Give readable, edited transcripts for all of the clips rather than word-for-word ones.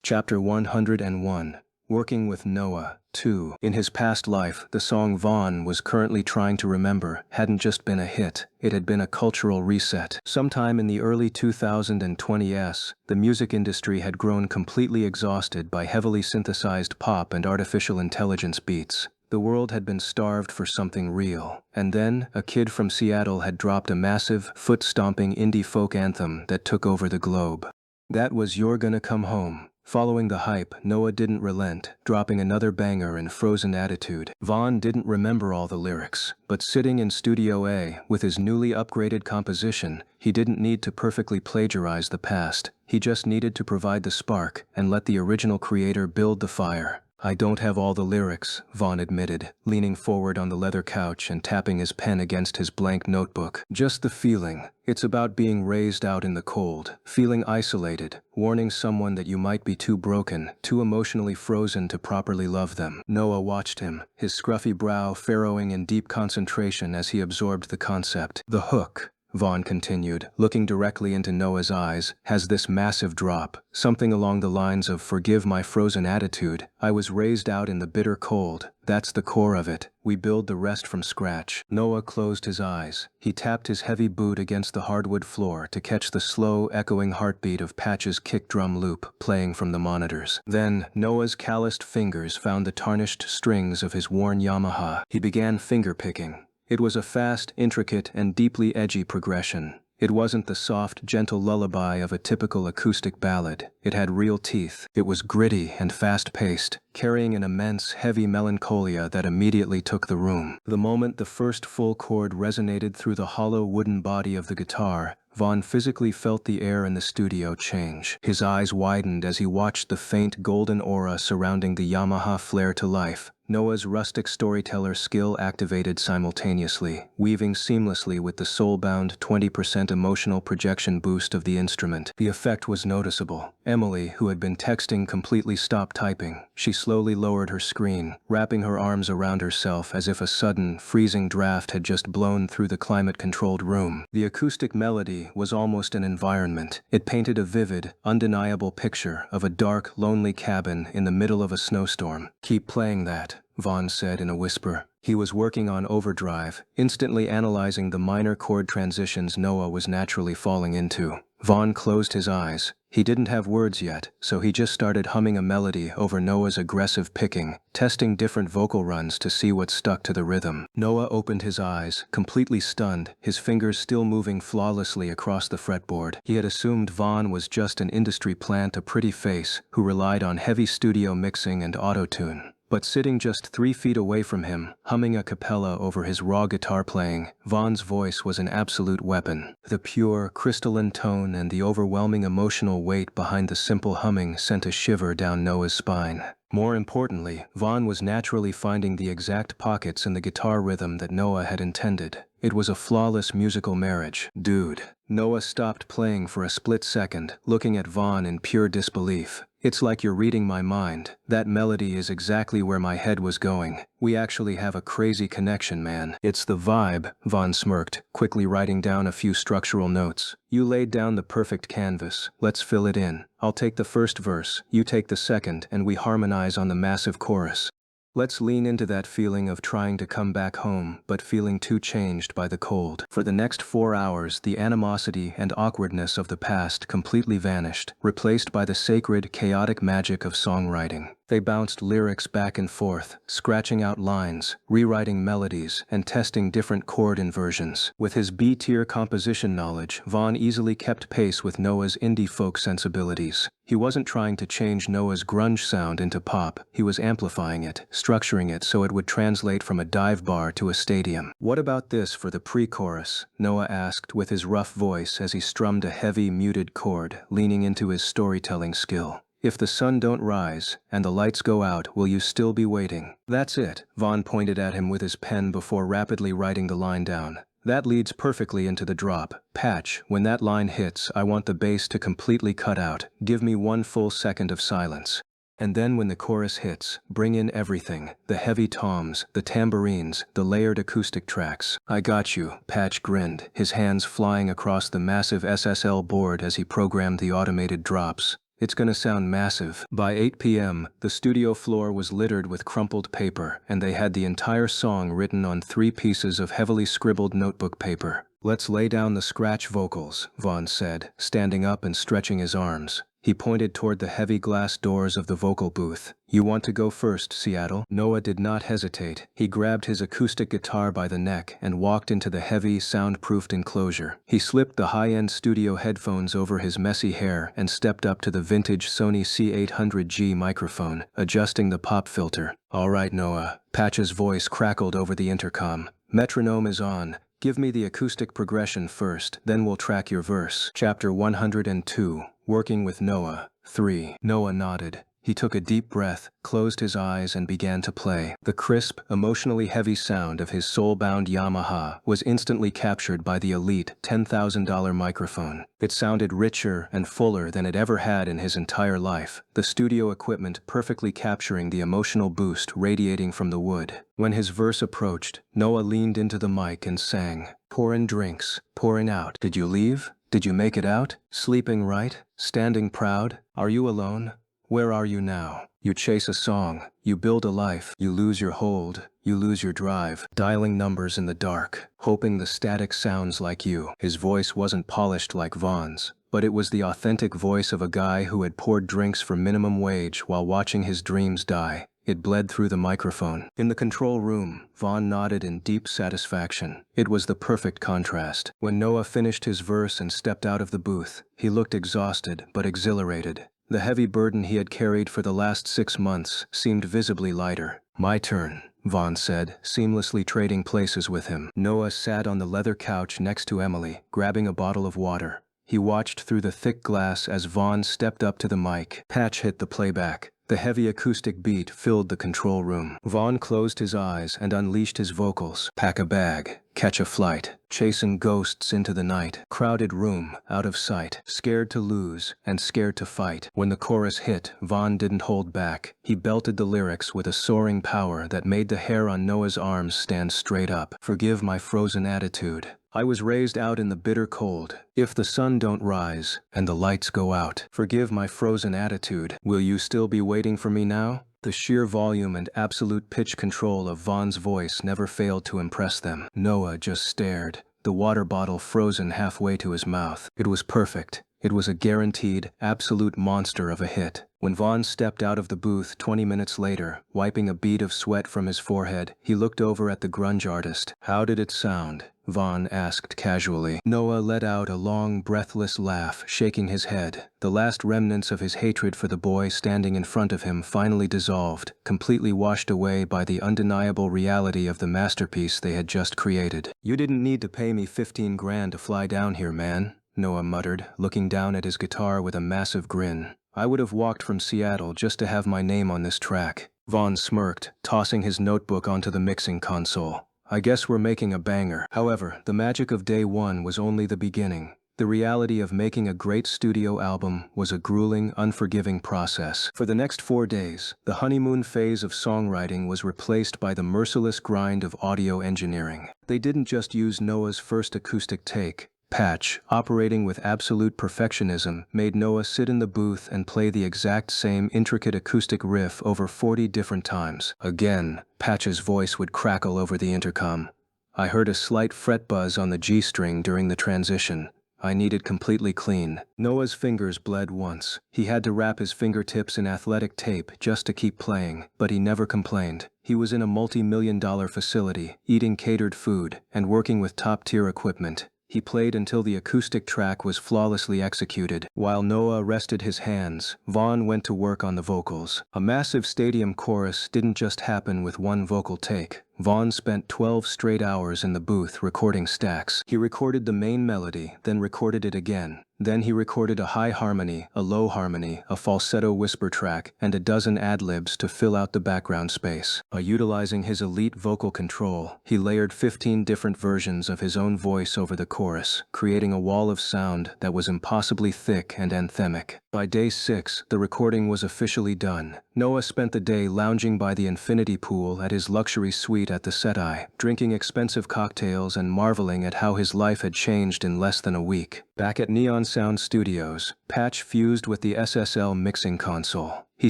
Chapter 101. Working with Noah. 2. In his past life, the song Vaughn was currently trying to remember hadn't just been a hit, it had been a cultural reset. Sometime in the early 2020s, the music industry had grown completely exhausted by heavily synthesized pop and artificial intelligence beats. The world had been starved for something real. And then, a kid from Seattle had dropped a massive, foot-stomping indie folk anthem that took over the globe. That was You're Gonna Come Home. Following the hype, Noah didn't relent, dropping another banger in Frozen Attitude. Vaughn didn't remember all the lyrics, but sitting in Studio A with his newly upgraded composition, he didn't need to perfectly plagiarize the past. He just needed to provide the spark and let the original creator build the fire. I don't have all the lyrics, Vaughn admitted, leaning forward on the leather couch and tapping his pen against his blank notebook. Just the feeling. It's about being raised out in the cold, feeling isolated, warning someone that you might be too broken, too emotionally frozen to properly love them. Noah watched him, his scruffy brow furrowing in deep concentration as he absorbed the concept. The hook, Vaughn continued, looking directly into Noah's eyes, has this massive drop, something along the lines of "Forgive my frozen attitude, I was raised out in the bitter cold, that's the core of it, we build the rest from scratch." Noah closed his eyes. He tapped his heavy boot against the hardwood floor to catch the slow, echoing heartbeat of Patch's kick drum loop playing from the monitors. Then, Noah's calloused fingers found the tarnished strings of his worn Yamaha. He began finger-picking. It was a fast, intricate, and deeply edgy progression. It wasn't the soft, gentle lullaby of a typical acoustic ballad. It had real teeth. It was gritty and fast-paced, carrying an immense, heavy melancholia that immediately took the room. The moment the first full chord resonated through the hollow wooden body of the guitar, Vaughn physically felt the air in the studio change. His eyes widened as he watched the faint golden aura surrounding the Yamaha flare to life. Noah's rustic storyteller skill activated simultaneously, weaving seamlessly with the soul-bound 20% emotional projection boost of the instrument. The effect was noticeable. Emily, who had been texting, completely stopped typing. She slowly lowered her screen, wrapping her arms around herself as if a sudden, freezing draft had just blown through the climate-controlled room. The acoustic melody was almost an environment. It painted a vivid, undeniable picture of a dark, lonely cabin in the middle of a snowstorm. "Keep playing that," Vaughn said in a whisper. He was working on overdrive, instantly analyzing the minor chord transitions Noah was naturally falling into. Vaughn closed his eyes. He didn't have words yet, so he just started humming a melody over Noah's aggressive picking, testing different vocal runs to see what stuck to the rhythm. Noah opened his eyes, completely stunned, his fingers still moving flawlessly across the fretboard. He had assumed Vaughn was just an industry plant, a pretty face, who relied on heavy studio mixing and auto-tune. But sitting just 3 feet away from him, humming a cappella over his raw guitar playing, Vaughn's voice was an absolute weapon. The pure, crystalline tone and the overwhelming emotional weight behind the simple humming sent a shiver down Noah's spine. More importantly, Vaughn was naturally finding the exact pockets in the guitar rhythm that Noah had intended. It was a flawless musical marriage. "Dude." Noah stopped playing for a split second, looking at Vaughn in pure disbelief. "It's like you're reading my mind. That melody is exactly where my head was going. We actually have a crazy connection, man." "It's the vibe," Vaughn smirked, quickly writing down a few structural notes. "You laid down the perfect canvas. Let's fill it in. I'll take the first verse, you take the second, and we harmonize on the massive chorus. Let's lean into that feeling of trying to come back home, but feeling too changed by the cold." For the next 4 hours, the animosity and awkwardness of the past completely vanished, replaced by the sacred, chaotic magic of songwriting. They bounced lyrics back and forth, scratching out lines, rewriting melodies, and testing different chord inversions. With his B-tier composition knowledge, Vaughn easily kept pace with Noah's indie folk sensibilities. He wasn't trying to change Noah's grunge sound into pop, he was amplifying it, structuring it so it would translate from a dive bar to a stadium. "What about this for the pre-chorus?" Noah asked with his rough voice as he strummed a heavy, muted chord, leaning into his storytelling skill. "If the sun don't rise, and the lights go out, will you still be waiting?" "That's it," Vaughn pointed at him with his pen before rapidly writing the line down. "That leads perfectly into the drop. Patch, when that line hits, I want the bass to completely cut out. Give me 1 full second of silence. And then when the chorus hits, bring in everything, the heavy toms, the tambourines, the layered acoustic tracks." "I got you," Patch grinned, his hands flying across the massive SSL board as he programmed the automated drops. It's gonna sound massive. By 8 p.m., the studio floor was littered with crumpled paper, and they had the entire song written on 3 pieces of heavily scribbled notebook paper. "Let's lay down the scratch vocals," Vaughn said, standing up and stretching his arms. He pointed toward the heavy glass doors of the vocal booth. "You want to go first, Seattle?" Noah did not hesitate. He grabbed his acoustic guitar by the neck and walked into the heavy, soundproofed enclosure. He slipped the high-end studio headphones over his messy hair and stepped up to the vintage Sony C800G microphone, adjusting the pop filter. "All right, Noah." Patch's voice crackled over the intercom. "Metronome is on. Give me the acoustic progression first, then we'll track your verse." Chapter 102. Working with Noah. 3. Noah nodded. He took a deep breath, closed his eyes, and began to play. The crisp, emotionally heavy sound of his soul-bound Yamaha was instantly captured by the elite $10,000 microphone. It sounded richer and fuller than it ever had in his entire life, the studio equipment perfectly capturing the emotional boost radiating from the wood. When his verse approached, Noah leaned into the mic and sang, "Pourin' drinks, pouring out. Did you leave? Did you make it out? Sleeping right? Standing proud? Are you alone? Where are you now? You chase a song, you build a life, you lose your hold, you lose your drive, dialing numbers in the dark, hoping the static sounds like you." His voice wasn't polished like Vaughn's, but it was the authentic voice of a guy who had poured drinks for minimum wage while watching his dreams die. It bled through the microphone. In the control room, Vaughn nodded in deep satisfaction. It was the perfect contrast. When Noah finished his verse and stepped out of the booth, he looked exhausted but exhilarated. The heavy burden he had carried for the last 6 months seemed visibly lighter. "My turn," Vaughn said, seamlessly trading places with him. Noah sat on the leather couch next to Emily, grabbing a bottle of water. He watched through the thick glass as Vaughn stepped up to the mic. Patch hit the playback. The heavy acoustic beat filled the control room. Vaughn closed his eyes and unleashed his vocals. "Pack a bag, catch a flight, chasing ghosts into the night. Crowded room, out of sight, scared to lose and scared to fight." When the chorus hit, Vaughn didn't hold back. He belted the lyrics with a soaring power that made the hair on Noah's arms stand straight up. "Forgive my frozen attitude. I was raised out in the bitter cold. If the sun don't rise and the lights go out, forgive my frozen attitude. Will you still be waiting for me now?" The sheer volume and absolute pitch control of Vaughn's voice never failed to impress them. Noah just stared, the water bottle frozen halfway to his mouth. It was perfect. It was a guaranteed, absolute monster of a hit. When Vaughn stepped out of the booth 20 minutes later, wiping a bead of sweat from his forehead, he looked over at the grunge artist. "How did it sound?" Vaughn asked casually. Noah let out a long, breathless laugh, shaking his head. The last remnants of his hatred for the boy standing in front of him finally dissolved, completely washed away by the undeniable reality of the masterpiece they had just created. "You didn't need to pay me 15 grand to fly down here, man," Noah muttered, looking down at his guitar with a massive grin. "I would have walked from Seattle just to have my name on this track." Vaughn smirked, tossing his notebook onto the mixing console. "I guess we're making a banger." However, the magic of day one was only the beginning. The reality of making a great studio album was a grueling, unforgiving process. For the next 4 days, the honeymoon phase of songwriting was replaced by the merciless grind of audio engineering. They didn't just use Noah's first acoustic take. Patch, operating with absolute perfectionism, made Noah sit in the booth and play the exact same intricate acoustic riff over 40 different times. Again, Patch's voice would crackle over the intercom. "I heard a slight fret buzz on the G string during the transition. I need it completely clean." Noah's fingers bled once. He had to wrap his fingertips in athletic tape just to keep playing, but he never complained. He was in a multi-million-dollar facility, eating catered food, and working with top-tier equipment. He played until the acoustic track was flawlessly executed. While Noah rested his hands, Vaughn went to work on the vocals. A massive stadium chorus didn't just happen with one vocal take. Vaughn spent 12 straight hours in the booth recording stacks. He recorded the main melody, then recorded it again. Then he recorded a high harmony, a low harmony, a falsetto whisper track, and a dozen ad-libs to fill out the background space. Utilizing his elite vocal control, he layered 15 different versions of his own voice over the chorus, creating a wall of sound that was impossibly thick and anthemic. By day 6, the recording was officially done. Noah spent the day lounging by the infinity pool at his luxury suite at the Seti, drinking expensive cocktails and marveling at how his life had changed in less than a week. Back at Neon Sound Studios, Patch fused with the SSL mixing console. He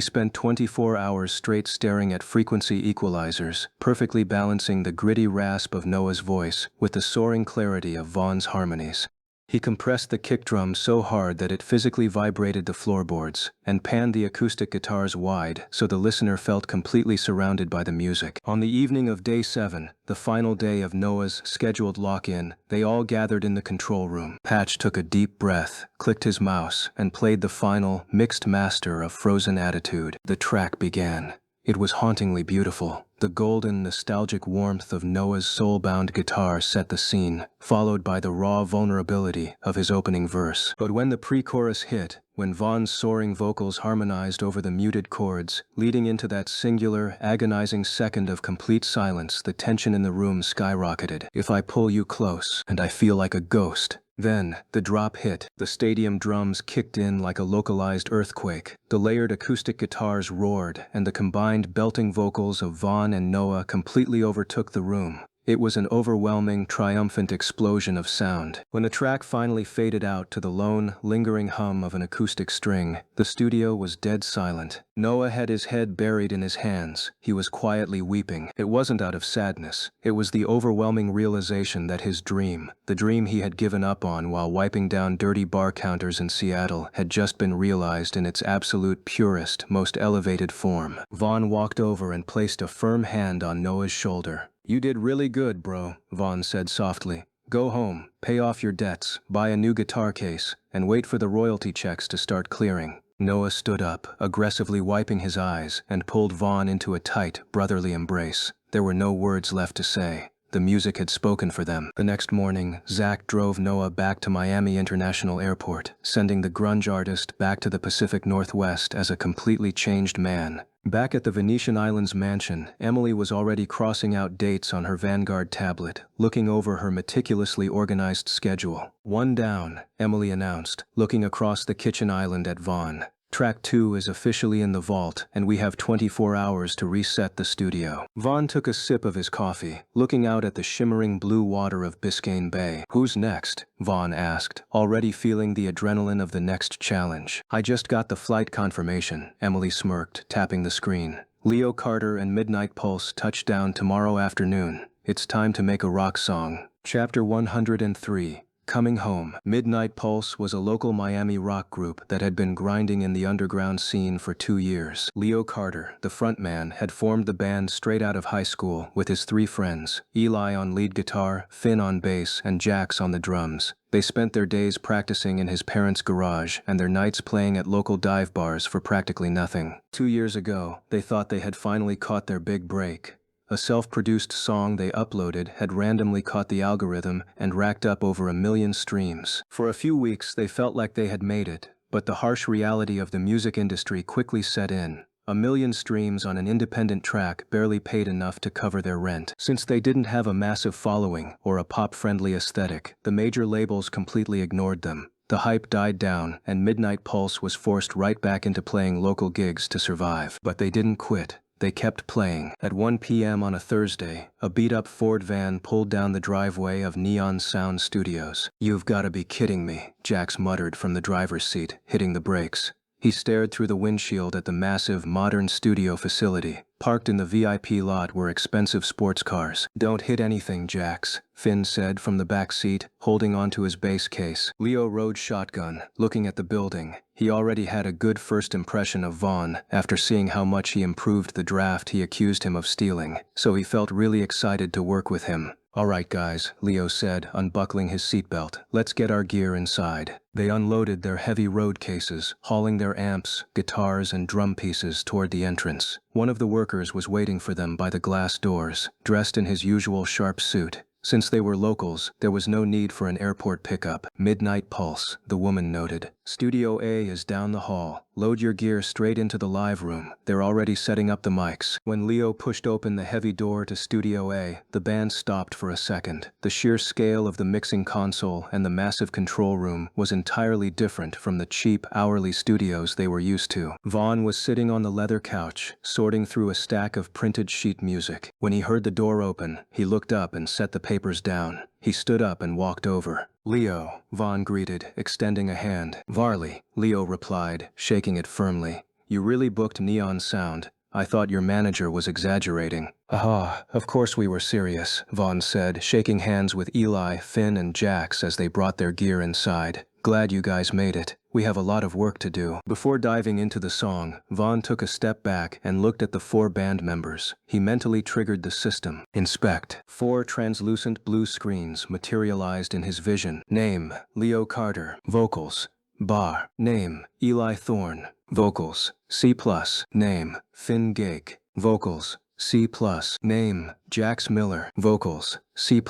spent 24 hours straight staring at frequency equalizers, perfectly balancing the gritty rasp of Noah's voice with the soaring clarity of Vaughn's harmonies. He compressed the kick drum so hard that it physically vibrated the floorboards, and panned the acoustic guitars wide so the listener felt completely surrounded by the music. On the evening of day 7, the final day of Noah's scheduled lock-in, they all gathered in the control room. Patch took a deep breath, clicked his mouse, and played the final, mixed master of Frozen Attitude. The track began. It was hauntingly beautiful. The golden, nostalgic warmth of Noah's soul-bound guitar set the scene, followed by the raw vulnerability of his opening verse. But when the pre-chorus hit, when Vaughn's soaring vocals harmonized over the muted chords, leading into that singular, agonizing second of complete silence, the tension in the room skyrocketed. If I pull you close, and I feel like a ghost. Then, the drop hit. The stadium drums kicked in like a localized earthquake. The layered acoustic guitars roared, and the combined belting vocals of Vaughn and Noah completely overtook the room. It was an overwhelming, triumphant explosion of sound. When the track finally faded out to the lone, lingering hum of an acoustic string, the studio was dead silent. Noah had his head buried in his hands. He was quietly weeping. It wasn't out of sadness. It was the overwhelming realization that his dream, the dream he had given up on while wiping down dirty bar counters in Seattle, had just been realized in its absolute purest, most elevated form. Vaughn walked over and placed a firm hand on Noah's shoulder. "You did really good, bro," Vaughn said softly. "Go home, pay off your debts, buy a new guitar case, and wait for the royalty checks to start clearing." Noah stood up, aggressively wiping his eyes, and pulled Vaughn into a tight, brotherly embrace. There were no words left to say. The music had spoken for them. The next morning, Zach drove Noah back to Miami International Airport, sending the grunge artist back to the Pacific Northwest as a completely changed man. Back at the Venetian Islands mansion, Emily was already crossing out dates on her Vanguard tablet, looking over her meticulously organized schedule. "One down," Emily announced, looking across the kitchen island at Vaughn. "Track 2 is officially in the vault, and we have 24 hours to reset the studio." Vaughn took a sip of his coffee, looking out at the shimmering blue water of Biscayne Bay. "Who's next?" Vaughn asked, already feeling the adrenaline of the next challenge. "I just got the flight confirmation," Emily smirked, tapping the screen. "Leo Carter and Midnight Pulse touch down tomorrow afternoon. It's time to make a rock song." Chapter 103. Coming Home. Midnight Pulse was a local Miami rock group that had been grinding in the underground scene for 2 years. Leo Carter, the frontman, had formed the band straight out of high school with his 3 friends, Eli on lead guitar, Finn on bass, and Jax on the drums. They spent their days practicing in his parents' garage and their nights playing at local dive bars for practically nothing. 2 years ago, they thought they had finally caught their big break. A self-produced song they uploaded had randomly caught the algorithm and racked up over 1 million streams. For a few weeks, they felt like they had made it, but the harsh reality of the music industry quickly set in. 1 million streams on an independent track barely paid enough to cover their rent. Since they didn't have a massive following or a pop-friendly aesthetic, the major labels completely ignored them. The hype died down, and Midnight Pulse was forced right back into playing local gigs to survive. But they didn't quit. They kept playing. At 1 p.m. on a Thursday, a beat-up Ford van pulled down the driveway of Neon Sound Studios. "You've gotta be kidding me," Jax muttered from the driver's seat, hitting the brakes. He stared through the windshield at the massive, modern studio facility. Parked in the VIP lot were expensive sports cars. "Don't hit anything, Jax," Finn said from the back seat, holding onto his bass case. Leo rode shotgun, looking at the building. He already had a good first impression of Vaughn after seeing how much he improved the draft he accused him of stealing, so he felt really excited to work with him. "All right, guys," Leo said, unbuckling his seatbelt. "Let's get our gear inside." They unloaded their heavy road cases, hauling their amps, guitars, and drum pieces toward the entrance. One of the workers was waiting for them by the glass doors, dressed in his usual sharp suit. Since they were locals, there was no need for an airport pickup. "Midnight Pulse," the woman noted. Studio A is down the hall. Load your gear straight into the live room. They're already setting up the mics." When Leo pushed open the heavy door to Studio A, the band stopped for a second. The sheer scale of the mixing console and the massive control room was entirely different from the cheap, hourly studios they were used to. Vaughn was sitting on the leather couch, sorting through a stack of printed sheet music. When he heard the door open, he looked up and set the papers down. He stood up and walked over. "Leo," Vaughn greeted, extending a hand. "Varley," Leo replied, shaking it firmly. "You really booked Neon Sound. I thought your manager was exaggerating." "Aha, of course we were serious," Vaughn said, shaking hands with Eli, Finn, and Jax as they brought their gear inside. "Glad you guys made it. We have a lot of work to do." Before diving into the song, Vaughn took a step back and looked at the 4 band members. He mentally triggered the system. Inspect. 4 translucent blue screens materialized in his vision. Name: Leo Carter. Vocals: Bar. Name: Eli Thorne. Vocals: C+. Name: Finn Gake. Vocals: C+. Name: Jax Miller. Vocals: C+.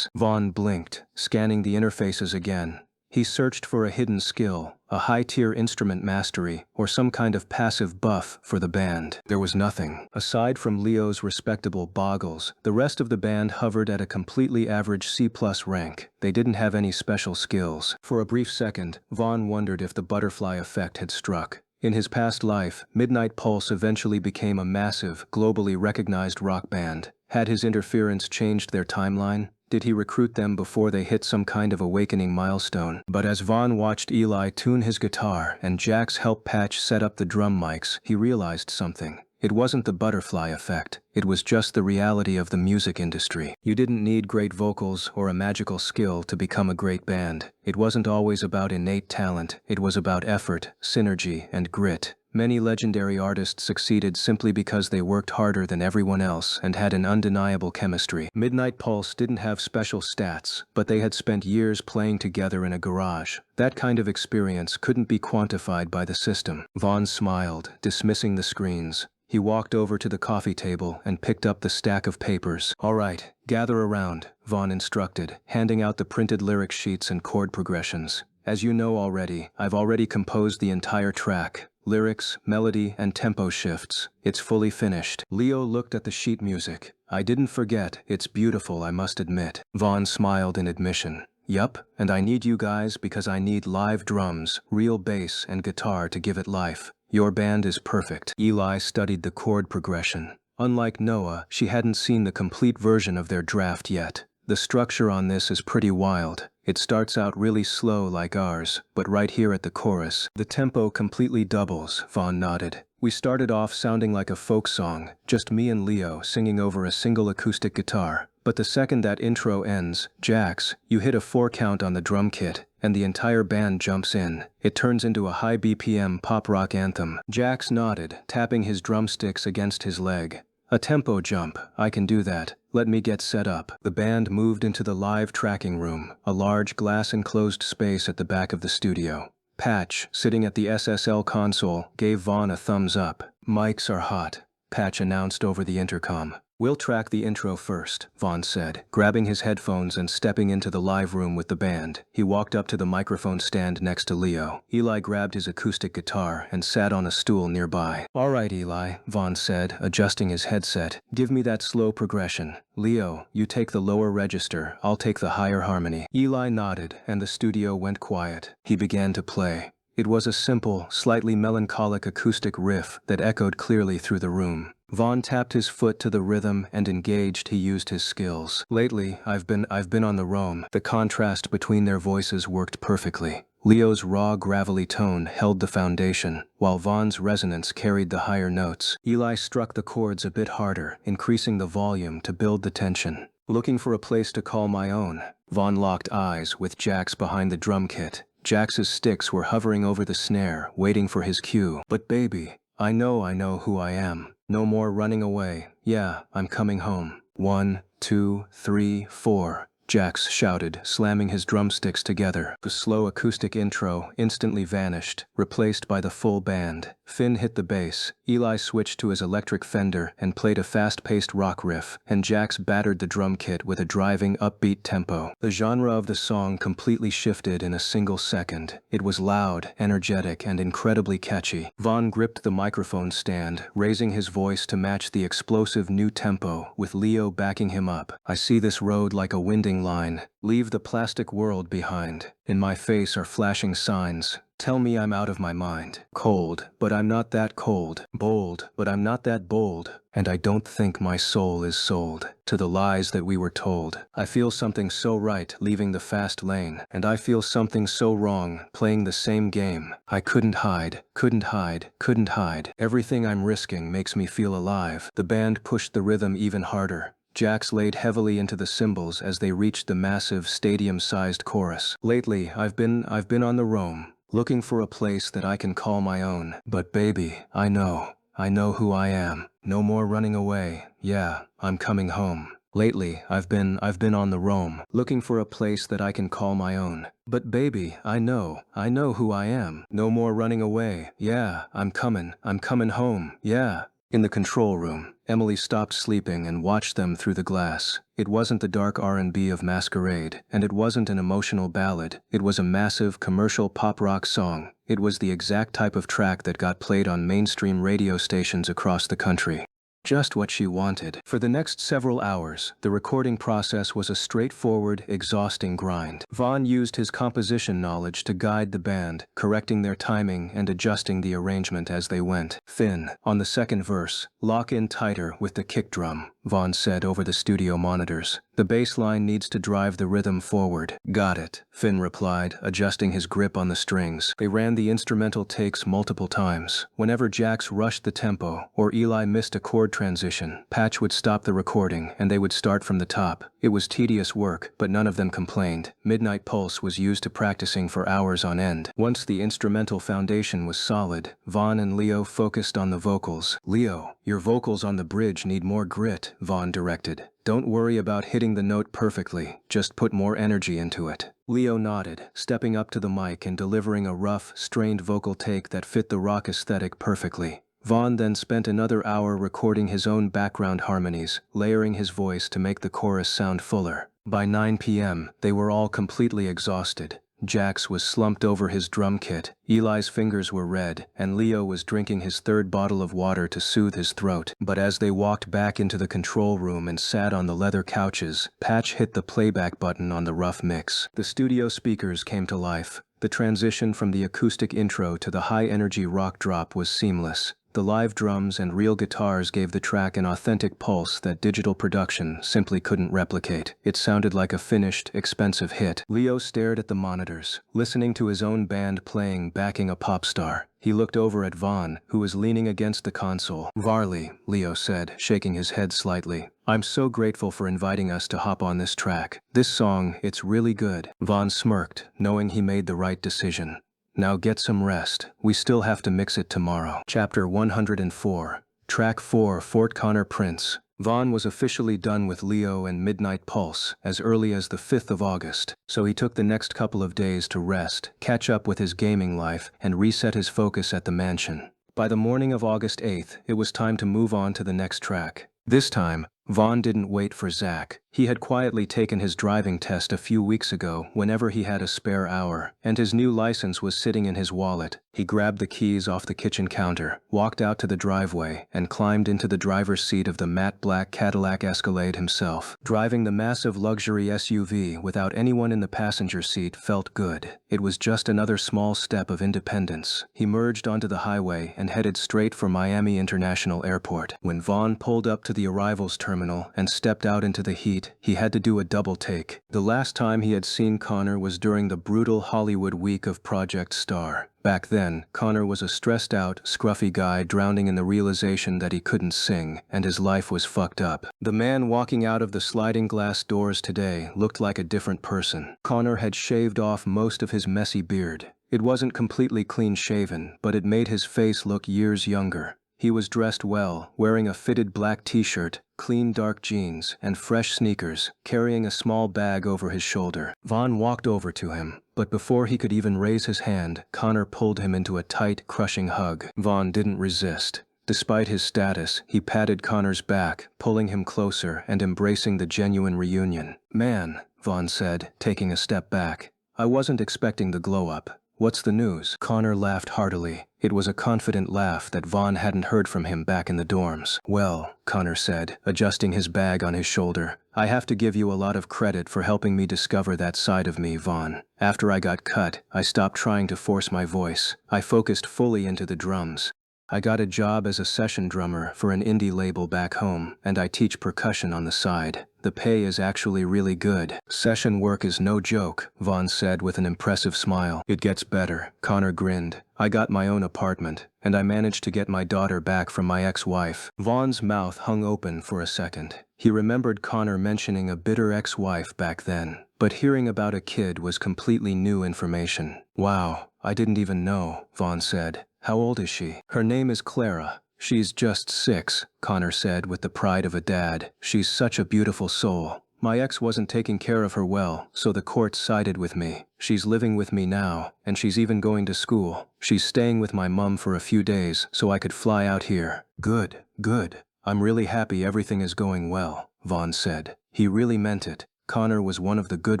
Vaughn blinked, scanning the interfaces again. He searched for a hidden skill, a high-tier instrument mastery, or some kind of passive buff for the band. There was nothing. Aside from Leo's respectable boggles, the rest of the band hovered at a completely average C+ rank. They didn't have any special skills. For a brief second, Vaughn wondered if the butterfly effect had struck. In his past life, Midnight Pulse eventually became a massive, globally recognized rock band. Had his interference changed their timeline? Did he recruit them before they hit some kind of awakening milestone? But as Vaughn watched Eli tune his guitar and Jax help Patch set up the drum mics, he realized something. It wasn't the butterfly effect. It was just the reality of the music industry. You didn't need great vocals or a magical skill to become a great band. It wasn't always about innate talent. It was about effort, synergy, and grit. Many legendary artists succeeded simply because they worked harder than everyone else and had an undeniable chemistry. Midnight Pulse didn't have special stats, but they had spent years playing together in a garage. That kind of experience couldn't be quantified by the system. Vaughn smiled, dismissing the screens. He walked over to the coffee table and picked up the stack of papers. "All right, gather around," Vaughn instructed, handing out the printed lyric sheets and chord progressions. "As you know already, I've already composed the entire track. Lyrics, melody, and tempo shifts. It's fully finished." Leo looked at the sheet music. "I didn't forget. It's beautiful, I must admit." Vaughn smiled in admission. "Yup, and I need you guys because I need live drums, real bass, and guitar to give it life. Your band is perfect." Eli studied the chord progression. Unlike Noah, she hadn't seen the complete version of their draft yet. "The structure on this is pretty wild. It starts out really slow like ours, but right here at the chorus, the tempo completely doubles," Vaughn nodded. "We started off sounding like a folk song, just me and Leo singing over a single acoustic guitar. But the second that intro ends, Jax, you hit a 4 count on the drum kit, and the entire band jumps in. It turns into a high BPM pop rock anthem." Jax nodded, tapping his drumsticks against his leg. "A tempo jump, I can do that. Let me get set up." The band moved into the live tracking room, a large glass-enclosed space at the back of the studio. Patch, sitting at the SSL console, gave Vaughn a thumbs up. "Mics are hot," Patch announced over the intercom. "We'll track the intro first," Vaughn said, grabbing his headphones and stepping into the live room with the band. He walked up to the microphone stand next to Leo. Eli grabbed his acoustic guitar and sat on a stool nearby. "All right, Eli," Vaughn said, adjusting his headset. "Give me that slow progression. Leo, you take the lower register, I'll take the higher harmony." Eli nodded, and the studio went quiet. He began to play. It was a simple, slightly melancholic acoustic riff that echoed clearly through the room. Vaughn tapped his foot to the rhythm and engaged. He used his skills. "Lately, I've been on the roam." The contrast between their voices worked perfectly. Leo's raw, gravelly tone held the foundation, while Vaughn's resonance carried the higher notes. Eli struck the chords a bit harder, increasing the volume to build the tension. "Looking for a place to call my own." Vaughn locked eyes with Jax behind the drum kit. Jax's sticks were hovering over the snare, waiting for his cue. "But baby, I know who I am. No more running away. Yeah, I'm coming home. 1, 2, 3, 4. Jax shouted, slamming his drumsticks together. The slow acoustic intro instantly vanished, replaced by the full band. Finn hit the bass, Eli switched to his electric Fender and played a fast-paced rock riff, and Jax battered the drum kit with a driving, upbeat tempo. The genre of the song completely shifted in a single second. It was loud, energetic, and incredibly catchy. Vaughn gripped the microphone stand, raising his voice to match the explosive new tempo, with Leo backing him up. I see this road like a winding line. Leave the plastic world behind. In my face are flashing signs. Tell me I'm out of my mind. Cold, but I'm not that cold. Bold, but I'm not that bold. And I don't think my soul is sold to the lies that we were told. I feel something so right leaving the fast lane, and I feel something so wrong playing the same game. I couldn't hide, couldn't hide, couldn't hide. Everything I'm risking makes me feel alive. The band pushed the rhythm even harder. Jax laid heavily into the cymbals as they reached the massive, stadium-sized chorus. Lately, I've been on the roam, looking for a place that I can call my own. But baby, I know who I am. No more running away. Yeah, I'm coming home. Lately, I've been on the roam, looking for a place that I can call my own. But baby, I know who I am. No more running away. Yeah, I'm coming home. Yeah. In the control room, Emily stopped sleeping and watched them through the glass. It wasn't the dark R&B of Masquerade, and it wasn't an emotional ballad. It was a massive, commercial pop-rock song. It was the exact type of track that got played on mainstream radio stations across the country. Just what she wanted. For the next several hours, the recording process was a straightforward, exhausting grind. Vaughn used his composition knowledge to guide the band, correcting their timing and adjusting the arrangement as they went. Finn, on the second verse, lock in tighter with the kick drum, Vaughn said over the studio monitors. The bass line needs to drive the rhythm forward. Got it, Finn replied, adjusting his grip on the strings. They ran the instrumental takes multiple times. Whenever Jax rushed the tempo, or Eli missed a chord transition, Patch would stop the recording and they would start from the top. It was tedious work, but none of them complained. Midnight Pulse was used to practicing for hours on end. Once the instrumental foundation was solid, Vaughn and Leo focused on the vocals. Leo, your vocals on the bridge need more grit, Vaughn directed. Don't worry about hitting the note perfectly, just put more energy into it. Leo nodded, stepping up to the mic and delivering a rough, strained vocal take that fit the rock aesthetic perfectly. Vaughn then spent another hour recording his own background harmonies, layering his voice to make the chorus sound fuller. By 9 p.m., they were all completely exhausted. Jax was slumped over his drum kit, Eli's fingers were red, and Leo was drinking his third bottle of water to soothe his throat. But as they walked back into the control room and sat on the leather couches, Patch hit the playback button on the rough mix. The studio speakers came to life. The transition from the acoustic intro to the high-energy rock drop was seamless. The live drums and real guitars gave the track an authentic pulse that digital production simply couldn't replicate. It sounded like a finished, expensive hit. Leo stared at the monitors, listening to his own band playing Backing a Pop Star. He looked over at Vaughn, who was leaning against the console. Varley, Leo said, shaking his head slightly. I'm so grateful for inviting us to hop on this track. This song, it's really good. Vaughn smirked, knowing he made the right decision. Now get some rest. We still have to mix it tomorrow. Chapter 104. Track 4, Fort Connor Prince. Vaughn was officially done with Leo and Midnight Pulse as early as the 5th of August, so he took the next couple of days to rest, catch up with his gaming life, and reset his focus at the mansion. By the morning of August 8th, it was time to move on to the next track. This time, Vaughn didn't wait for Zach. He had quietly taken his driving test a few weeks ago whenever he had a spare hour, and his new license was sitting in his wallet. He grabbed the keys off the kitchen counter, walked out to the driveway, and climbed into the driver's seat of the matte black Cadillac Escalade himself. Driving the massive luxury SUV without anyone in the passenger seat felt good. It was just another small step of independence. He merged onto the highway and headed straight for Miami International Airport. When Vaughn pulled up to the arrivals terminal and stepped out into the heat, he had to do a double take. The last time he had seen Connor was during the brutal Hollywood week of Project Star. Back then, Connor was a stressed-out, scruffy guy drowning in the realization that he couldn't sing, and his life was fucked up. The man walking out of the sliding glass doors today looked like a different person. Connor had shaved off most of his messy beard. It wasn't completely clean-shaven, but it made his face look years younger. He was dressed well, wearing a fitted black t-shirt, clean dark jeans, and fresh sneakers, carrying a small bag over his shoulder. Vaughn walked over to him, but before he could even raise his hand, Connor pulled him into a tight, crushing hug. Vaughn didn't resist. Despite his status, he patted Connor's back, pulling him closer and embracing the genuine reunion. "Man," Vaughn said, taking a step back. "I wasn't expecting the glow-up. What's the news?" Connor laughed heartily. It was a confident laugh that Vaughn hadn't heard from him back in the dorms. "Well," Connor said, adjusting his bag on his shoulder, "I have to give you a lot of credit for helping me discover that side of me, Vaughn. After I got cut, I stopped trying to force my voice. I focused fully into the drums. I got a job as a session drummer for an indie label back home, and I teach percussion on the side. The pay is actually really good." "Session work is no joke," Vaughn said with an impressive smile. "It gets better," Connor grinned. "I got my own apartment, and I managed to get my daughter back from my ex-wife." Vaughn's mouth hung open for a second. He remembered Connor mentioning a bitter ex-wife back then, but hearing about a kid was completely new information. "Wow, I didn't even know," Vaughn said. "How old is she?" "Her name is Clara. She's just 6, Connor said with the pride of a dad. "She's such a beautiful soul. My ex wasn't taking care of her well, so the court sided with me. She's living with me now, and she's even going to school. She's staying with my mom for a few days so I could fly out here." "Good, good. I'm really happy everything is going well," Vaughn said. He really meant it. Connor was one of the good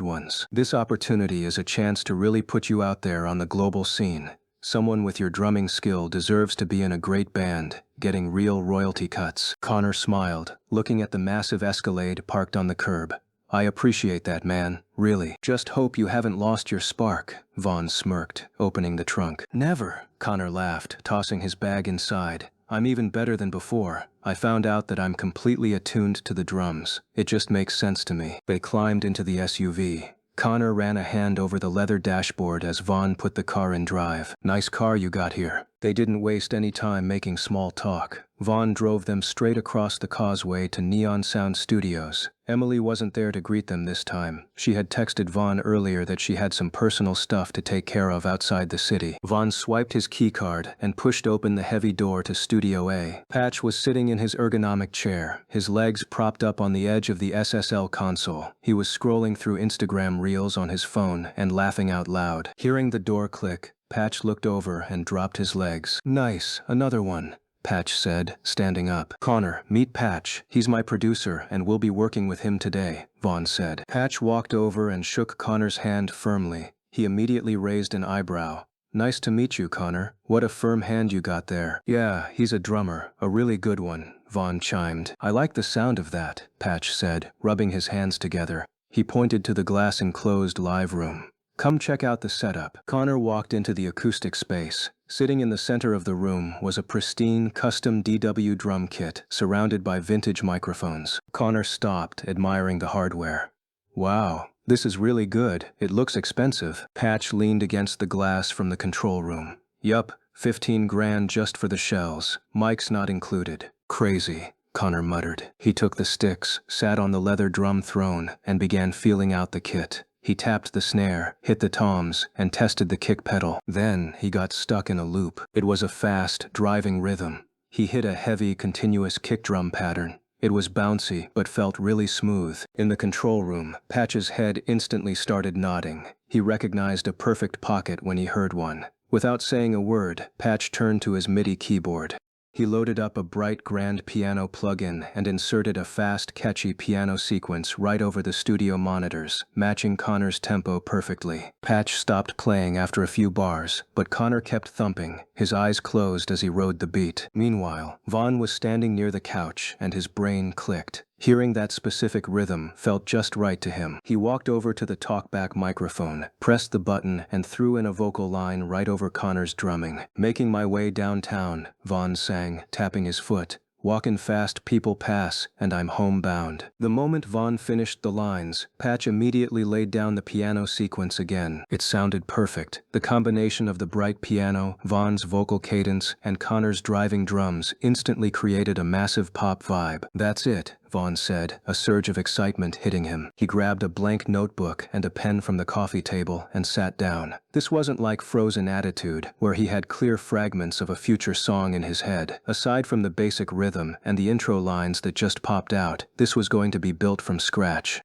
ones. "This opportunity is a chance to really put you out there on the global scene. Someone with your drumming skill deserves to be in a great band, getting real royalty cuts." Connor smiled, looking at the massive Escalade parked on the curb. "I appreciate that, man, really. Just hope you haven't lost your spark," Vaughn smirked, opening the trunk. "Never," Connor laughed, tossing his bag inside. "I'm even better than before. I found out that I'm completely attuned to the drums. It just makes sense to me." They climbed into the SUV. Connor ran a hand over the leather dashboard as Vaughn put the car in drive. "Nice car you got here." They didn't waste any time making small talk. Vaughn drove them straight across the causeway to Neon Sound Studios. Emily wasn't there to greet them this time. She had texted Vaughn earlier that she had some personal stuff to take care of outside the city. Vaughn swiped his keycard and pushed open the heavy door to Studio A. Patch was sitting in his ergonomic chair, his legs propped up on the edge of the SSL console. He was scrolling through Instagram reels on his phone and laughing out loud. Hearing the door click, Patch looked over and dropped his legs. "Nice, another one," Patch said, standing up. "Connor, meet Patch. He's my producer and we'll be working with him today," Vaughn said. Patch walked over and shook Connor's hand firmly. He immediately raised an eyebrow. "Nice to meet you, Connor. What a firm hand you got there." "Yeah, he's a drummer, a really good one," Vaughn chimed. "I like the sound of that," Patch said, rubbing his hands together. He pointed to the glass-enclosed live room. "Come check out the setup." Connor walked into the acoustic space. Sitting in the center of the room was a pristine custom DW drum kit surrounded by vintage microphones. Connor stopped, admiring the hardware. "Wow, this is really good. It looks expensive." Patch leaned against the glass from the control room. "Yup, 15 grand just for the shells. Mics not included." "Crazy," Connor muttered. He took the sticks, sat on the leather drum throne, and began feeling out the kit. He tapped the snare, hit the toms, and tested the kick pedal. Then he got stuck in a loop. It was a fast, driving rhythm. He hit a heavy, continuous kick drum pattern. It was bouncy, but felt really smooth. In the control room, Patch's head instantly started nodding. He recognized a perfect pocket when he heard one. Without saying a word, Patch turned to his MIDI keyboard. He loaded up a bright grand piano plug-in and inserted a fast, catchy piano sequence right over the studio monitors, matching Connor's tempo perfectly. Patch stopped playing after a few bars, but Connor kept thumping, his eyes closed as he rode the beat. Meanwhile, Vaughn was standing near the couch and his brain clicked. Hearing that specific rhythm felt just right to him. He walked over to the talkback microphone, pressed the button, and threw in a vocal line right over Connor's drumming. "Making my way downtown," Vaughn sang, tapping his foot. "Walkin' fast, people pass, and I'm homebound." The moment Vaughn finished the lines, Patch immediately laid down the piano sequence again. It sounded perfect. The combination of the bright piano, Vaughn's vocal cadence, and Connor's driving drums instantly created a massive pop vibe. "That's it," Vaughn said, a surge of excitement hitting him. He grabbed a blank notebook and a pen from the coffee table and sat down. This wasn't like Frozen Attitude, where he had clear fragments of a future song in his head. Aside from the basic rhythm and the intro lines that just popped out, this was going to be built from scratch.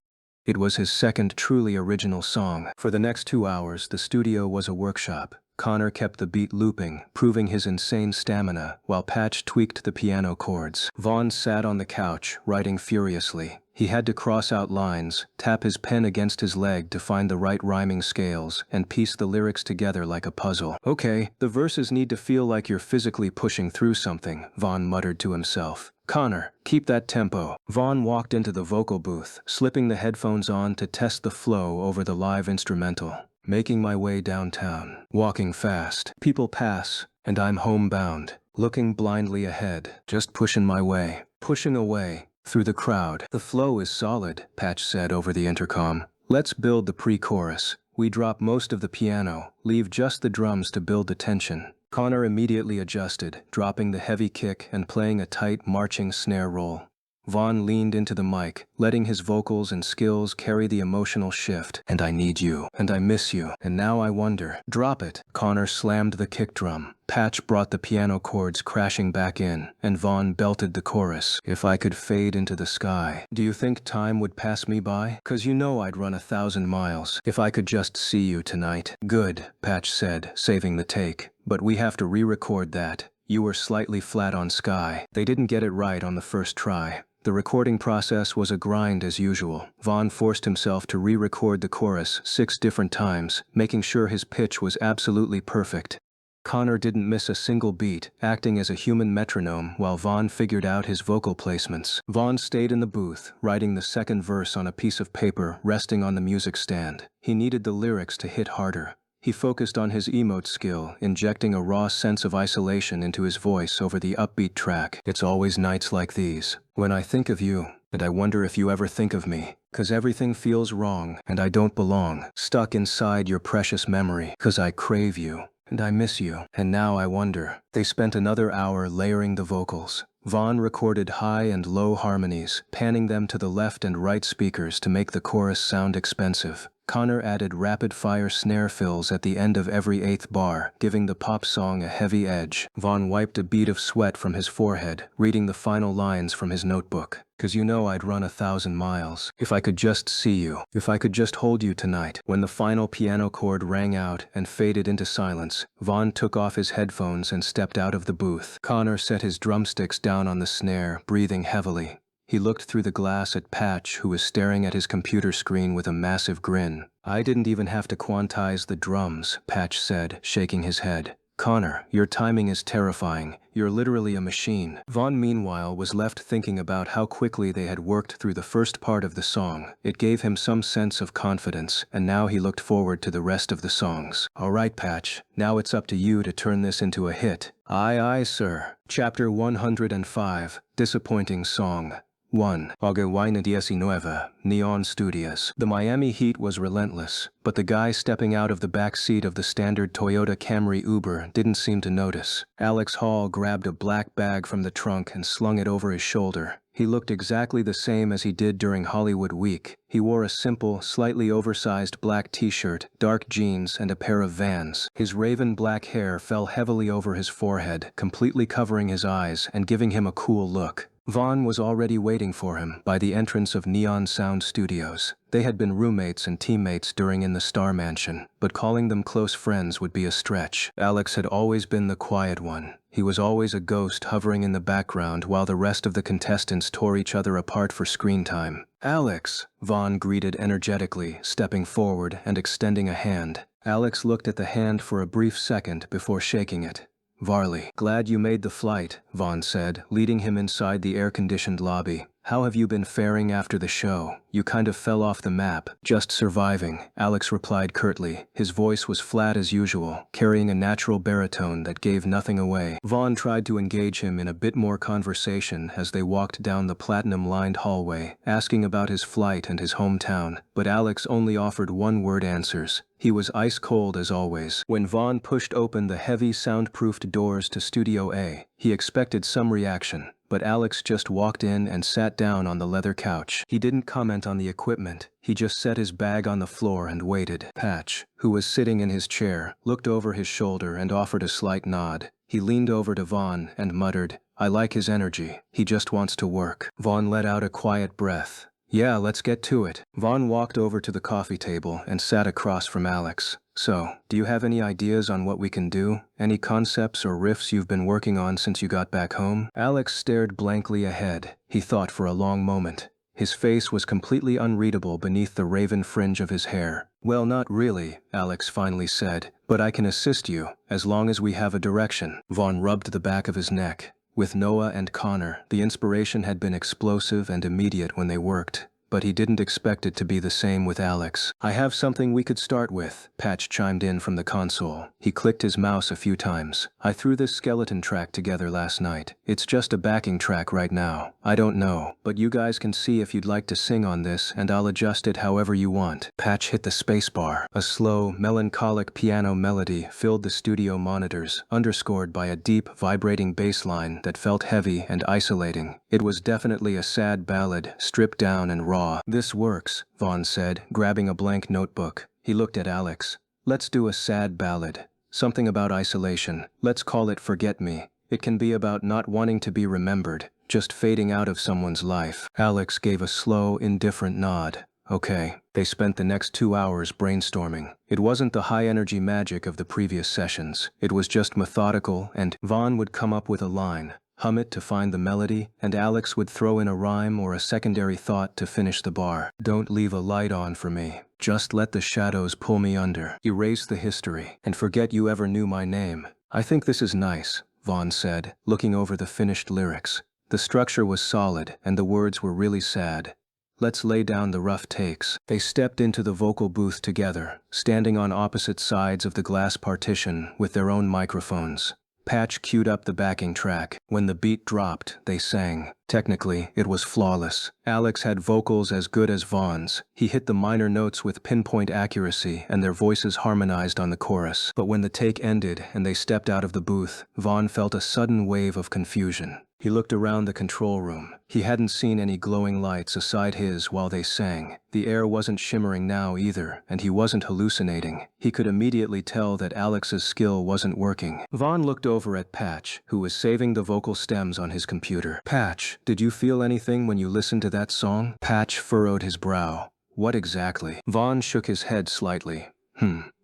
It was his second truly original song. For the next 2 hours, the studio was a workshop. Connor kept the beat looping, proving his insane stamina, while Patch tweaked the piano chords. Vaughn sat on the couch, writing furiously. He had to cross out lines, tap his pen against his leg to find the right rhyming scales, and piece the lyrics together like a puzzle. Okay, the verses need to feel like you're physically pushing through something, Vaughn muttered to himself. Connor, keep that tempo. Vaughn walked into the vocal booth, slipping the headphones on to test the flow over the live instrumental. Making my way downtown, walking fast. People pass, and I'm homebound, looking blindly ahead, just pushing my way, pushing away, through the crowd. The flow is solid, Patch said over the intercom. Let's build the pre-chorus. We drop most of the piano, leave just the drums to build the tension. Connor immediately adjusted, dropping the heavy kick and playing a tight marching snare roll. Vaughn leaned into the mic, letting his vocals and skills carry the emotional shift. And I need you. And I miss you. And now I wonder. Drop it. Connor slammed the kick drum. Patch brought the piano chords crashing back in, and Vaughn belted the chorus. If I could fade into the sky. Do you think time would pass me by? 'Cause you know I'd run 1,000 miles. If I could just see you tonight. Good, Patch said, saving the take. But we have to re-record that. You were slightly flat on sky. They didn't get it right on the first try. The recording process was a grind as usual. Vaughn forced himself to re-record the chorus 6 different times, making sure his pitch was absolutely perfect. Connor didn't miss a single beat, acting as a human metronome while Vaughn figured out his vocal placements. Vaughn stayed in the booth, writing the second verse on a piece of paper resting on the music stand. He needed the lyrics to hit harder. He focused on his emote skill, injecting a raw sense of isolation into his voice over the upbeat track. It's always nights like these, when I think of you, and I wonder if you ever think of me. 'Cause everything feels wrong, and I don't belong. Stuck inside your precious memory. 'Cause I crave you, and I miss you. And now I wonder. They spent another hour layering the vocals. Vaughn recorded high and low harmonies, panning them to the left and right speakers to make the chorus sound expensive. Connor added rapid-fire snare fills at the end of every 8th bar, giving the pop song a heavy edge. Vaughn wiped a bead of sweat from his forehead, reading the final lines from his notebook. 'Cause you know I'd run 1,000 miles. If I could just see you. If I could just hold you tonight. When the final piano chord rang out and faded into silence, Vaughn took off his headphones and stepped out of the booth. Connor set his drumsticks down on the snare, breathing heavily. He looked through the glass at Patch, who was staring at his computer screen with a massive grin. I didn't even have to quantize the drums, Patch said, shaking his head. Connor, your timing is terrifying. You're literally a machine. Vaughn, meanwhile, was left thinking about how quickly they had worked through the first part of the song. It gave him some sense of confidence, and now he looked forward to the rest of the songs. All right, Patch, now it's up to you to turn this into a hit. Aye, aye, sir. Chapter 105, Disappointing Song. 1. Aguaina 19, Neon Studios. The Miami heat was relentless, but the guy stepping out of the back seat of the standard Toyota Camry Uber didn't seem to notice. Alex Hall grabbed a black bag from the trunk and slung it over his shoulder. He looked exactly the same as he did during Hollywood Week. He wore a simple, slightly oversized black t-shirt, dark jeans, and a pair of Vans. His raven black hair fell heavily over his forehead, completely covering his eyes and giving him a cool look. Vaughn was already waiting for him by the entrance of Neon Sound Studios. They had been roommates and teammates during In the Star Mansion, but calling them close friends would be a stretch. Alex had always been the quiet one. He was always a ghost hovering in the background while the rest of the contestants tore each other apart for screen time. Alex, Vaughn greeted energetically, stepping forward and extending a hand. Alex looked at the hand for a brief second before shaking it. Varley, glad you made the flight, Vaughn said, leading him inside the air-conditioned lobby. How have you been faring after the show? You kind of fell off the map. Just surviving, Alex replied curtly. His voice was flat as usual, carrying a natural baritone that gave nothing away. Vaughn tried to engage him in a bit more conversation as they walked down the platinum-lined hallway, asking about his flight and his hometown, but Alex only offered one-word answers. He was ice-cold as always. When Vaughn pushed open the heavy soundproofed doors to Studio A, he expected some reaction, but Alex just walked in and sat down on the leather couch. He didn't comment on the equipment, he just set his bag on the floor and waited. Patch, who was sitting in his chair, looked over his shoulder and offered a slight nod. He leaned over to Vaughn and muttered, "I like his energy, he just wants to work." Vaughn let out a quiet breath. "Yeah, let's get to it." Vaughn walked over to the coffee table and sat across from Alex. "So, do you have any ideas on what we can do? Any concepts or riffs you've been working on since you got back home?" Alex stared blankly ahead. He thought for a long moment. His face was completely unreadable beneath the raven fringe of his hair. "Well, not really," Alex finally said, "but I can assist you, as long as we have a direction." Vaughn rubbed the back of his neck. With Noah and Connor, the inspiration had been explosive and immediate when they worked, but he didn't expect it to be the same with Alex. "I have something we could start with," Patch chimed in from the console. He clicked his mouse a few times. "I threw this skeleton track together last night. It's just a backing track right now. I don't know, but you guys can see if you'd like to sing on this and I'll adjust it however you want." Patch hit the spacebar. A slow, melancholic piano melody filled the studio monitors, underscored by a deep, vibrating bass line that felt heavy and isolating. It was definitely a sad ballad, stripped down and raw. "This works," Vaughn said, grabbing a blank notebook. He looked at Alex. "Let's do a sad ballad. Something about isolation. Let's call it Forget Me. It can be about not wanting to be remembered, just fading out of someone's life." Alex gave a slow, indifferent nod. "Okay." They spent the next 2 hours brainstorming. It wasn't the high-energy magic of the previous sessions. It was just methodical, and Vaughn would come up with a line, hum it to find the melody, and Alex would throw in a rhyme or a secondary thought to finish the bar. "Don't leave a light on for me. Just let the shadows pull me under. Erase the history, and forget you ever knew my name." "I think this is nice," Vaughn said, looking over the finished lyrics. The structure was solid, and the words were really sad. "Let's lay down the rough takes." They stepped into the vocal booth together, standing on opposite sides of the glass partition with their own microphones. Patch queued up the backing track. When the beat dropped, they sang. Technically, it was flawless. Alex had vocals as good as Vaughn's. He hit the minor notes with pinpoint accuracy, and their voices harmonized on the chorus. But when the take ended and they stepped out of the booth, Vaughn felt a sudden wave of confusion. He looked around the control room. He hadn't seen any glowing lights aside his while they sang. The air wasn't shimmering now either, and he wasn't hallucinating. He could immediately tell that Alex's skill wasn't working. Vaughn looked over at Patch, who was saving the vocal stems on his computer. "Patch, did you feel anything when you listened to that song?" Patch furrowed his brow. "What exactly?" Vaughn shook his head slightly.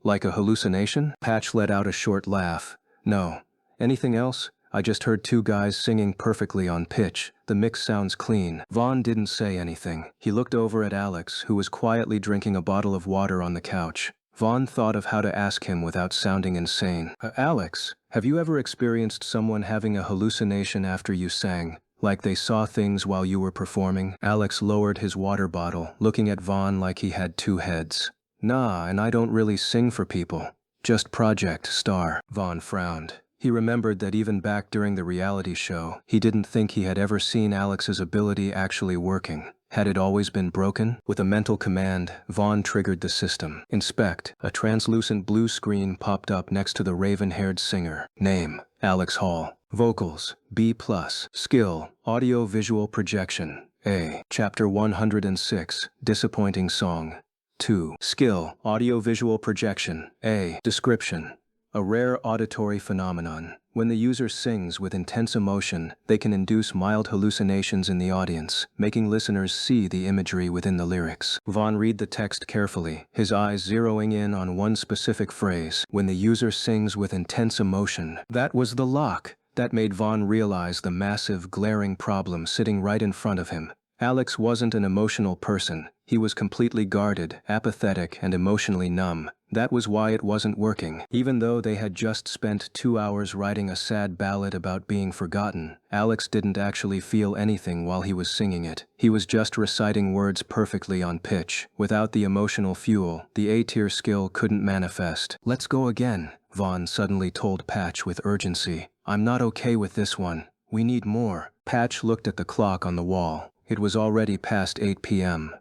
Like a hallucination?" Patch let out a short laugh. "No. Anything else? I just heard 2 guys singing perfectly on pitch. The mix sounds clean." Vaughn didn't say anything. He looked over at Alex, who was quietly drinking a bottle of water on the couch. Vaughn thought of how to ask him without sounding insane. "Alex, have you ever experienced someone having a hallucination after you sang? Like they saw things while you were performing?" Alex lowered his water bottle, looking at Vaughn like he had 2 heads. "Nah, and I don't really sing for people. Just Project Star." Vaughn frowned. He remembered that even back during the reality show, he didn't think he had ever seen Alex's ability actually working. Had it always been broken? With a mental command, Vaughn triggered the system. Inspect. A translucent blue screen popped up next to the raven-haired singer. Name: Alex Hall. Vocals: B+. Skill: audio-visual projection. A. Chapter 106, Disappointing Song. 2. Skill: audio-visual projection. A. Description: a rare auditory phenomenon. When the user sings with intense emotion, they can induce mild hallucinations in the audience, making listeners see the imagery within the lyrics. Vaughn read the text carefully, his eyes zeroing in on one specific phrase. When the user sings with intense emotion. That was the lock. That made Vaughn realize the massive, glaring problem sitting right in front of him. Alex wasn't an emotional person. He was completely guarded, apathetic, and emotionally numb. That was why it wasn't working. Even though they had just spent 2 hours writing a sad ballad about being forgotten, Alex didn't actually feel anything while he was singing it. He was just reciting words perfectly on pitch. Without the emotional fuel, the A-tier skill couldn't manifest. "Let's go again," Vaughn suddenly told Patch with urgency. "I'm not okay with this one. We need more." Patch looked at the clock on the wall. It was already past 8 p.m.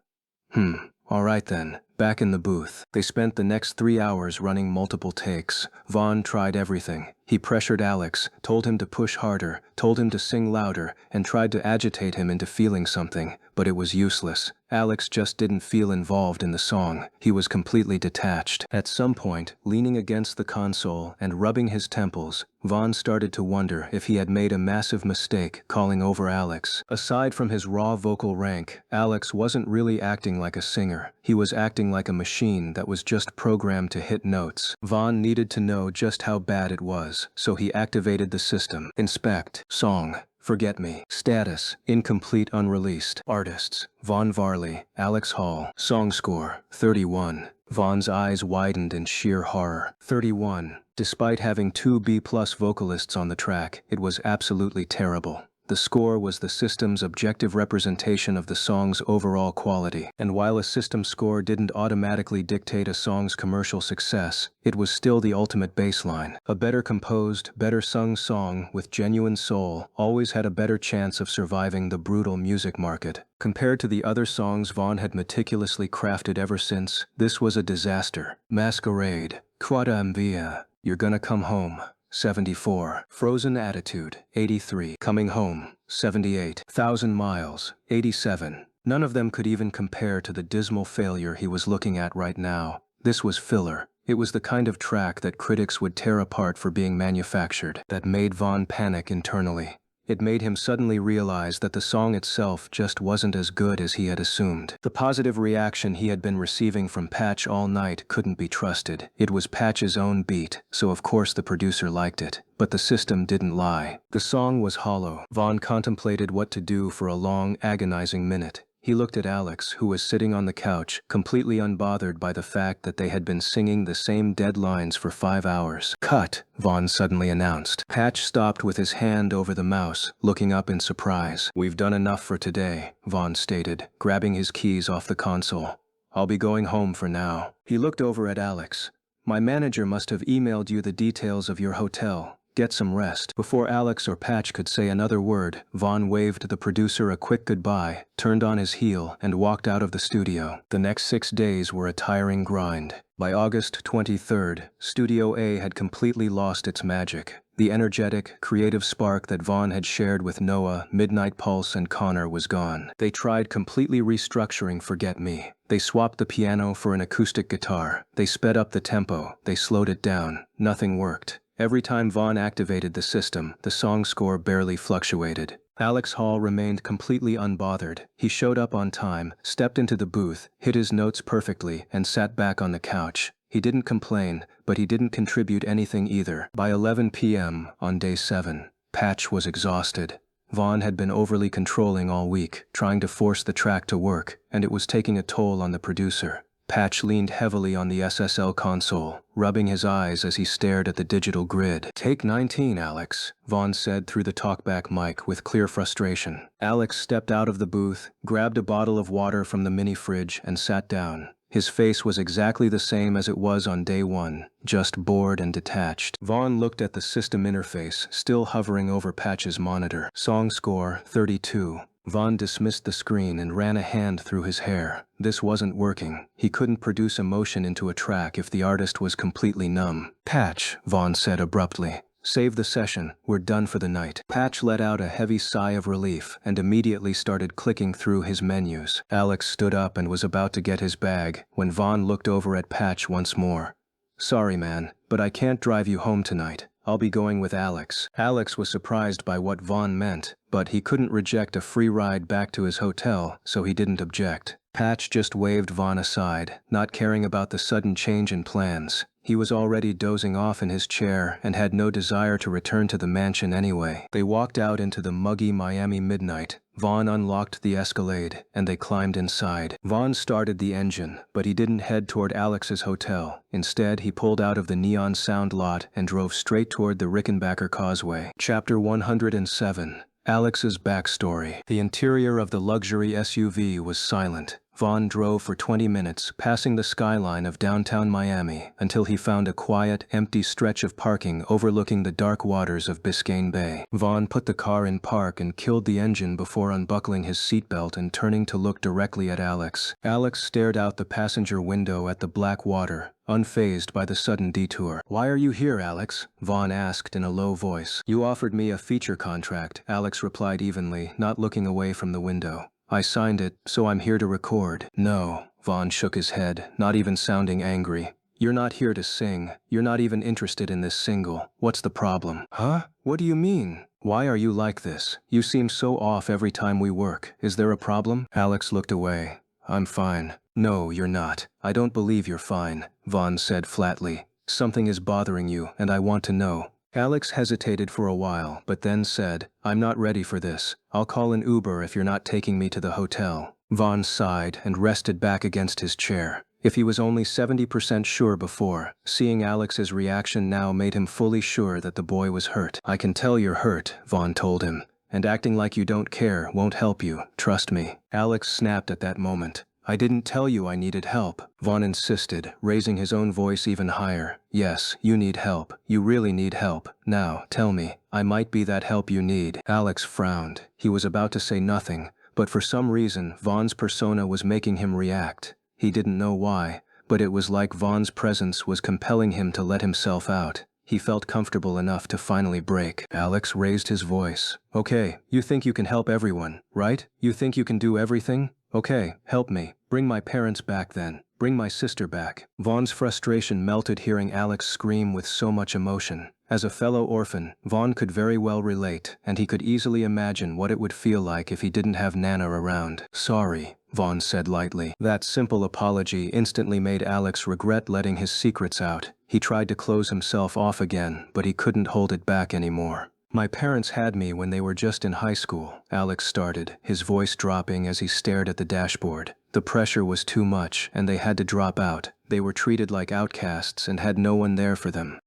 All right then. Back in the booth, they spent the next 3 hours running multiple takes. Vaughn tried everything. He pressured Alex, told him to push harder, told him to sing louder, and tried to agitate him into feeling something, but it was useless. Alex just didn't feel involved in the song. He was completely detached. At some point, leaning against the console and rubbing his temples, Vaughn started to wonder if he had made a massive mistake calling over Alex. Aside from his raw vocal rank, Alex wasn't really acting like a singer. He was acting like a machine that was just programmed to hit notes. Vaughn needed to know just how bad it was, so he activated the system. Inspect. Song. Forget Me. Status. Incomplete unreleased. Artists. Vaughn Varley. Alex Hall. Song score. 31. Vaughn's eyes widened in sheer horror. 31. Despite having two B-plus vocalists on the track, it was absolutely terrible. The score was the system's objective representation of the song's overall quality, and while a system score didn't automatically dictate a song's commercial success, it was still the ultimate baseline. A better composed, better sung song with genuine soul always had a better chance of surviving the brutal music market. Compared to the other songs Vaughn had meticulously crafted ever since, this was a disaster. Masquerade. Quata Mvia. You're Gonna Come Home. 74. Frozen Attitude. 83. Coming Home. 78. 1,000 Miles. 87. None of them could even compare to the dismal failure he was looking at right now. This was filler. It was the kind of track that critics would tear apart for being manufactured. That made Vaughn panic internally. It made him suddenly realize that the song itself just wasn't as good as he had assumed. The positive reaction he had been receiving from Patch all night couldn't be trusted. It was Patch's own beat, so of course the producer liked it. But the system didn't lie. The song was hollow. Vaughn contemplated what to do for a long, agonizing minute. He looked at Alex, who was sitting on the couch, completely unbothered by the fact that they had been singing the same dead lines for 5 hours. Cut, Vaughn suddenly announced. Patch stopped with his hand over the mouse, looking up in surprise. We've done enough for today, Vaughn stated, grabbing his keys off the console. I'll be going home for now. He looked over at Alex. My manager must have emailed you the details of your hotel. Get some rest. Before Alex or Patch could say another word, Vaughn waved the producer a quick goodbye, turned on his heel, and walked out of the studio. The next 6 days were a tiring grind. By August 23rd, Studio A had completely lost its magic. The energetic, creative spark that Vaughn had shared with Noah, Midnight Pulse, and Connor was gone. They tried completely restructuring Forget Me. They swapped the piano for an acoustic guitar. They sped up the tempo. They slowed it down. Nothing worked. Every time Vaughn activated the system, the song score barely fluctuated. Alex Hall remained completely unbothered. He showed up on time, stepped into the booth, hit his notes perfectly, and sat back on the couch. He didn't complain, but he didn't contribute anything either. By 11 p.m. on day 7, Patch was exhausted. Vaughn had been overly controlling all week, trying to force the track to work, and it was taking a toll on the producer. Patch leaned heavily on the SSL console, rubbing his eyes as he stared at the digital grid. Take 19, Alex, Vaughn said through the talkback mic with clear frustration. Alex stepped out of the booth, grabbed a bottle of water from the mini fridge, and sat down. His face was exactly the same as it was on day 1, just bored and detached. Vaughn looked at the system interface, still hovering over Patch's monitor. Song score, 32. Vaughn dismissed the screen and ran a hand through his hair. This wasn't working. He couldn't produce emotion into a track if the artist was completely numb. Patch, Vaughn said abruptly. Save the session. We're done for the night. Patch let out a heavy sigh of relief and immediately started clicking through his menus. Alex stood up and was about to get his bag when Vaughn looked over at Patch once more. Sorry, man, but I can't drive you home tonight. I'll be going with Alex. Alex was surprised by what Vaughn meant, but he couldn't reject a free ride back to his hotel, so he didn't object. Patch just waved Vaughn aside, not caring about the sudden change in plans. He was already dozing off in his chair and had no desire to return to the mansion anyway. They walked out into the muggy Miami midnight. Vaughn unlocked the Escalade, and they climbed inside. Vaughn started the engine, but he didn't head toward Alex's hotel. Instead, he pulled out of the Neon Sound lot and drove straight toward the Rickenbacker Causeway. Chapter 107. Alex's backstory. The interior of the luxury SUV was silent. Vaughn drove for 20 minutes, passing the skyline of downtown Miami, until he found a quiet, empty stretch of parking overlooking the dark waters of Biscayne Bay. Vaughn put the car in park and killed the engine before unbuckling his seatbelt and turning to look directly at Alex. Alex stared out the passenger window at the black water, unfazed by the sudden detour. "Why are you here, Alex?" Vaughn asked in a low voice. "You offered me a feature contract," Alex replied evenly, not looking away from the window. "I signed it, so I'm here to record." "No," Vaughn shook his head, not even sounding angry. "You're not here to sing. You're not even interested in this single. What's the problem?" "Huh? What do you mean? Why are you like this? You seem so off every time we work. Is there a problem?" Alex looked away. "I'm fine." "No, you're not. I don't believe you're fine," Vaughn said flatly. "Something is bothering you, and I want to know." Alex hesitated for a while, but then said, "I'm not ready for this. I'll call an Uber if you're not taking me to the hotel." Vaughn sighed and rested back against his chair. If he was only 70% sure before, seeing Alex's reaction now made him fully sure that the boy was hurt. "I can tell you're hurt," Vaughn told him, "and acting like you don't care won't help you, trust me." Alex snapped at that moment. "I didn't tell you I needed help," Vaughn insisted, raising his own voice even higher. "Yes, you need help. You really need help. Now, tell me, I might be that help you need." Alex frowned. He was about to say nothing, but for some reason, Vaughn's persona was making him react. He didn't know why, but it was like Vaughn's presence was compelling him to let himself out. He felt comfortable enough to finally break. Alex raised his voice. "Okay, you think you can help everyone, right? You think you can do everything? Okay, help me. Bring my parents back then. Bring my sister back." Vaughn's frustration melted hearing Alex scream with so much emotion. As a fellow orphan, Vaughn could very well relate, and he could easily imagine what it would feel like if he didn't have Nana around. "Sorry," Vaughn said lightly. That simple apology instantly made Alex regret letting his secrets out. He tried to close himself off again, but he couldn't hold it back anymore. "My parents had me when they were just in high school," Alex started, his voice dropping as he stared at the dashboard. "The pressure was too much, and they had to drop out. They were treated like outcasts and had no one there for them.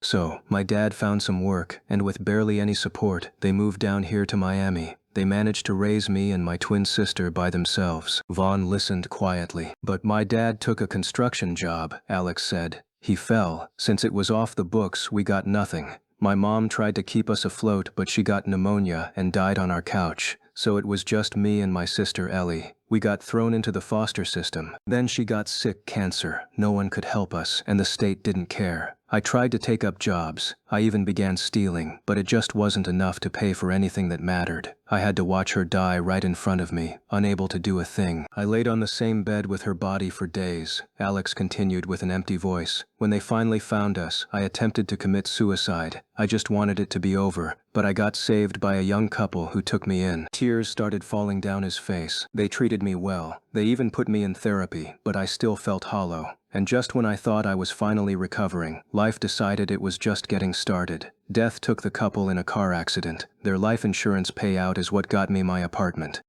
So, my dad found some work, and with barely any support, they moved down here to Miami. They managed to raise me and my twin sister by themselves." Vaughn listened quietly. "But my dad took a construction job," Alex said. "He fell. Since it was off the books, we got nothing. My mom tried to keep us afloat, but she got pneumonia and died on our couch. So it was just me and my sister Ellie. We got thrown into the foster system. Then she got sick cancer. No one could help us, and the state didn't care. I tried to take up jobs. I even began stealing, but it just wasn't enough to pay for anything that mattered. I had to watch her die right in front of me, unable to do a thing. I laid on the same bed with her body for days," Alex continued with an empty voice. "When they finally found us, I attempted to commit suicide. I just wanted it to be over, but I got saved by a young couple who took me in." Tears started falling down his face. "They treated me well. They even put me in therapy, but I still felt hollow. And just when I thought I was finally recovering, life decided it was just getting started. Death took the couple in a car accident. Their life insurance payout is what got me my apartment.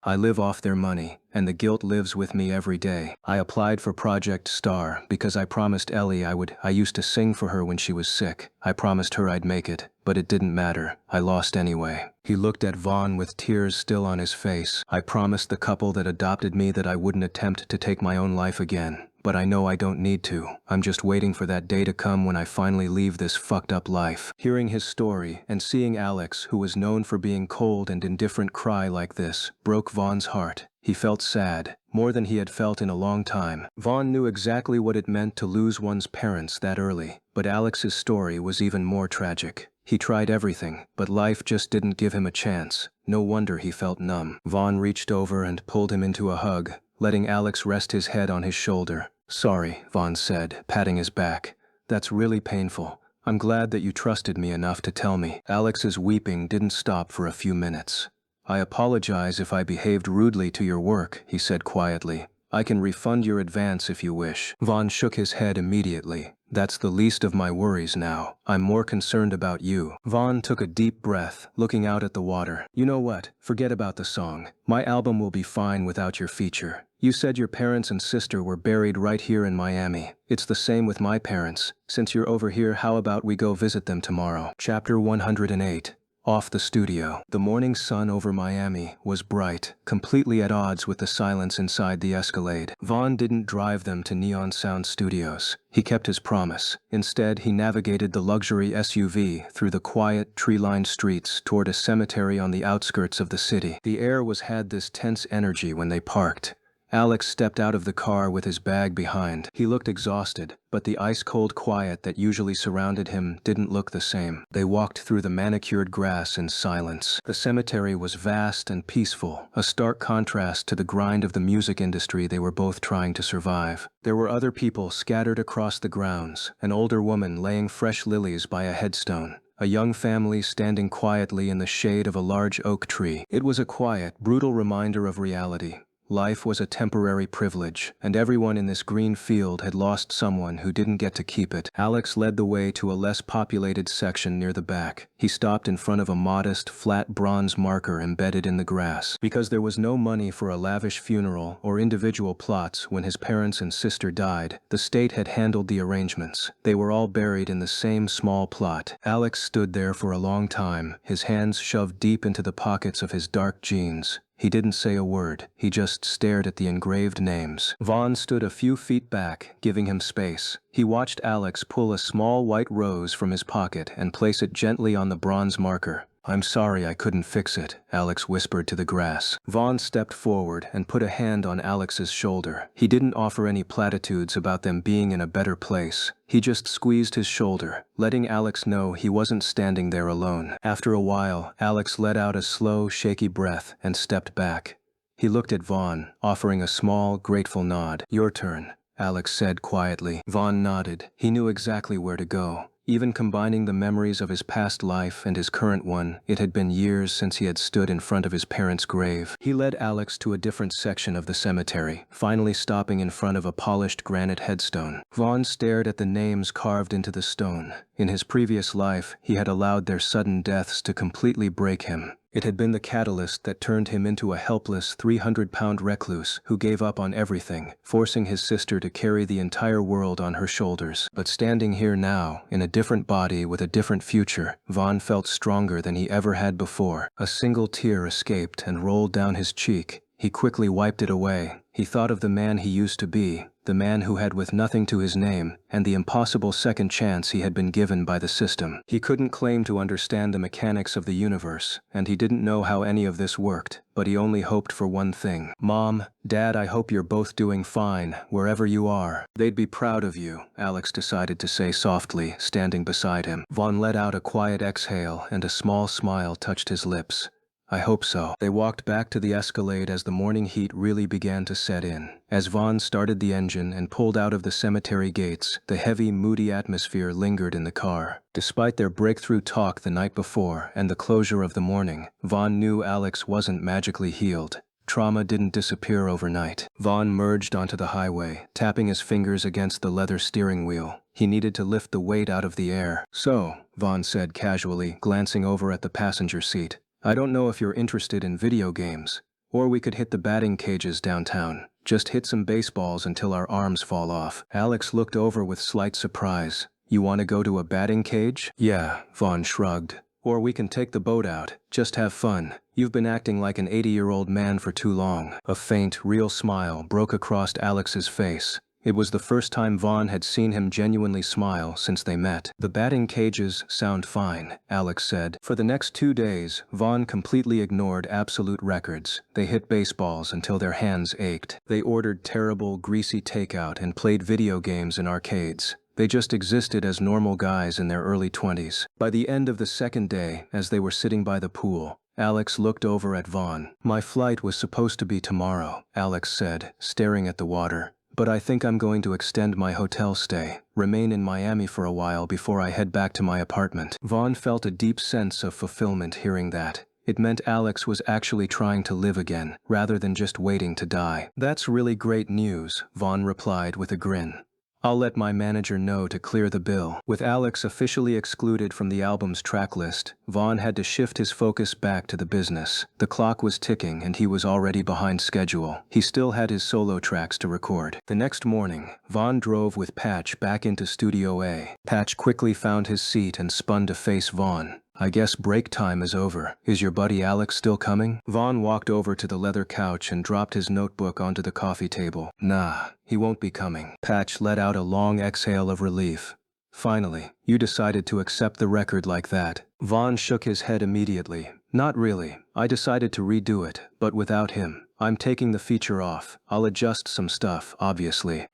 I live off their money, and the guilt lives with me every day. I applied for Project Star because I promised Ellie I would. I used to sing for her when she was sick. I promised her I'd make it, but it didn't matter. I lost anyway." He looked at Vaughn with tears still on his face. "I promised the couple that adopted me that I wouldn't attempt to take my own life again. But I know I don't need to. I'm just waiting for that day to come when I finally leave this fucked up life." Hearing his story and seeing Alex, who was known for being cold and indifferent, cry like this, broke Vaughn's heart. He felt sad, more than he had felt in a long time. Vaughn knew exactly what it meant to lose one's parents that early, but Alex's story was even more tragic. He tried everything, but life just didn't give him a chance. No wonder he felt numb. Vaughn reached over and pulled him into a hug, letting Alex rest his head on his shoulder. "Sorry," Vaughn said, patting his back. "That's really painful. I'm glad that you trusted me enough to tell me." Alex's weeping didn't stop for a few minutes. "I apologize if I behaved rudely to your work," he said quietly. "I can refund your advance if you wish." Vaughn shook his head immediately. "That's the least of my worries now. I'm more concerned about you." Vaughn took a deep breath, looking out at the water. "You know what? Forget about the song. My album will be fine without your feature. You said your parents and sister were buried right here in Miami. It's the same with my parents. Since you're over here, how about we go visit them tomorrow?" Chapter 108. off the studio. The morning sun over Miami was bright, completely at odds with the silence inside the Escalade. Vaughn didn't drive them to Neon Sound Studios. He kept his promise. Instead, he navigated the luxury SUV through the quiet, tree-lined streets toward a cemetery on the outskirts of the city. The air had this tense energy when they parked. Alex stepped out of the car with his bag behind. He looked exhausted, but the ice-cold quiet that usually surrounded him didn't look the same. They walked through the manicured grass in silence. The cemetery was vast and peaceful, a stark contrast to the grind of the music industry they were both trying to survive. There were other people scattered across the grounds, an older woman laying fresh lilies by a headstone, a young family standing quietly in the shade of a large oak tree. It was a quiet, brutal reminder of reality. Life was a temporary privilege, and everyone in this green field had lost someone who didn't get to keep it. Alex led the way to a less populated section near the back. He stopped in front of a modest, flat bronze marker embedded in the grass. Because there was no money for a lavish funeral or individual plots when his parents and sister died, the state had handled the arrangements. They were all buried in the same small plot. Alex stood there for a long time, his hands shoved deep into the pockets of his dark jeans. He didn't say a word, he just stared at the engraved names. Vaughn stood a few feet back, giving him space. He watched Alex pull a small white rose from his pocket and place it gently on the bronze marker. "I'm sorry I couldn't fix it," Alex whispered to the grass. Vaughn stepped forward and put a hand on Alex's shoulder. He didn't offer any platitudes about them being in a better place. He just squeezed his shoulder, letting Alex know he wasn't standing there alone. After a while, Alex let out a slow, shaky breath and stepped back. He looked at Vaughn, offering a small, grateful nod. "Your turn," Alex said quietly. Vaughn nodded. He knew exactly where to go. Even combining the memories of his past life and his current one, it had been years since he had stood in front of his parents' grave. He led Alex to a different section of the cemetery, finally stopping in front of a polished granite headstone. Vaughn stared at the names carved into the stone. In his previous life, he had allowed their sudden deaths to completely break him. It had been the catalyst that turned him into a helpless 300-pound recluse who gave up on everything, forcing his sister to carry the entire world on her shoulders. But standing here now, in a different body with a different future, Vaughn felt stronger than he ever had before. A single tear escaped and rolled down his cheek. He quickly wiped it away. He thought of the man he used to be, the man who had with nothing to his name, and the impossible second chance he had been given by the system. He couldn't claim to understand the mechanics of the universe, and he didn't know how any of this worked, but he only hoped for one thing. "Mom, Dad, I hope you're both doing fine, wherever you are. They'd be proud of you," Alex decided to say softly, standing beside him. Vaughn let out a quiet exhale, and a small smile touched his lips. "I hope so." They walked back to the Escalade as the morning heat really began to set in. As Vaughn started the engine and pulled out of the cemetery gates, the heavy, moody atmosphere lingered in the car. Despite their breakthrough talk the night before and the closure of the morning, Vaughn knew Alex wasn't magically healed. Trauma didn't disappear overnight. Vaughn merged onto the highway, tapping his fingers against the leather steering wheel. He needed to lift the weight out of the air. "So," Vaughn said casually, glancing over at the passenger seat, "I don't know if you're interested in video games. Or we could hit the batting cages downtown. Just hit some baseballs until our arms fall off." Alex looked over with slight surprise. "You want to go to a batting cage?" "Yeah," Vaughn shrugged. "Or we can take the boat out. Just have fun. You've been acting like an 80-year-old man for too long." A faint, real smile broke across Alex's face. It was the first time Vaughn had seen him genuinely smile since they met. "The batting cages sound fine," Alex said. For the next 2 days, Vaughn completely ignored absolute records. They hit baseballs until their hands ached. They ordered terrible, greasy takeout and played video games in arcades. They just existed as normal guys in their early 20s. By the end of the second day, as they were sitting by the pool, Alex looked over at Vaughn. "My flight was supposed to be tomorrow," Alex said, staring at the water. "But I think I'm going to extend my hotel stay, remain in Miami for a while before I head back to my apartment." Vaughn felt a deep sense of fulfillment hearing that. It meant Alex was actually trying to live again, rather than just waiting to die. "That's really great news," Vaughn replied with a grin. "I'll let my manager know to clear the bill." With Alex officially excluded from the album's track list, Vaughn had to shift his focus back to the business. The clock was ticking and he was already behind schedule. He still had his solo tracks to record. The next morning, Vaughn drove with Patch back into Studio A. Patch quickly found his seat and spun to face Vaughn. I guess break time is over. Is your buddy Alex still coming? Vaughn walked over to the leather couch and dropped his notebook onto the coffee table. Nah, he won't be coming. Patch let out a long exhale of relief. Finally, you decided to accept the record like that. Vaughn shook his head immediately. Not really. I decided to redo it, but without him. I'm taking the feature off. I'll adjust some stuff, obviously.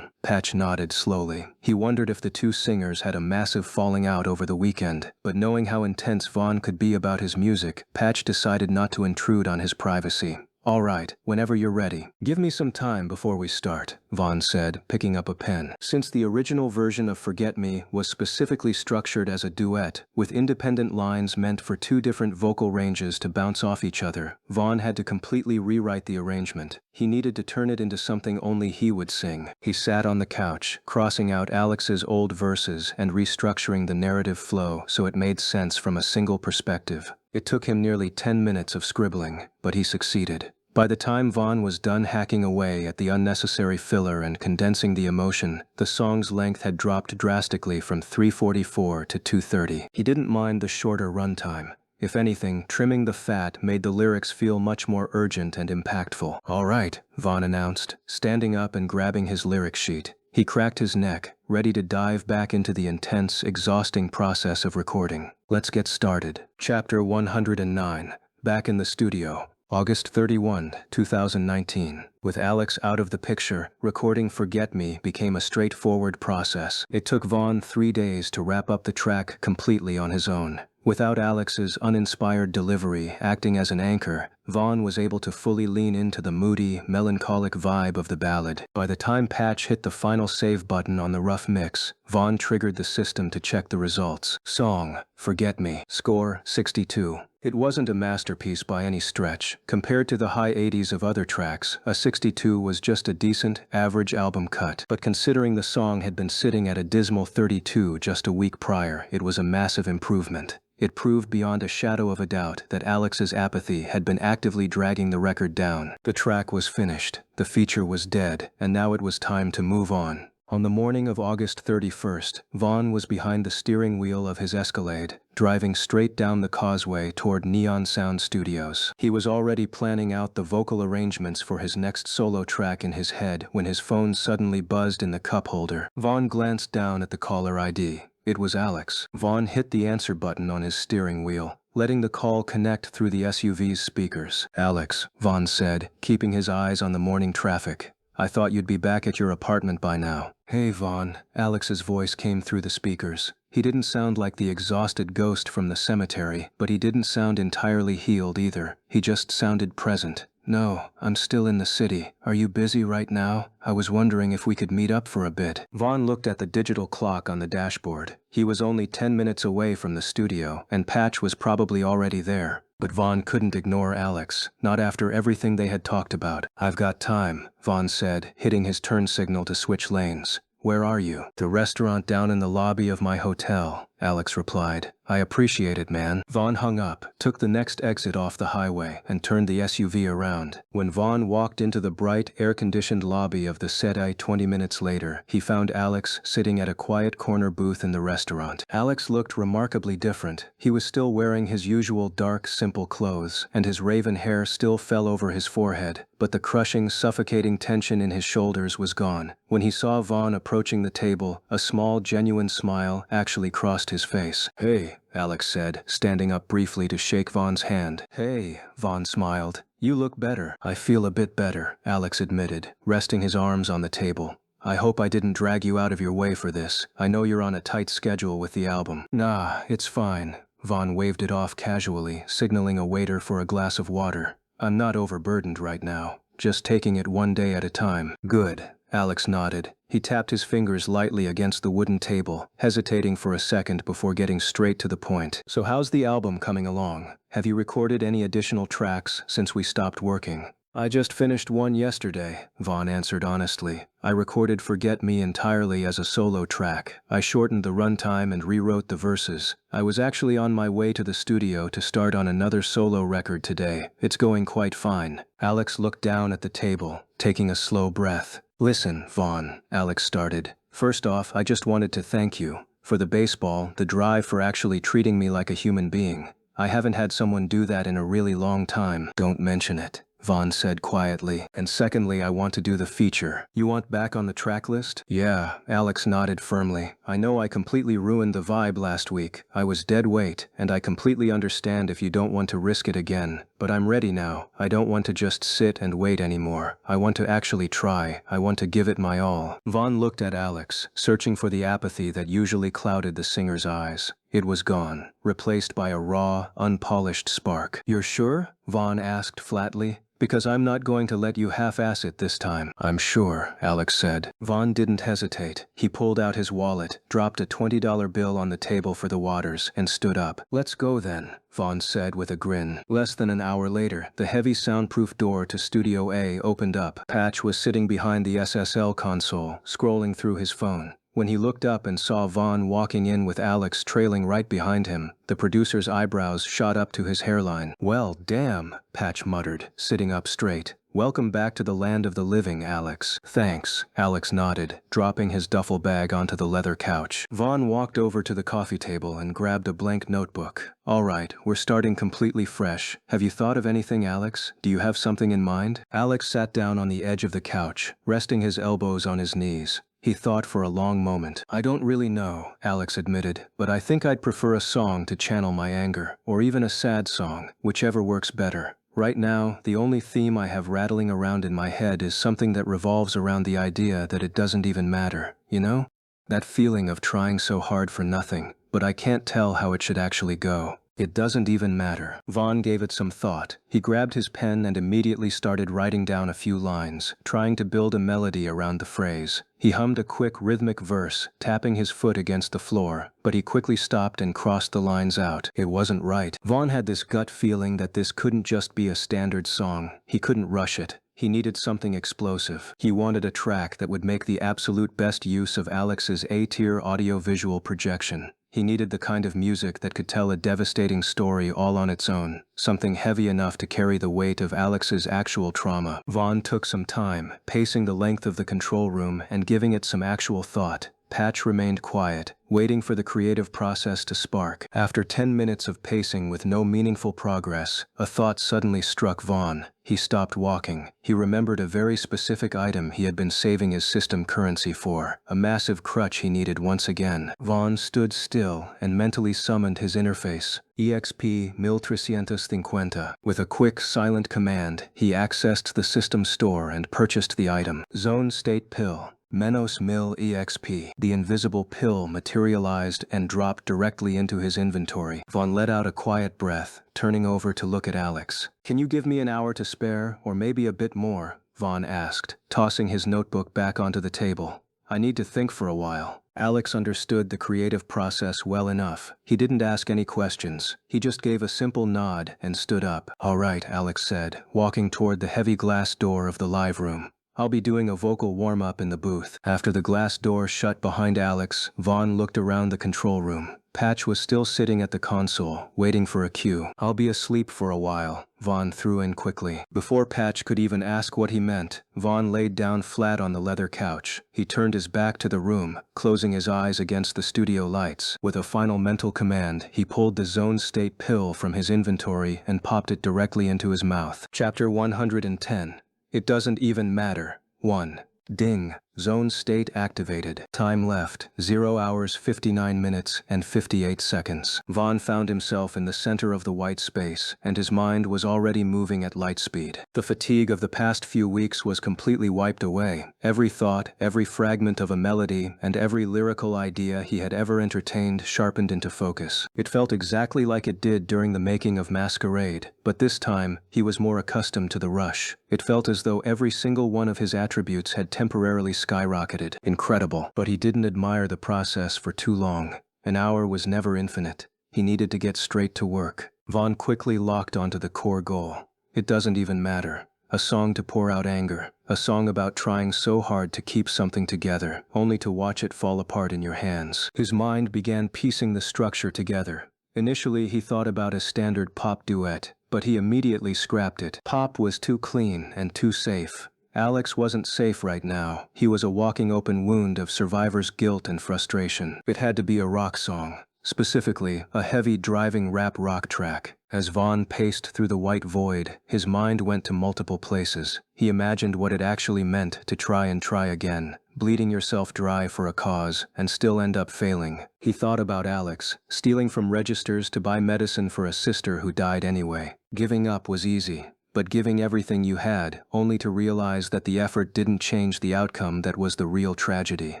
Patch nodded slowly. He wondered if the two singers had a massive falling out over the weekend, but knowing how intense Vaughn could be about his music, Patch decided not to intrude on his privacy. All right, whenever you're ready. Give me some time before we start, Vaughn said, picking up a pen. Since the original version of Forget Me was specifically structured as a duet, with independent lines meant for two different vocal ranges to bounce off each other, Vaughn had to completely rewrite the arrangement. He needed to turn it into something only he would sing. He sat on the couch, crossing out Alex's old verses and restructuring the narrative flow so it made sense from a single perspective. It took him nearly 10 minutes of scribbling, but he succeeded. By the time Vaughn was done hacking away at the unnecessary filler and condensing the emotion, the song's length had dropped drastically from 3:44 to 2:30. He didn't mind the shorter runtime. If anything, trimming the fat made the lyrics feel much more urgent and impactful. All right, Vaughn announced, standing up and grabbing his lyric sheet. He cracked his neck, ready to dive back into the intense, exhausting process of recording. Let's get started. Chapter 109. Back in the studio. August 31, 2019. With Alex out of the picture, recording Forget Me became a straightforward process. It took Vaughn 3 days to wrap up the track completely on his own. Without Alex's uninspired delivery acting as an anchor, Vaughn was able to fully lean into the moody, melancholic vibe of the ballad. By the time Patch hit the final save button on the rough mix, Vaughn triggered the system to check the results. Song, Forget Me. Score, 62. It wasn't a masterpiece by any stretch. Compared to the high 80s of other tracks, a 62 was just a decent, average album cut. But considering the song had been sitting at a dismal 32 just a week prior, it was a massive improvement. It proved beyond a shadow of a doubt that Alex's apathy had been actively dragging the record down. The track was finished, the feature was dead, and now it was time to move on. On the morning of August 31st, Vaughn was behind the steering wheel of his Escalade, driving straight down the causeway toward Neon Sound Studios. He was already planning out the vocal arrangements for his next solo track in his head when his phone suddenly buzzed in the cup holder. Vaughn glanced down at the caller ID. It was Alex. Vaughn hit the answer button on his steering wheel, letting the call connect through the SUV's speakers. Alex, Vaughn said, keeping his eyes on the morning traffic. I thought you'd be back at your apartment by now. Hey, Vaughn. Alex's voice came through the speakers. He didn't sound like the exhausted ghost from the cemetery, but he didn't sound entirely healed either. He just sounded present. No, I'm still in the city. Are you busy right now? I was wondering if we could meet up for a bit. Vaughn looked at the digital clock on the dashboard. He was only 10 minutes away from the studio, and Patch was probably already there. But Vaughn couldn't ignore Alex, not after everything they had talked about. I've got time, Vaughn said, hitting his turn signal to switch lanes. Where are you? The restaurant down in the lobby of my hotel, Alex replied. I appreciate it, man. Vaughn hung up, took the next exit off the highway, and turned the SUV around. When Vaughn walked into the bright, air-conditioned lobby of the SETI 20 minutes later, he found Alex sitting at a quiet corner booth in the restaurant. Alex looked remarkably different. He was still wearing his usual dark, simple clothes, and his raven hair still fell over his forehead, but the crushing, suffocating tension in his shoulders was gone. When he saw Vaughn approaching the table, a small, genuine smile actually crossed his face. Hey, Alex said, standing up briefly to shake Vaughn's hand. Hey, Vaughn smiled. You look better. I feel a bit better, Alex admitted, resting his arms on the table. I hope I didn't drag you out of your way for this. I know you're on a tight schedule with the album. Nah, it's fine. Vaughn waved it off casually, signaling a waiter for a glass of water. I'm not overburdened right now. Just taking it one day at a time. Good. Alex nodded. He tapped his fingers lightly against the wooden table, hesitating for a second before getting straight to the point. So how's the album coming along? Have you recorded any additional tracks since we stopped working? I just finished one yesterday, Vaughn answered honestly. I recorded Forget Me entirely as a solo track. I shortened the runtime and rewrote the verses. I was actually on my way to the studio to start on another solo record today. It's going quite fine. Alex looked down at the table, taking a slow breath. Listen, Vaughn, Alex started. First off, I just wanted to thank you. For the baseball, the drive for actually treating me like a human being. I haven't had someone do that in a really long time. Don't mention it, Vaughn said quietly. And secondly, I want to do the feature. You want back on the track list? Yeah, Alex nodded firmly. I know I completely ruined the vibe last week. I was dead weight, and I completely understand if you don't want to risk it again. But I'm ready now. I don't want to just sit and wait anymore. I want to actually try. I want to give it my all. Vaughn looked at Alex, searching for the apathy that usually clouded the singer's eyes. It was gone, replaced by a raw, unpolished spark. You're sure? Vaughn asked flatly. Because I'm not going to let you half-ass it this time. I'm sure, Alex said. Vaughn didn't hesitate. He pulled out his wallet, dropped a $20 bill on the table for the waters, and stood up. Let's go then, Vaughn said with a grin. Less than an hour later, the heavy soundproof door to Studio A opened up. Patch was sitting behind the SSL console, scrolling through his phone. When he looked up and saw Vaughn walking in with Alex trailing right behind him, the producer's eyebrows shot up to his hairline. Well, damn, Patch muttered, sitting up straight. Welcome back to the land of the living, Alex. Thanks, Alex nodded, dropping his duffel bag onto the leather couch. Vaughn walked over to the coffee table and grabbed a blank notebook. All right, we're starting completely fresh. Have you thought of anything, Alex? Do you have something in mind? Alex sat down on the edge of the couch, resting his elbows on his knees. He thought for a long moment. I don't really know, Alex admitted, but I think I'd prefer a song to channel my anger, or even a sad song, whichever works better. Right now, the only theme I have rattling around in my head is something that revolves around the idea that it doesn't even matter, you know? That feeling of trying so hard for nothing, but I can't tell how it should actually go. It doesn't even matter. Vaughn gave it some thought. He grabbed his pen and immediately started writing down a few lines, trying to build a melody around the phrase. He hummed a quick rhythmic verse, tapping his foot against the floor, but he quickly stopped and crossed the lines out. It wasn't right. Vaughn had this gut feeling that this couldn't just be a standard song. He couldn't rush it. He needed something explosive. He wanted a track that would make the absolute best use of Alex's A-tier audio-visual projection. He needed the kind of music that could tell a devastating story all on its own, something heavy enough to carry the weight of Alex's actual trauma. Vaughn took some time, pacing the length of the control room and giving it some actual thought. Patch remained quiet, waiting for the creative process to spark. After 10 minutes of pacing with no meaningful progress, a thought suddenly struck Vaughn. He stopped walking. He remembered a very specific item he had been saving his system currency for, a massive crutch he needed once again. Vaughn stood still and mentally summoned his interface, EXP 1350. With a quick, silent command, he accessed the system store and purchased the item. Zone State Pill. Menos Mil EXP. The invisible pill materialized and dropped directly into his inventory. Vaughn let out a quiet breath, turning over to look at Alex. Can you give me an hour to spare, or maybe a bit more? Vaughn asked, tossing his notebook back onto the table. I need to think for a while. Alex understood the creative process well enough. He didn't ask any questions. He just gave a simple nod and stood up. All right, Alex said, walking toward the heavy glass door of the live room. I'll be doing a vocal warm-up in the booth. After the glass door shut behind Alex, Vaughn looked around the control room. Patch was still sitting at the console, waiting for a cue. I'll be asleep for a while, Vaughn threw in quickly. Before Patch could even ask what he meant, Vaughn laid down flat on the leather couch. He turned his back to the room, closing his eyes against the studio lights. With a final mental command, he pulled the Zone State pill from his inventory and popped it directly into his mouth. Chapter 110. It doesn't even matter. 1. Ding. Zone state activated. Time left, 0 hours 59 minutes and 58 seconds. Vaughn found himself in the center of the white space, and his mind was already moving at light speed. The fatigue of the past few weeks was completely wiped away. Every thought, every fragment of a melody, and every lyrical idea he had ever entertained sharpened into focus. It felt exactly like it did during the making of Masquerade, but this time, he was more accustomed to the rush. It felt as though every single one of his attributes had temporarily skyrocketed. Incredible. But he didn't admire the process for too long. An hour was never infinite. He needed to get straight to work. Vaughn quickly locked onto the core goal. It doesn't even matter. A song to pour out anger. A song about trying so hard to keep something together, only to watch it fall apart in your hands. His mind began piecing the structure together. Initially, he thought about a standard pop duet, but he immediately scrapped it. Pop was too clean and too safe. Alex wasn't safe right now. He was a walking open wound of survivor's guilt and frustration. It had to be a rock song. Specifically, a heavy driving rap rock track. As Vaughn paced through the white void, his mind went to multiple places. He imagined what it actually meant to try and try again, bleeding yourself dry for a cause, and still end up failing. He thought about Alex, stealing from registers to buy medicine for a sister who died anyway. Giving up was easy, but giving everything you had, only to realize that the effort didn't change the outcome, that was the real tragedy.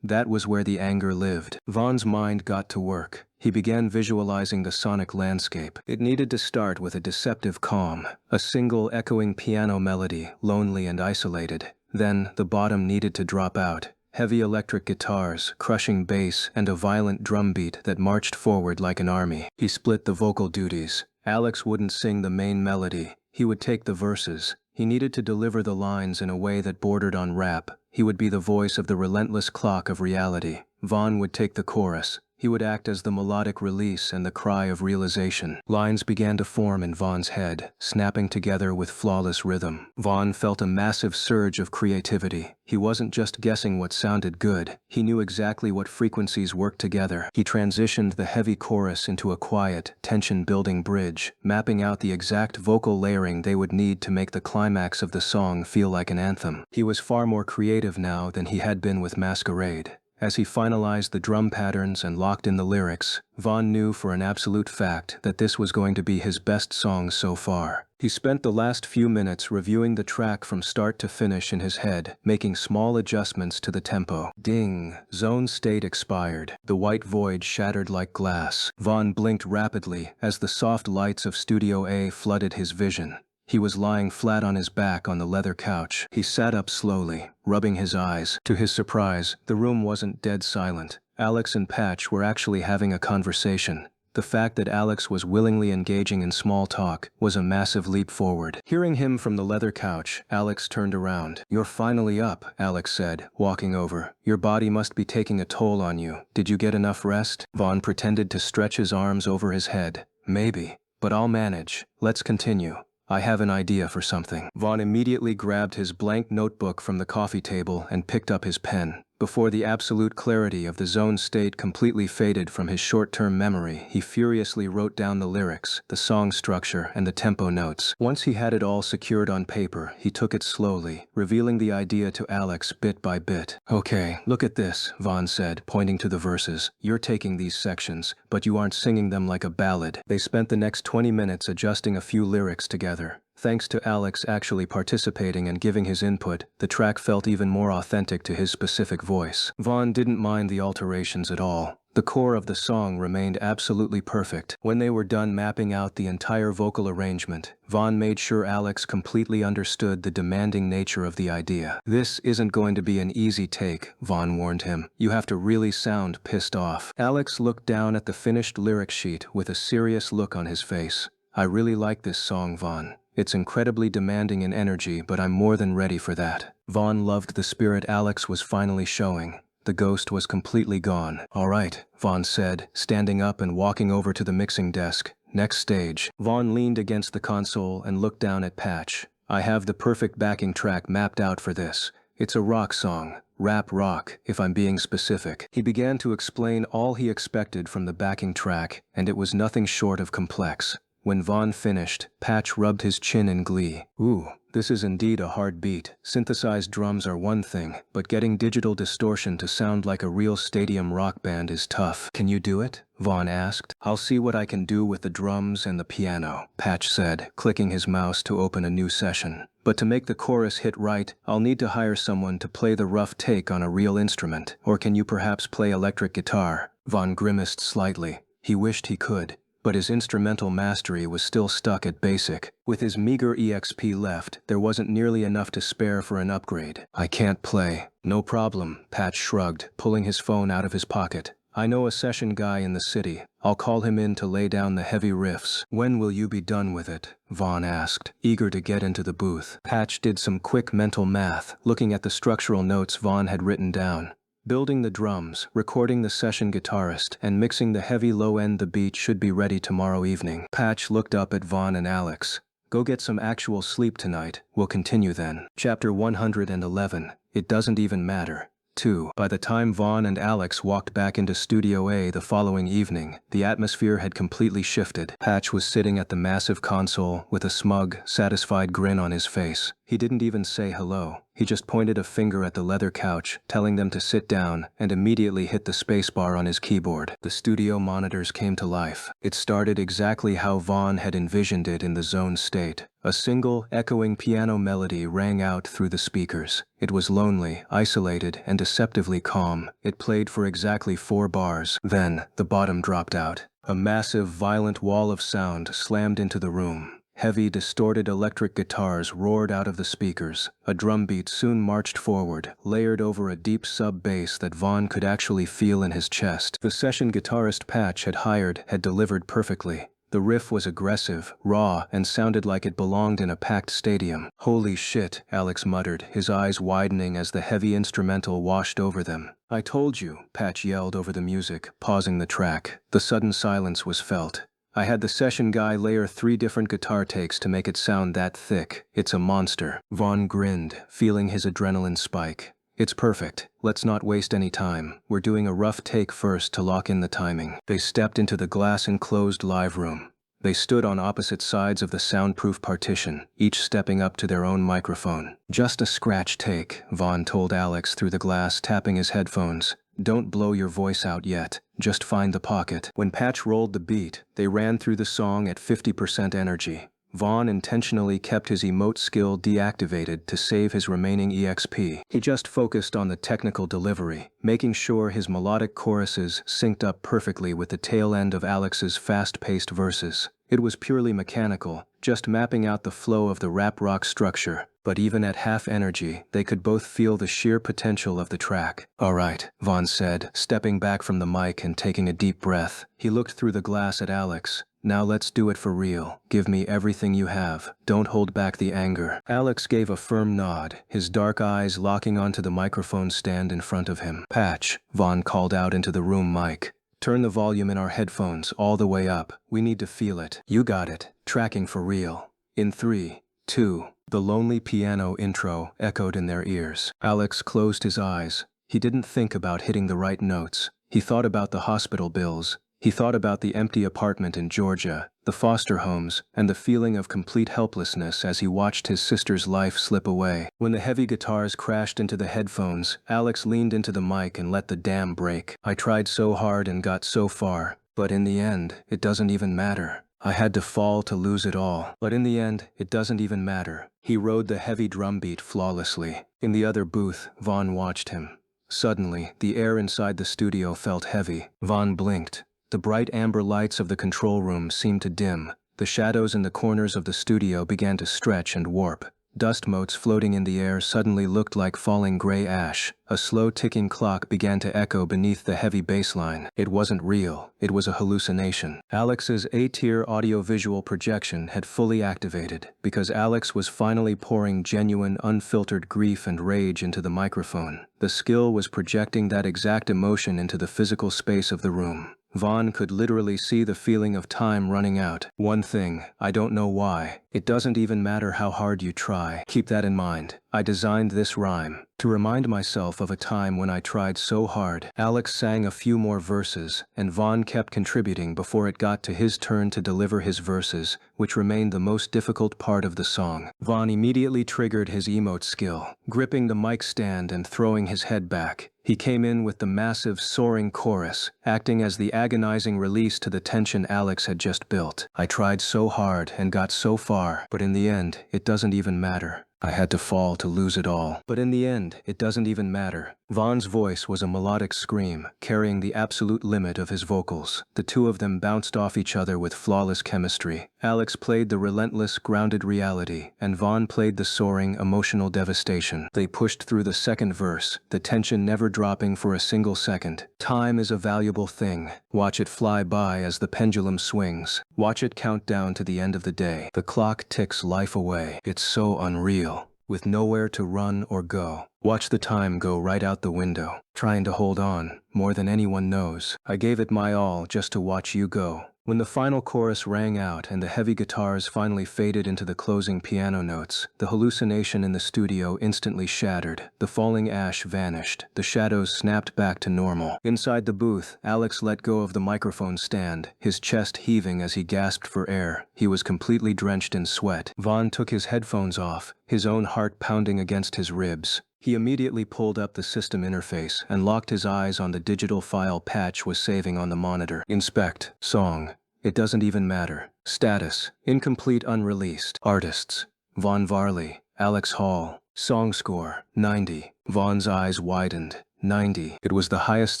That was where the anger lived. Vaughn's mind got to work. He began visualizing the sonic landscape. It needed to start with a deceptive calm, a single echoing piano melody, lonely and isolated. Then, the bottom needed to drop out. Heavy electric guitars, crushing bass, and a violent drum beat that marched forward like an army. He split the vocal duties. Alex wouldn't sing the main melody. He would take the verses. He needed to deliver the lines in a way that bordered on rap. He would be the voice of the relentless clock of reality. Vaughn would take the chorus. He would act as the melodic release and the cry of realization. Lines began to form in Vaughn's head, snapping together with flawless rhythm. Vaughn felt a massive surge of creativity. He wasn't just guessing what sounded good. He knew exactly what frequencies worked together. He transitioned the heavy chorus into a quiet, tension-building bridge, mapping out the exact vocal layering they would need to make the climax of the song feel like an anthem. He was far more creative now than he had been with Masquerade. As he finalized the drum patterns and locked in the lyrics, Vaughn knew for an absolute fact that this was going to be his best song so far. He spent the last few minutes reviewing the track from start to finish in his head, making small adjustments to the tempo. Ding! Zone state expired. The white void shattered like glass. Vaughn blinked rapidly as the soft lights of Studio A flooded his vision. He was lying flat on his back on the leather couch. He sat up slowly, rubbing his eyes. To his surprise, the room wasn't dead silent. Alex and Patch were actually having a conversation. The fact that Alex was willingly engaging in small talk was a massive leap forward. Hearing him from the leather couch, Alex turned around. "You're finally up," Alex said, walking over. "Your body must be taking a toll on you. Did you get enough rest?" Vaughn pretended to stretch his arms over his head. "Maybe, but I'll manage. Let's continue. I have an idea for something." Vaughn immediately grabbed his blank notebook from the coffee table and picked up his pen. Before the absolute clarity of the zone state completely faded from his short-term memory, he furiously wrote down the lyrics, the song structure, and the tempo notes. Once he had it all secured on paper, he took it slowly, revealing the idea to Alex bit by bit. "Okay, look at this," Vaughn said, pointing to the verses. "You're taking these sections, but you aren't singing them like a ballad." They spent the next 20 minutes adjusting a few lyrics together. Thanks to Alex actually participating and giving his input, the track felt even more authentic to his specific voice. Vaughn didn't mind the alterations at all. The core of the song remained absolutely perfect. When they were done mapping out the entire vocal arrangement, Vaughn made sure Alex completely understood the demanding nature of the idea. "This isn't going to be an easy take," Vaughn warned him. "You have to really sound pissed off." Alex looked down at the finished lyric sheet with a serious look on his face. "I really like this song, Vaughn. It's incredibly demanding in energy, but I'm more than ready for that." Vaughn loved the spirit Alex was finally showing. The ghost was completely gone. "All right," Vaughn said, standing up and walking over to the mixing desk. "Next stage." Vaughn leaned against the console and looked down at Patch. "I have the perfect backing track mapped out for this. It's a rock song. Rap rock, if I'm being specific." He began to explain all he expected from the backing track, and it was nothing short of complex. When Vaughn finished, Patch rubbed his chin in glee. "Ooh, this is indeed a hard beat. Synthesized drums are one thing, but getting digital distortion to sound like a real stadium rock band is tough. Can you do it?" Vaughn asked. "I'll see what I can do with the drums and the piano," Patch said, clicking his mouse to open a new session. "But to make the chorus hit right, I'll need to hire someone to play the rough take on a real instrument. Or can you perhaps play electric guitar?" Vaughn grimaced slightly. He wished he could, but his instrumental mastery was still stuck at basic. With his meager EXP left, there wasn't nearly enough to spare for an upgrade. "I can't play." "No problem," Patch shrugged, pulling his phone out of his pocket. "I know a session guy in the city. I'll call him in to lay down the heavy riffs." "When will you be done with it?" Vaughn asked, eager to get into the booth. Patch did some quick mental math, looking at the structural notes Vaughn had written down. "Building the drums, recording the session guitarist, and mixing the heavy low end the beat should be ready tomorrow evening." Patch looked up at Vaughn and Alex. Go get some actual sleep tonight, we'll continue then. Chapter 111. It doesn't even matter. 2. By the time Vaughn and Alex walked back into Studio A the following evening, the atmosphere had completely shifted. Patch was sitting at the massive console with a smug, satisfied grin on his face. He didn't even say hello. He just pointed a finger at the leather couch, telling them to sit down, and immediately hit the spacebar on his keyboard. The studio monitors came to life. It started exactly how Vaughn had envisioned it in the zone state. A single, echoing piano melody rang out through the speakers. It was lonely, isolated, and deceptively calm. It played for exactly 4 bars. Then, the bottom dropped out. A massive, violent wall of sound slammed into the room. Heavy, distorted electric guitars roared out of the speakers. A drum beat soon marched forward, layered over a deep sub-bass that Vaughn could actually feel in his chest. The session guitarist Patch had hired had delivered perfectly. The riff was aggressive, raw, and sounded like it belonged in a packed stadium. "Holy shit," Alex muttered, his eyes widening as the heavy instrumental washed over them. "I told you," Patch yelled over the music, pausing the track. The sudden silence was felt. "I had the session guy layer 3 different guitar takes to make it sound that thick. It's a monster." Vaughn grinned, feeling his adrenaline spike. "It's perfect. Let's not waste any time. We're doing a rough take first to lock in the timing." They stepped into the glass-enclosed live room. They stood on opposite sides of the soundproof partition, each stepping up to their own microphone. "Just a scratch take," Vaughn told Alex through the glass, tapping his headphones. "Don't blow your voice out yet. Just find the pocket." When Patch rolled the beat, they ran through the song at 50% energy. Vaughn intentionally kept his emote skill deactivated to save his remaining EXP. He just focused on the technical delivery, making sure his melodic choruses synced up perfectly with the tail end of Alex's fast-paced verses. It was purely mechanical, just mapping out the flow of the rap rock structure. But even at half energy, they could both feel the sheer potential of the track. "All right," Vaughn said, stepping back from the mic and taking a deep breath. He looked through the glass at Alex. "Now let's do it for real. Give me everything you have. Don't hold back the anger." Alex gave a firm nod, his dark eyes locking onto the microphone stand in front of him. "Patch," Vaughn called out into the room mic. "Turn the volume in our headphones all the way up. We need to feel it." "You got it. Tracking for real. In 3, 2. The lonely piano intro echoed in their ears. Alex closed his eyes. He didn't think about hitting the right notes. He thought about the hospital bills. He thought about the empty apartment in Georgia, the foster homes, and the feeling of complete helplessness as he watched his sister's life slip away. When the heavy guitars crashed into the headphones, Alex leaned into the mic and let the dam break. "I tried so hard and got so far, but in the end, it doesn't even matter. I had to fall to lose it all. But in the end, it doesn't even matter." He rode the heavy drum beat flawlessly. In the other booth, Vaughn watched him. Suddenly, the air inside the studio felt heavy. Vaughn blinked. The bright amber lights of the control room seemed to dim. The shadows in the corners of the studio began to stretch and warp. Dust motes floating in the air suddenly looked like falling gray ash. A slow ticking clock began to echo beneath the heavy bass line. It wasn't real. It was a hallucination. Alex's A-tier audio-visual projection had fully activated, because Alex was finally pouring genuine, unfiltered grief and rage into the microphone. The skill was projecting that exact emotion into the physical space of the room. Vaughn could literally see the feeling of time running out. "One thing, I don't know why. It doesn't even matter how hard you try. Keep that in mind. I designed this rhyme to remind myself of a time when I tried so hard." Alex sang a few more verses, and Vaughn kept contributing before it got to his turn to deliver his verses, which remained the most difficult part of the song. Vaughn immediately triggered his emote skill, gripping the mic stand and throwing his head back. He came in with the massive, soaring chorus, acting as the agonizing release to the tension Alex had just built. "I tried so hard and got so far, but in the end, it doesn't even matter. I had to fall to lose it all. But in the end, it doesn't even matter." Vaughn's voice was a melodic scream, carrying the absolute limit of his vocals. The two of them bounced off each other with flawless chemistry. Alex played the relentless, grounded reality, and Vaughn played the soaring, emotional devastation. They pushed through the second verse, the tension never dropping for a single second. "Time is a valuable thing. Watch it fly by as the pendulum swings. Watch it count down to the end of the day. The clock ticks life away. It's so unreal. With nowhere to run or go. Watch the time go right out the window. Trying to hold on, more than anyone knows. I gave it my all just to watch you go. When the final chorus rang out and the heavy guitars finally faded into the closing piano notes, the hallucination in the studio instantly shattered. The falling ash vanished. The shadows snapped back to normal. Inside the booth, Alex let go of the microphone stand, his chest heaving as he gasped for air. He was completely drenched in sweat. Vaughn took his headphones off, his own heart pounding against his ribs. He immediately pulled up the system interface and locked his eyes on the digital file Patch was saving on the monitor. Inspect. Song. It doesn't even matter. Status. Incomplete, unreleased. Artists. Vaughn Varley. Alex Hall. Song score. 90. Vaughn's eyes widened. 90. It was the highest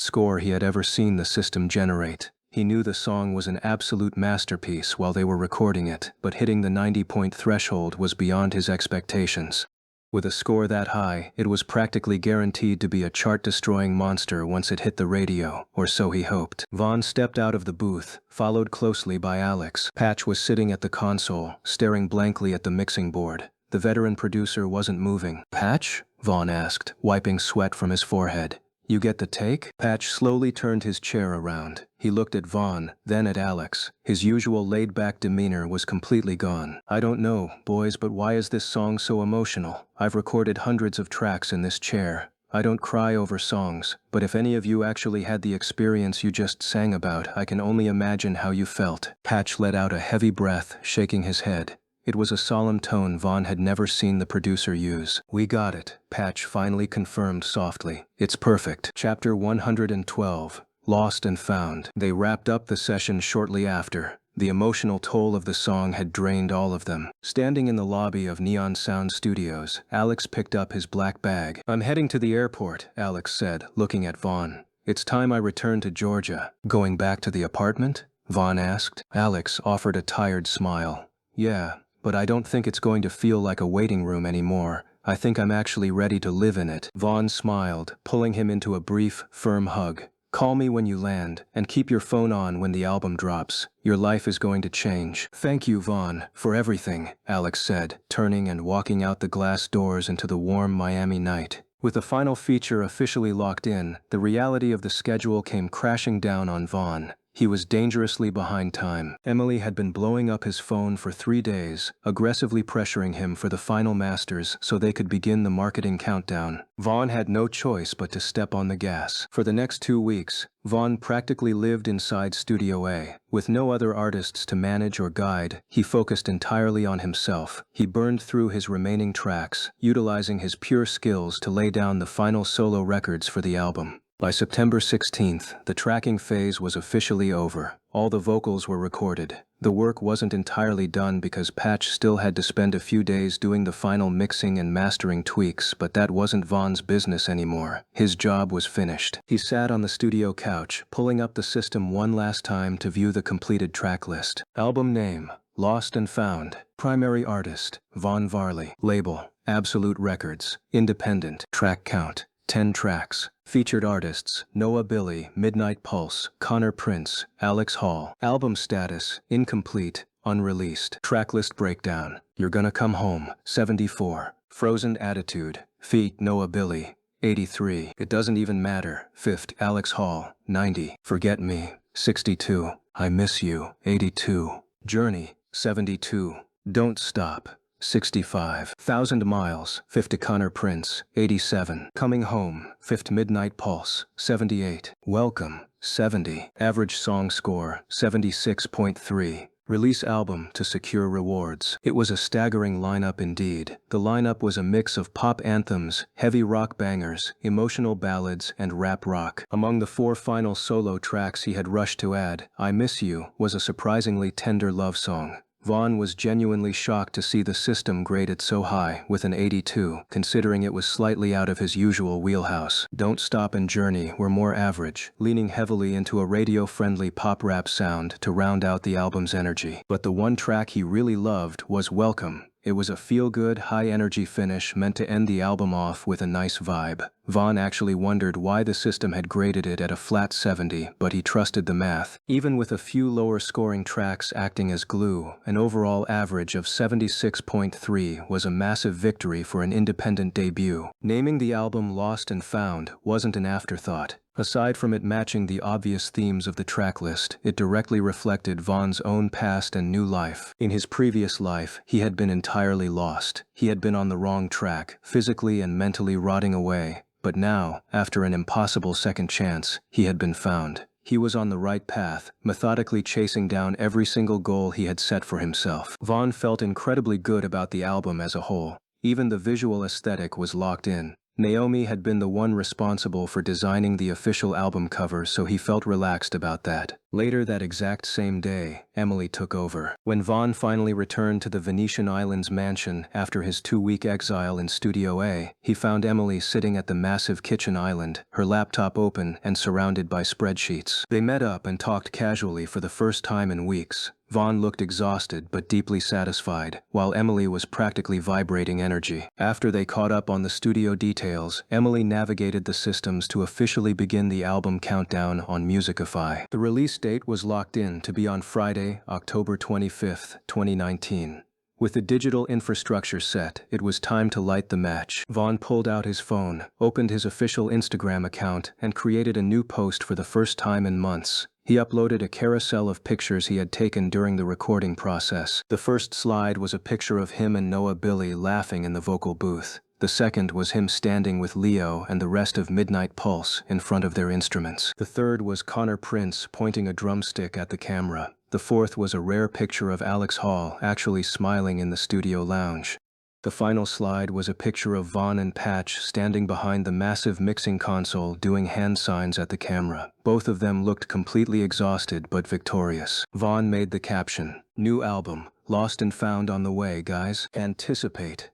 score he had ever seen the system generate. He knew the song was an absolute masterpiece while they were recording it, but hitting the 90-point threshold was beyond his expectations. With a score that high, it was practically guaranteed to be a chart-destroying monster once it hit the radio, or so he hoped. Vaughn stepped out of the booth, followed closely by Alex. Patch was sitting at the console, staring blankly at the mixing board. The veteran producer wasn't moving. "Patch?" Vaughn asked, wiping sweat from his forehead. "You get the take?" Patch slowly turned his chair around. He looked at Vaughn, then at Alex. His usual laid-back demeanor was completely gone. "I don't know, boys, but why is this song so emotional? I've recorded hundreds of tracks in this chair. I don't cry over songs, but if any of you actually had the experience you just sang about, I can only imagine how you felt." Patch let out a heavy breath, shaking his head. It was a solemn tone Vaughn had never seen the producer use. "We got it," Patch finally confirmed softly. "It's perfect." Chapter 112. Lost and Found. They wrapped up the session shortly after. The emotional toll of the song had drained all of them. Standing in the lobby of Neon Sound Studios, Alex picked up his black bag. "I'm heading to the airport," Alex said, looking at Vaughn. "It's time I returned to Georgia." "Going back to the apartment?" Vaughn asked. Alex offered a tired smile. "Yeah. But I don't think it's going to feel like a waiting room anymore. I think I'm actually ready to live in it." Vaughn smiled, pulling him into a brief, firm hug. "Call me when you land, and keep your phone on when the album drops. Your life is going to change." "Thank you, Vaughn, for everything," Alex said, turning and walking out the glass doors into the warm Miami night. With the final feature officially locked in, the reality of the schedule came crashing down on Vaughn. He was dangerously behind time. Emily had been blowing up his phone for 3 days, aggressively pressuring him for the final masters so they could begin the marketing countdown. Vaughn had no choice but to step on the gas. For the next 2 weeks, Vaughn practically lived inside Studio A. With no other artists to manage or guide, he focused entirely on himself. He burned through his remaining tracks, utilizing his pure skills to lay down the final solo records for the album. By September 16th, the tracking phase was officially over. All the vocals were recorded. The work wasn't entirely done because Patch still had to spend a few days doing the final mixing and mastering tweaks, but that wasn't Vaughn's business anymore. His job was finished. He sat on the studio couch, pulling up the system one last time to view the completed track list. Album name: Lost and Found. Primary artist: Vaughn Varley. Label: Absolute Records. Independent. Track count: 10 tracks. Featured artists: Noah Billy, Midnight Pulse, Connor Prince, Alex Hall. Album status: incomplete, unreleased. Tracklist breakdown: You're Gonna Come Home, 74. Frozen Attitude, feat. Noah Billy, 83. It Doesn't Even Matter, 5th. Alex Hall, 90. Forget Me, 62. I Miss You, 82. Journey, 72. Don't Stop, 65. 1,000 Miles, 5th. Connor Prince, 87. Coming Home, 5th. Midnight Pulse, 78. Welcome, 70. Average song score, 76.3. Release album to secure rewards. It was a staggering lineup indeed. The lineup was a mix of pop anthems, heavy rock bangers, emotional ballads, and rap rock. Among the 4 final solo tracks he had rushed to add, I Miss You was a surprisingly tender love song. Vaughn was genuinely shocked to see the system grade it so high, with an 82, considering it was slightly out of his usual wheelhouse. Don't Stop and Journey were more average, leaning heavily into a radio-friendly pop-rap sound to round out the album's energy. But the one track he really loved was Welcome. It was a feel-good, high-energy finish meant to end the album off with a nice vibe. Vaughn actually wondered why the system had graded it at a flat 70, but he trusted the math. Even with a few lower-scoring tracks acting as glue, an overall average of 76.3 was a massive victory for an independent debut. Naming the album Lost and Found wasn't an afterthought. Aside from it matching the obvious themes of the track list, it directly reflected Vaughn's own past and new life. In his previous life, he had been entirely lost. He had been on the wrong track, physically and mentally rotting away. But now, after an impossible second chance, he had been found. He was on the right path, methodically chasing down every single goal he had set for himself. Vaughn felt incredibly good about the album as a whole. Even the visual aesthetic was locked in. Naomi had been the one responsible for designing the official album cover, so he felt relaxed about that. Later that exact same day, Emily took over. When Vaughn finally returned to the Venetian Islands mansion after his 2-week exile in Studio A, he found Emily sitting at the massive kitchen island, her laptop open and surrounded by spreadsheets. They met up and talked casually for the first time in weeks. Vaughn looked exhausted but deeply satisfied, while Emily was practically vibrating energy. After they caught up on the studio details, Emily navigated the systems to officially begin the album countdown on Musicify. The release date was locked in to be on Friday, October 25, 2019. With the digital infrastructure set, it was time to light the match. Vaughn pulled out his phone, opened his official Instagram account, and created a new post for the first time in months. He uploaded a carousel of pictures he had taken during the recording process. The first slide was a picture of him and Noah Billy laughing in the vocal booth. The second was him standing with Leo and the rest of Midnight Pulse in front of their instruments. The third was Connor Prince pointing a drumstick at the camera. The fourth was a rare picture of Alex Hall actually smiling in the studio lounge. The final slide was a picture of Vaughn and Patch standing behind the massive mixing console doing hand signs at the camera. Both of them looked completely exhausted but victorious. Vaughn made the caption, "New album, Lost and Found on the way, guys. Anticipate."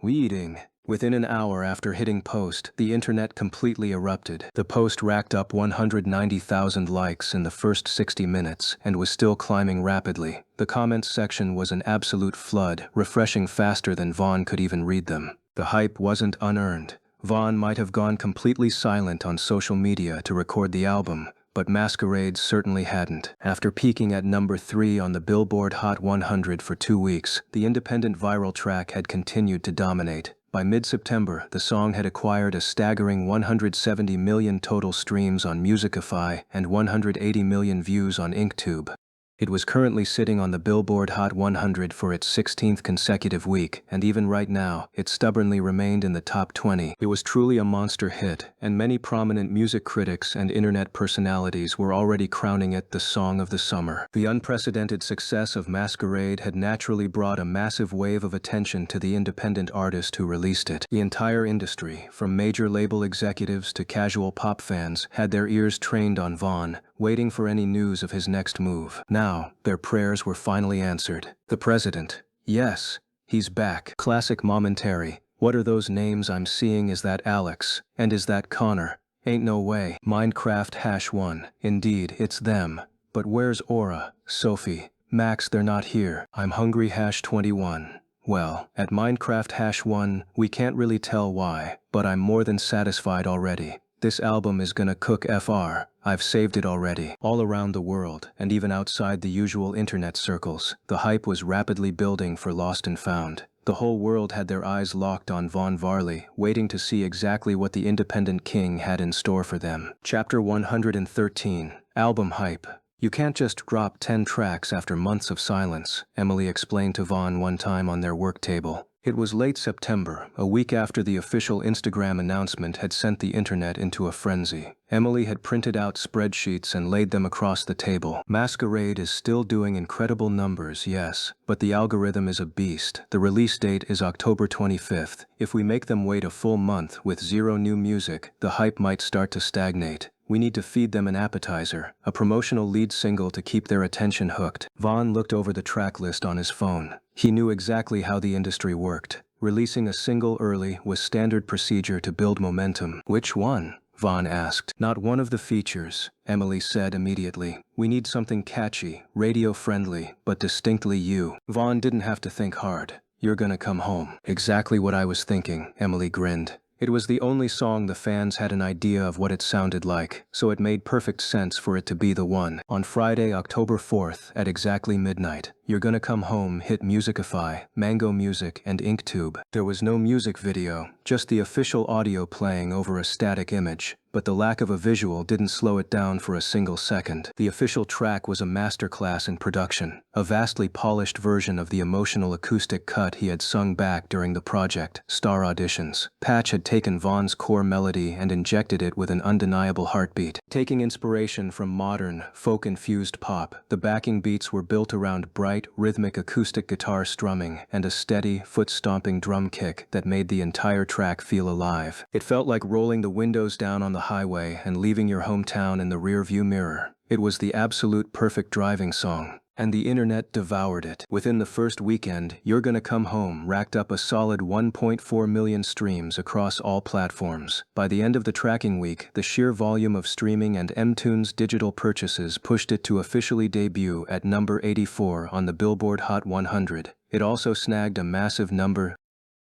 Weeding. Within an hour after hitting post, the internet completely erupted. The post racked up 190,000 likes in the first 60 minutes and was still climbing rapidly. The comments section was an absolute flood, refreshing faster than Vaughn could even read them. The hype wasn't unearned. Vaughn might have gone completely silent on social media to record the album, but Masquerade certainly hadn't. After peaking at number 3 on the Billboard Hot 100 for 2 weeks, the independent viral track had continued to dominate. By mid-September, the song had acquired a staggering 170 million total streams on Musicify and 180 million views on Inktube. It was currently sitting on the Billboard Hot 100 for its 16th consecutive week, and even right now, it stubbornly remained in the top 20. It was truly a monster hit, and many prominent music critics and internet personalities were already crowning it the song of the summer. The unprecedented success of Masquerade had naturally brought a massive wave of attention to the independent artist who released it. The entire industry, from major label executives to casual pop fans, had their ears trained on Vaughn, waiting for any news of his next move. Now, their prayers were finally answered. The president. Yes, he's back. Classic momentary. What are those names I'm seeing? Is that Alex? And is that Connor? Ain't no way. Minecraft #1. Indeed, it's them. But where's Aura, Sophie, Max? They're not here. I'm hungry #21. Well, at Minecraft #1, we can't really tell why, but I'm more than satisfied already. This album is gonna cook FR. I've saved it already. All around the world, and even outside the usual internet circles, the hype was rapidly building for Lost and Found. The whole world had their eyes locked on Vaughn Varley, waiting to see exactly what the independent king had in store for them. Chapter 113. Album Hype. You can't just drop 10 tracks after months of silence, Emily explained to Vaughn one time on their work table. It was late September, a week after the official Instagram announcement had sent the internet into a frenzy. Emily had printed out spreadsheets and laid them across the table. Masquerade is still doing incredible numbers, yes, but the algorithm is a beast. The release date is October 25th. If we make them wait a full month with zero new music, the hype might start to stagnate. We need to feed them an appetizer, a promotional lead single to keep their attention hooked. Vaughn looked over the track list on his phone. He knew exactly how the industry worked. Releasing a single early was standard procedure to build momentum. Which one? Vaughn asked. Not one of the features, Emily said immediately. We need something catchy, radio-friendly, but distinctly you. Vaughn didn't have to think hard. You're gonna come home. Exactly what I was thinking, Emily grinned. It was the only song the fans had an idea of what it sounded like, so it made perfect sense for it to be the one. On Friday, October 4th, at exactly midnight, You're Gonna Come Home hit Musicify, Mango Music, and Inktube. There was no music video, just the official audio playing over a static image. But the lack of a visual didn't slow it down for a single second. The official track was a masterclass in production, a vastly polished version of the emotional acoustic cut he had sung back during the project, Star Auditions. Patch had taken Vaughn's core melody and injected it with an undeniable heartbeat. Taking inspiration from modern, folk-infused pop, the backing beats were built around bright, rhythmic acoustic guitar strumming and a steady, foot-stomping drum kick that made the entire track feel alive. It felt like rolling the windows down on the highway and leaving your hometown in the rearview mirror. It was the absolute perfect driving song, and the internet devoured it. Within the first weekend, You're Gonna Come Home racked up a solid 1.4 million streams across all platforms. By the end of the tracking week, the sheer volume of streaming and mTunes digital purchases pushed it to officially debut at number 84 on the Billboard Hot 100. It also snagged a massive number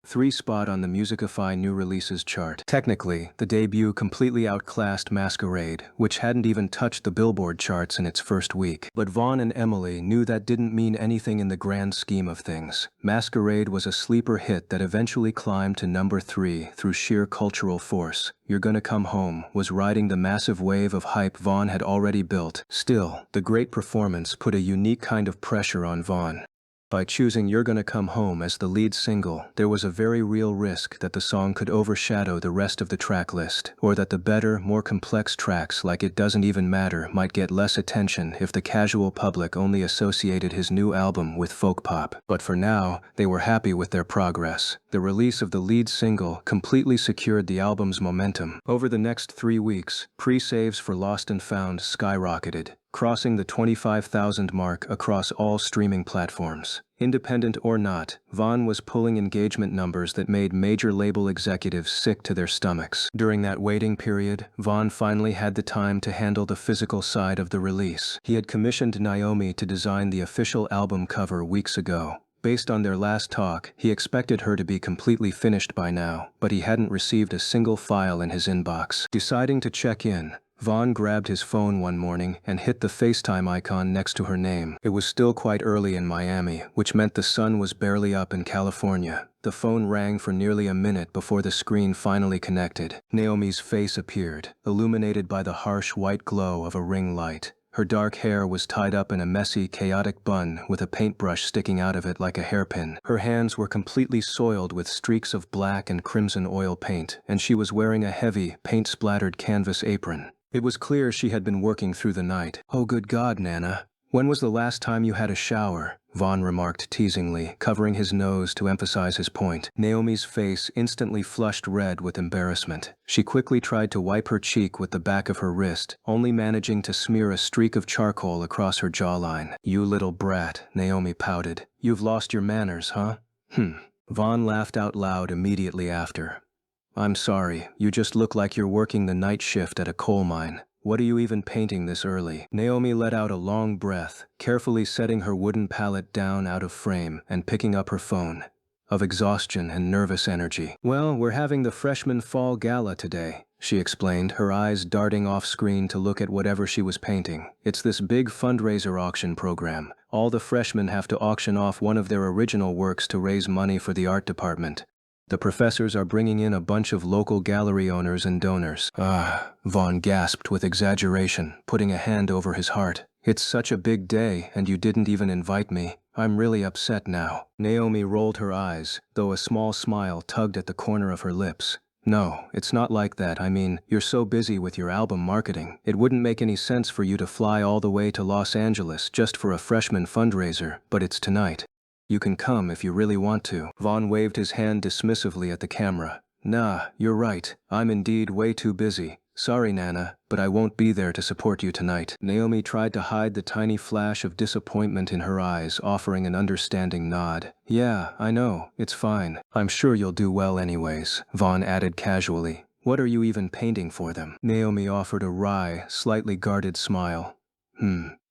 3 spot on the Musicify New Releases chart. Technically, the debut completely outclassed Masquerade, which hadn't even touched the Billboard charts in its first week. But Vaughn and Emily knew that didn't mean anything in the grand scheme of things. Masquerade was a sleeper hit that eventually climbed to number 3 through sheer cultural force. You're Gonna Come Home was riding the massive wave of hype Vaughn had already built. Still, the great performance put a unique kind of pressure on Vaughn. By choosing You're Gonna Come Home as the lead single, there was a very real risk that the song could overshadow the rest of the track list, or that the better, more complex tracks like It Doesn't Even Matter might get less attention if the casual public only associated his new album with folk pop. But for now, they were happy with their progress. The release of the lead single completely secured the album's momentum. Over the next 3 weeks, pre-saves for Lost and Found skyrocketed, crossing the 25,000 mark across all streaming platforms. Independent or not, Vaughn was pulling engagement numbers that made major label executives sick to their stomachs. During that waiting period, Vaughn finally had the time to handle the physical side of the release. He had commissioned Naomi to design the official album cover weeks ago. Based on their last talk, he expected her to be completely finished by now, but he hadn't received a single file in his inbox. Deciding to check in, Vaughn grabbed his phone one morning and hit the FaceTime icon next to her name. It was still quite early in Miami, which meant the sun was barely up in California. The phone rang for nearly a minute before the screen finally connected. Naomi's face appeared, illuminated by the harsh white glow of a ring light. Her dark hair was tied up in a messy, chaotic bun with a paintbrush sticking out of it like a hairpin. Her hands were completely soiled with streaks of black and crimson oil paint, and she was wearing a heavy, paint-splattered canvas apron. It was clear she had been working through the night. "Oh, good God, Nana. When was the last time you had a shower?" Vaughn remarked teasingly, covering his nose to emphasize his point. Naomi's face instantly flushed red with embarrassment. She quickly tried to wipe her cheek with the back of her wrist, only managing to smear a streak of charcoal across her jawline. "You little brat," Naomi pouted. "You've lost your manners, huh?" Vaughn laughed out loud immediately after. "I'm sorry, you just look like you're working the night shift at a coal mine. What are you even painting this early?" Naomi let out a long breath, carefully setting her wooden palette down out of frame and picking up her phone. Of exhaustion and nervous energy. "Well, we're having the freshman fall gala today," she explained, her eyes darting off screen to look at whatever she was painting. "It's this big fundraiser auction program. All the freshmen have to auction off one of their original works to raise money for the art department. The professors are bringing in a bunch of local gallery owners and donors." Vaughn gasped with exaggeration, putting a hand over his heart. "It's such a big day, and you didn't even invite me. I'm really upset now." Naomi rolled her eyes, though a small smile tugged at the corner of her lips. "No, it's not like that. I mean, you're so busy with your album marketing. It wouldn't make any sense for you to fly all the way to Los Angeles just for a freshman fundraiser, but it's tonight. You can come if you really want to." Vaughn waved his hand dismissively at the camera. "Nah, you're right. I'm indeed way too busy. Sorry, Nana, but I won't be there to support you tonight." Naomi tried to hide the tiny flash of disappointment in her eyes, offering an understanding nod. "Yeah, I know. It's fine. I'm sure you'll do well anyways," Vaughn added casually. "What are you even painting for them?" Naomi offered a wry, slightly guarded smile.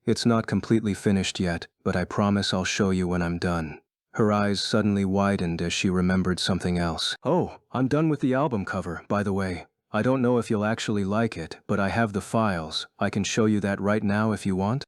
It's not completely finished yet, but I promise I'll show you when I'm done." Her eyes suddenly widened as she remembered something else. "Oh, I'm done with the album cover, by the way. I don't know if you'll actually like it, but I have the files. I can show you that right now if you want."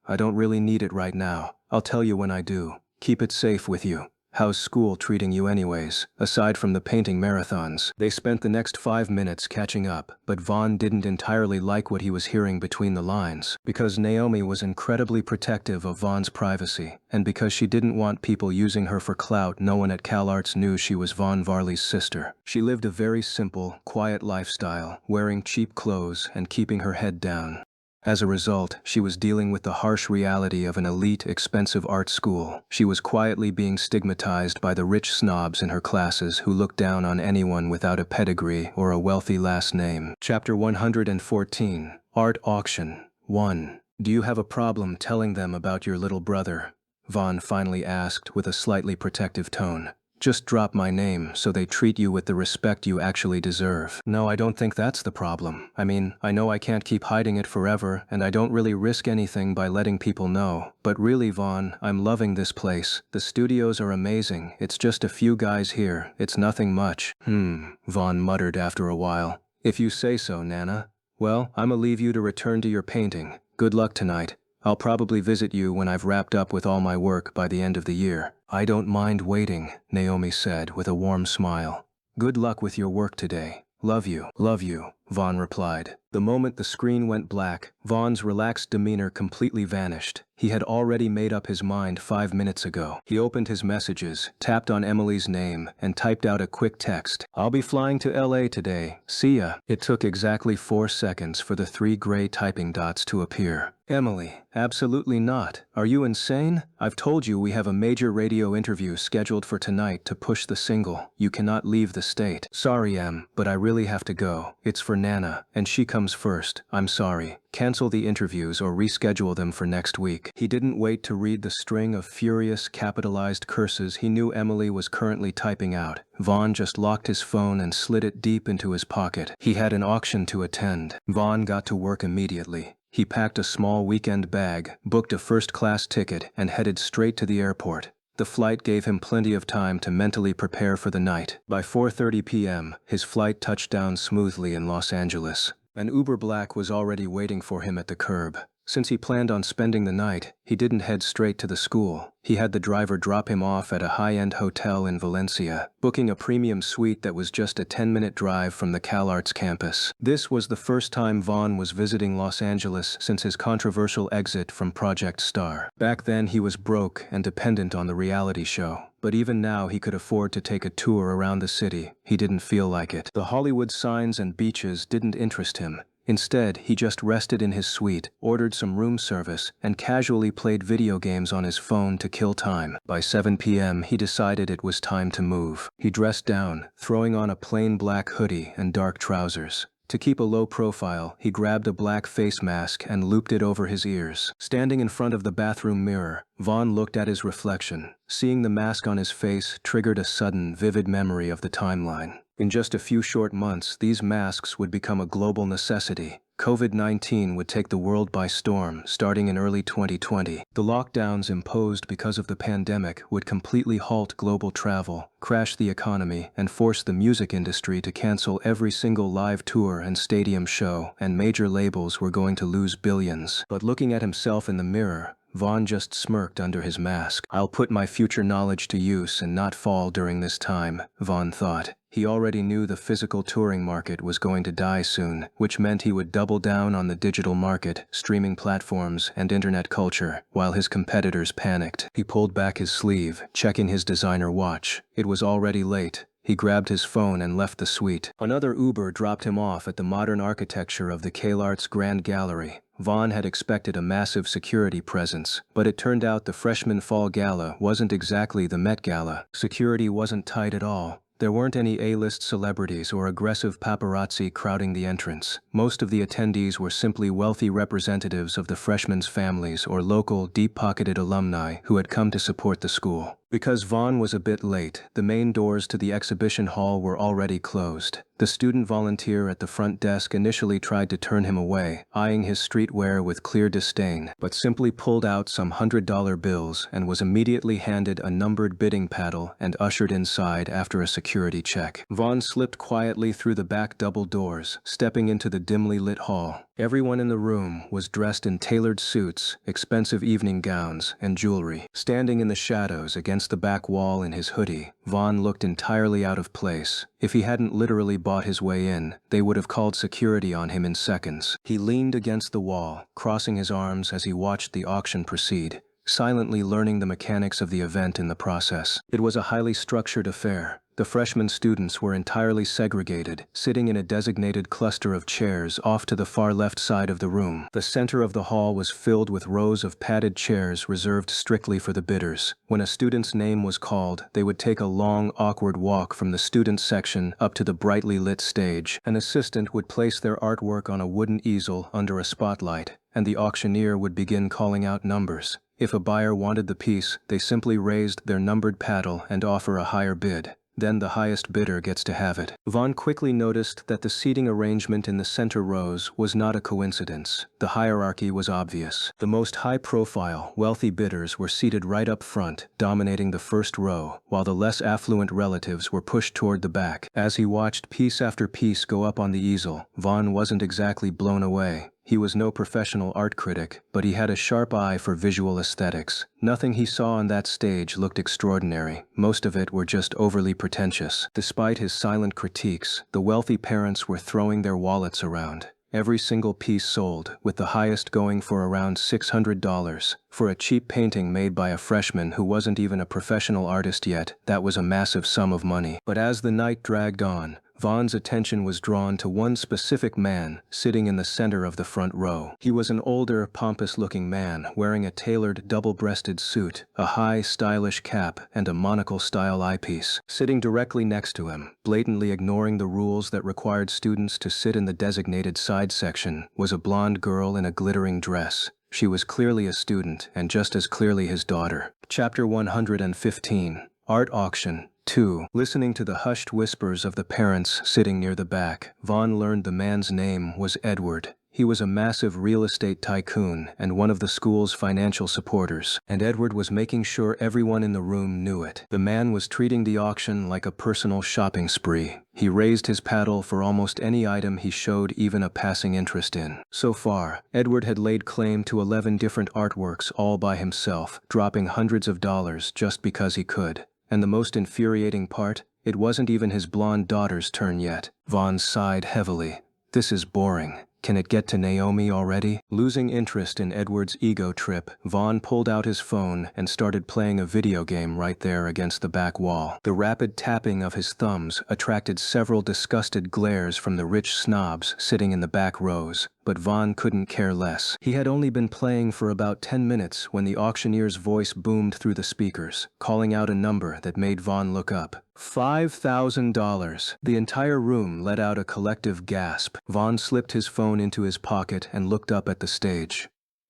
I don't really need it right now. I'll tell you when I do. Keep it safe with you. How's school treating you anyways, aside from the painting marathons? They spent the next 5 minutes catching up, but Vaughn didn't entirely like what he was hearing between the lines, because Naomi was incredibly protective of Vaughn's privacy, and because she didn't want people using her for clout. No one at CalArts knew she was Vaughn Varley's sister. She lived a very simple, quiet lifestyle, wearing cheap clothes and keeping her head down. As a result, she was dealing with the harsh reality of an elite, expensive art school. She was quietly being stigmatized by the rich snobs in her classes who looked down on anyone without a pedigree or a wealthy last name. Chapter 114. Art Auction 1. "Do you have a problem telling them about your little brother?" Vaughn finally asked with a slightly protective tone. "Just drop my name so they treat you with the respect you actually deserve." "No, I don't think that's the problem. I mean, I know I can't keep hiding it forever, and I don't really risk anything by letting people know. But really, Vaughn, I'm loving this place. The studios are amazing. It's just a few guys here. It's nothing much." Vaughn muttered after a while. "If you say so, Nana. Well, I'ma leave you to return to your painting. Good luck tonight. I'll probably visit you when I've wrapped up with all my work by the end of the year." "I don't mind waiting," Naomi said with a warm smile. "Good luck with your work today. Love you." "Love you," Vaughn replied. The moment the screen went black, Vaughn's relaxed demeanor completely vanished. He had already made up his mind 5 minutes ago. He opened his messages, tapped on Emily's name, and typed out a quick text. "I'll be flying to LA today. See ya." It took exactly 4 seconds for the 3 gray typing dots to appear. "Emily, absolutely not. Are you insane? I've told you we have a major radio interview scheduled for tonight to push the single. You cannot leave the state." "Sorry, Em, but I really have to go. It's for Nana, and she comes first. I'm sorry. Cancel the interviews or reschedule them for next week." He didn't wait to read the string of furious, capitalized curses he knew Emily was currently typing out. Vaughn just locked his phone and slid it deep into his pocket. He had an auction to attend. Vaughn got to work immediately. He packed a small weekend bag, booked a first-class ticket, and headed straight to the airport. The flight gave him plenty of time to mentally prepare for the night. By 4:30 p.m., his flight touched down smoothly in Los Angeles. An Uber Black was already waiting for him at the curb. Since he planned on spending the night, he didn't head straight to the school. He had the driver drop him off at a high-end hotel in Valencia, booking a premium suite that was just a 10-minute drive from the CalArts campus. This was the first time Vaughn was visiting Los Angeles since his controversial exit from Project Star. Back then he was broke and dependent on the reality show. But even now he could afford to take a tour around the city. He didn't feel like it. The Hollywood signs and beaches didn't interest him. Instead, he just rested in his suite, ordered some room service, and casually played video games on his phone to kill time. By 7 p.m., he decided it was time to move. He dressed down, throwing on a plain black hoodie and dark trousers. To keep a low profile, he grabbed a black face mask and looped it over his ears. Standing in front of the bathroom mirror, Vaughn looked at his reflection. Seeing the mask on his face triggered a sudden, vivid memory of the timeline. In just a few short months, these masks would become a global necessity. COVID-19 would take the world by storm, starting in early 2020. The lockdowns imposed because of the pandemic would completely halt global travel, crash the economy, and force the music industry to cancel every single live tour and stadium show, and major labels were going to lose billions. But looking at himself in the mirror, Vaughn just smirked under his mask. "I'll put my future knowledge to use and not fall during this time," Vaughn thought. He already knew the physical touring market was going to die soon, which meant he would double down on the digital market, streaming platforms, and internet culture, while his competitors panicked. He pulled back his sleeve, checking his designer watch. It was already late. He grabbed his phone and left the suite. Another Uber dropped him off at the modern architecture of the CalArts Grand Gallery. Vaughn had expected a massive security presence, but it turned out the Freshman Fall Gala wasn't exactly the Met Gala. Security wasn't tight at all. There weren't any A-list celebrities or aggressive paparazzi crowding the entrance. Most of the attendees were simply wealthy representatives of the freshmen's families or local, deep-pocketed alumni who had come to support the school. Because Vaughn was a bit late, the main doors to the exhibition hall were already closed. The student volunteer at the front desk initially tried to turn him away, eyeing his streetwear with clear disdain, but simply pulled out some $100 bills and was immediately handed a numbered bidding paddle and ushered inside after a security check. Vaughn slipped quietly through the back double doors, stepping into the dimly lit hall. Everyone in the room was dressed in tailored suits, expensive evening gowns, and jewelry. Standing in the shadows against the back wall in his hoodie, Vaughn looked entirely out of place. If he hadn't literally bought his way in, they would have called security on him in seconds. He leaned against the wall, crossing his arms as he watched the auction proceed, silently learning the mechanics of the event in the process. It was a highly structured affair. The freshman students were entirely segregated, sitting in a designated cluster of chairs off to the far left side of the room. The center of the hall was filled with rows of padded chairs reserved strictly for the bidders. When a student's name was called, they would take a long, awkward walk from the student section up to the brightly lit stage. An assistant would place their artwork on a wooden easel under a spotlight, and the auctioneer would begin calling out numbers. If a buyer wanted the piece, they simply raised their numbered paddle and offer a higher bid. Then the highest bidder gets to have it. Vaughn quickly noticed that the seating arrangement in the center rows was not a coincidence. The hierarchy was obvious. The most high-profile, wealthy bidders were seated right up front, dominating the first row, while the less affluent relatives were pushed toward the back. As he watched piece after piece go up on the easel, Vaughn wasn't exactly blown away. He was no professional art critic, but he had a sharp eye for visual aesthetics. Nothing he saw on that stage looked extraordinary. Most of it were just overly pretentious. Despite his silent critiques, the wealthy parents were throwing their wallets around. Every single piece sold, with the highest going for around $600. For a cheap painting made by a freshman who wasn't even a professional artist yet, that was a massive sum of money. But as the night dragged on, Vaughn's attention was drawn to one specific man sitting in the center of the front row. He was an older, pompous-looking man wearing a tailored, double-breasted suit, a high, stylish cap, and a monocle-style eyepiece. Sitting directly next to him, blatantly ignoring the rules that required students to sit in the designated side section, was a blonde girl in a glittering dress. She was clearly a student, and just as clearly his daughter. Chapter 115. Art Auction 2. Listening to the hushed whispers of the parents sitting near the back, Vaughn learned the man's name was Edward. He was a massive real estate tycoon and one of the school's financial supporters, and Edward was making sure everyone in the room knew it. The man was treating the auction like a personal shopping spree. He raised his paddle for almost any item he showed even a passing interest in. So far, Edward had laid claim to 11 different artworks all by himself, dropping hundreds of dollars just because he could. And the most infuriating part, it wasn't even his blonde daughter's turn yet. Vaughn sighed heavily. This is boring. Can it get to Naomi already? Losing interest in Edward's ego trip, Vaughn pulled out his phone and started playing a video game right there against the back wall. The rapid tapping of his thumbs attracted several disgusted glares from the rich snobs sitting in the back rows, but Vaughn couldn't care less. He had only been playing for about 10 minutes when the auctioneer's voice boomed through the speakers, calling out a number that made Vaughn look up. $5,000. The entire room let out a collective gasp. Vaughn slipped his phone into his pocket and looked up at the stage.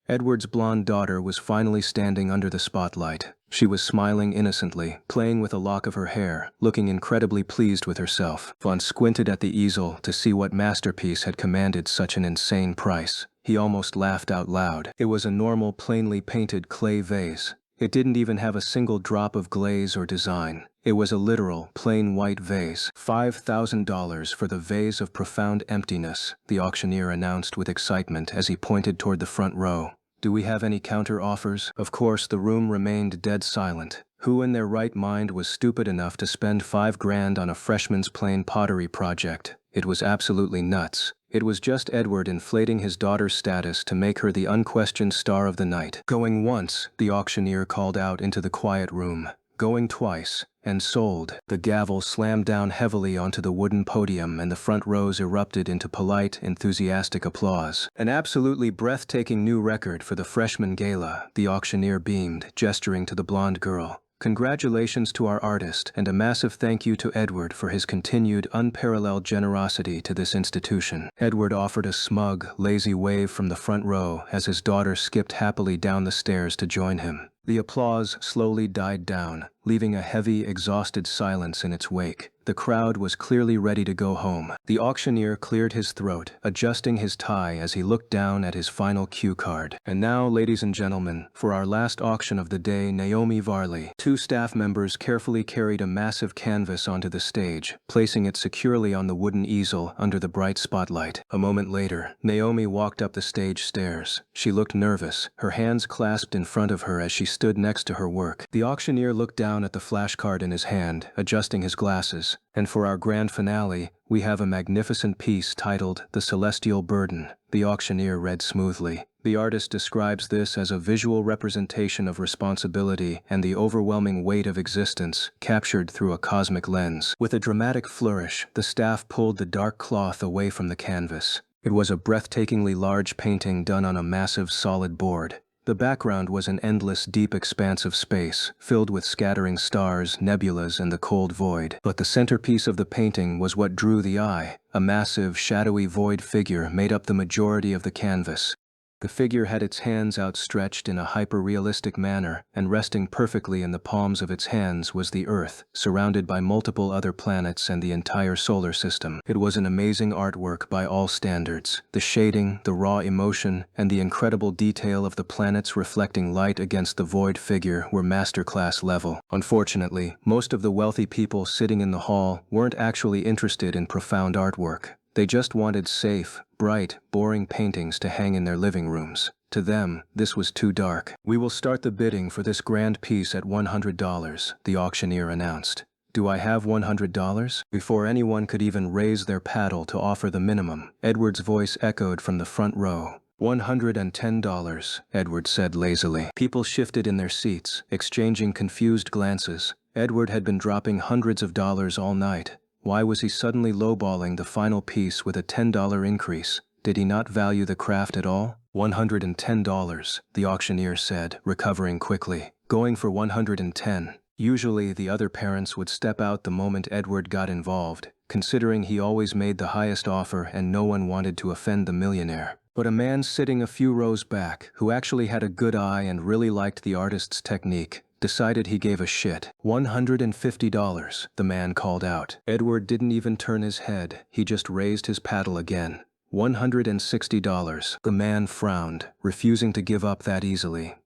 Edward's blonde daughter was finally standing under the spotlight. She was smiling innocently, playing with a lock of her hair, looking incredibly pleased with herself. Vaughn squinted at the easel to see what masterpiece had commanded such an insane price. He almost laughed out loud. It was a normal, plainly painted clay vase. It didn't even have a single drop of glaze or design. It was a literal, plain white vase. $5,000 for the vase of profound emptiness, the auctioneer announced with excitement as he pointed toward the front row. Do we have any counter offers? Of course, the room remained dead silent. Who in their right mind was stupid enough to spend $5,000 on a freshman's plain pottery project? It was absolutely nuts. It was just Edward inflating his daughter's status to make her the unquestioned star of the night. Going once, the auctioneer called out into the quiet room. Going twice, and sold. The gavel slammed down heavily onto the wooden podium and the front rows erupted into polite, enthusiastic applause. An absolutely breathtaking new record for the freshman gala, the auctioneer beamed, gesturing to the blonde girl. Congratulations to our artist, and a massive thank you to Edward for his continued unparalleled generosity to this institution. Edward offered a smug, lazy wave from the front row as his daughter skipped happily down the stairs to join him. The applause slowly died down, leaving a heavy, exhausted silence in its wake. The crowd was clearly ready to go home. The auctioneer cleared his throat, adjusting his tie as he looked down at his final cue card. And now, ladies and gentlemen, for our last auction of the day, Naomi Varley. Two staff members carefully carried a massive canvas onto the stage, placing it securely on the wooden easel under the bright spotlight. A moment later, Naomi walked up the stage stairs. She looked nervous, her hands clasped in front of her as she stood next to her work. The auctioneer looked down at the flashcard in his hand, adjusting his glasses. And for our grand finale, we have a magnificent piece titled The Celestial Burden. The auctioneer read smoothly. The artist describes this as a visual representation of responsibility and the overwhelming weight of existence, captured through a cosmic lens. With a dramatic flourish, the staff pulled the dark cloth away from the canvas. It was a breathtakingly large painting done on a massive solid board. The background was an endless, deep expanse of space, filled with scattering stars, nebulas, and the cold void. But the centerpiece of the painting was what drew the eye. A massive, shadowy void figure made up the majority of the canvas. The figure had its hands outstretched in a hyper-realistic manner, and resting perfectly in the palms of its hands was the Earth, surrounded by multiple other planets and the entire solar system. It was an amazing artwork by all standards. The shading, the raw emotion, and the incredible detail of the planets reflecting light against the void figure were masterclass level. Unfortunately, most of the wealthy people sitting in the hall weren't actually interested in profound artwork. They just wanted safe, bright, boring paintings to hang in their living rooms. To them, this was too dark. "We will start the bidding for this grand piece at $100, the auctioneer announced. "Do I have $100? Before anyone could even raise their paddle to offer the minimum, Edward's voice echoed from the front row. $110, Edward said lazily. People shifted in their seats, exchanging confused glances. Edward had been dropping hundreds of dollars all night. Why was he suddenly lowballing the final piece with a $10 increase? Did he not value the craft at all? $110, the auctioneer said, recovering quickly. Going for $110. Usually, the other parents would step out the moment Edward got involved, considering he always made the highest offer and no one wanted to offend the millionaire. But a man sitting a few rows back, who actually had a good eye and really liked the artist's technique, decided he gave a shit. $150, the man called out. Edward didn't even turn his head, he just raised his paddle again. $160. The man frowned, refusing to give up that easily.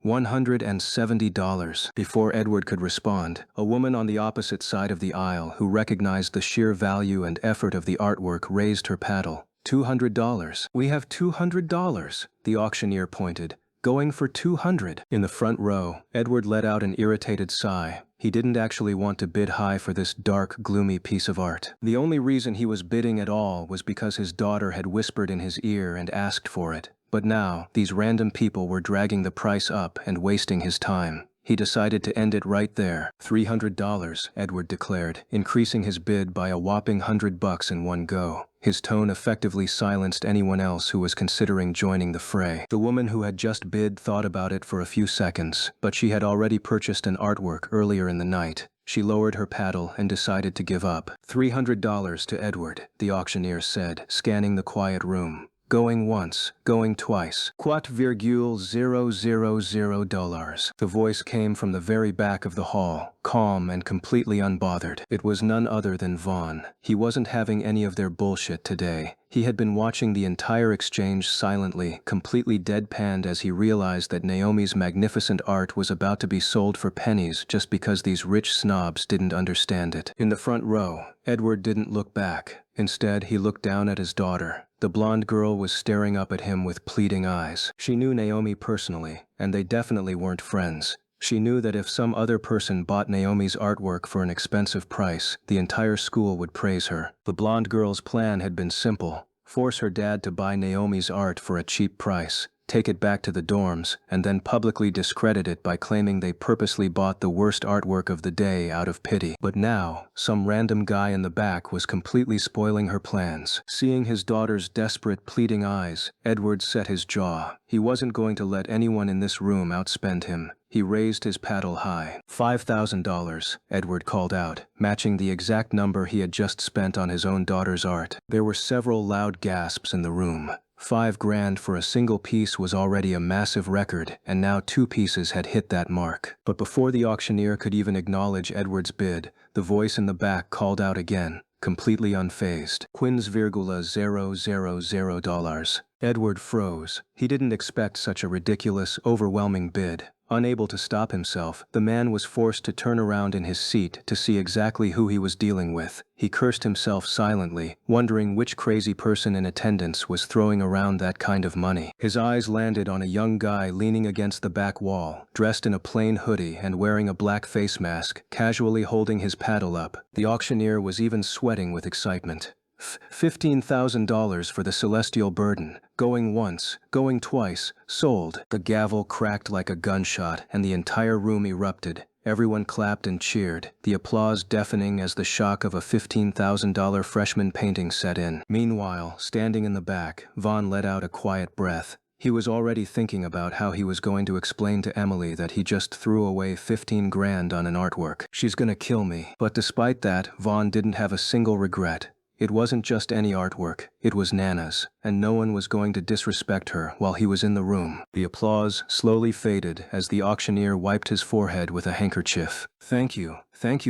$170. Before Edward could respond, a woman on the opposite side of the aisle who recognized the sheer value and effort of the artwork raised her paddle. $200. We have $200, the auctioneer pointed. Going for $200. In the front row, Edward let out an irritated sigh. He didn't actually want to bid high for this dark, gloomy piece of art. The only reason he was bidding at all was because his daughter had whispered in his ear and asked for it. But now, these random people were dragging the price up and wasting his time. He decided to end it right there. $300, Edward declared, increasing his bid by a whopping $100 in one go. His tone effectively silenced anyone else who was considering joining the fray. The woman who had just bid thought about it for a few seconds, but she had already purchased an artwork earlier in the night. She lowered her paddle and decided to give up. $300 to Edward, the auctioneer said, scanning the quiet room. Going once, going twice. $0.000. The voice came from the very back of the hall, calm and completely unbothered. It was none other than Vaughn. He wasn't having any of their bullshit today. He had been watching the entire exchange silently, completely deadpanned as he realized that Naomi's magnificent art was about to be sold for pennies just because these rich snobs didn't understand it. In the front row, Edward didn't look back. Instead, he looked down at his daughter. The blonde girl was staring up at him with pleading eyes. She knew Naomi personally, and they definitely weren't friends. She knew that if some other person bought Naomi's artwork for an expensive price, the entire school would praise her. The blonde girl's plan had been simple: force her dad to buy Naomi's art for a cheap price, take it back to the dorms, and then publicly discredit it by claiming they purposely bought the worst artwork of the day out of pity. But now, some random guy in the back was completely spoiling her plans. Seeing his daughter's desperate, pleading eyes, Edward set his jaw. He wasn't going to let anyone in this room outspend him. He raised his paddle high. $5,000, Edward called out, matching the exact number he had just spent on his own daughter's art. There were several loud gasps in the room. $5,000 for a single piece was already a massive record, and now 2 pieces had hit that mark. But before the auctioneer could even acknowledge Edward's bid, the voice in the back called out again, completely unfazed. $0,000. Edward froze. He didn't expect such a ridiculous, overwhelming bid. Unable to stop himself, the man was forced to turn around in his seat to see exactly who he was dealing with. He cursed himself silently, wondering which crazy person in attendance was throwing around that kind of money. His eyes landed on a young guy leaning against the back wall, dressed in a plain hoodie and wearing a black face mask, casually holding his paddle up. The auctioneer was even sweating with excitement. $15,000 for the celestial burden. Going once, going twice, sold. The gavel cracked like a gunshot, and the entire room erupted. Everyone clapped and cheered, the applause deafening as the shock of a $15,000 freshman painting set in. Meanwhile, standing in the back, Vaughn let out a quiet breath. He was already thinking about how he was going to explain to Emily that he just threw away $15,000 on an artwork. She's gonna kill me. But despite that, Vaughn didn't have a single regret. It wasn't just any artwork, it was Nana's, and no one was going to disrespect her while he was in the room. The applause slowly faded as the auctioneer wiped his forehead with a handkerchief. Thank you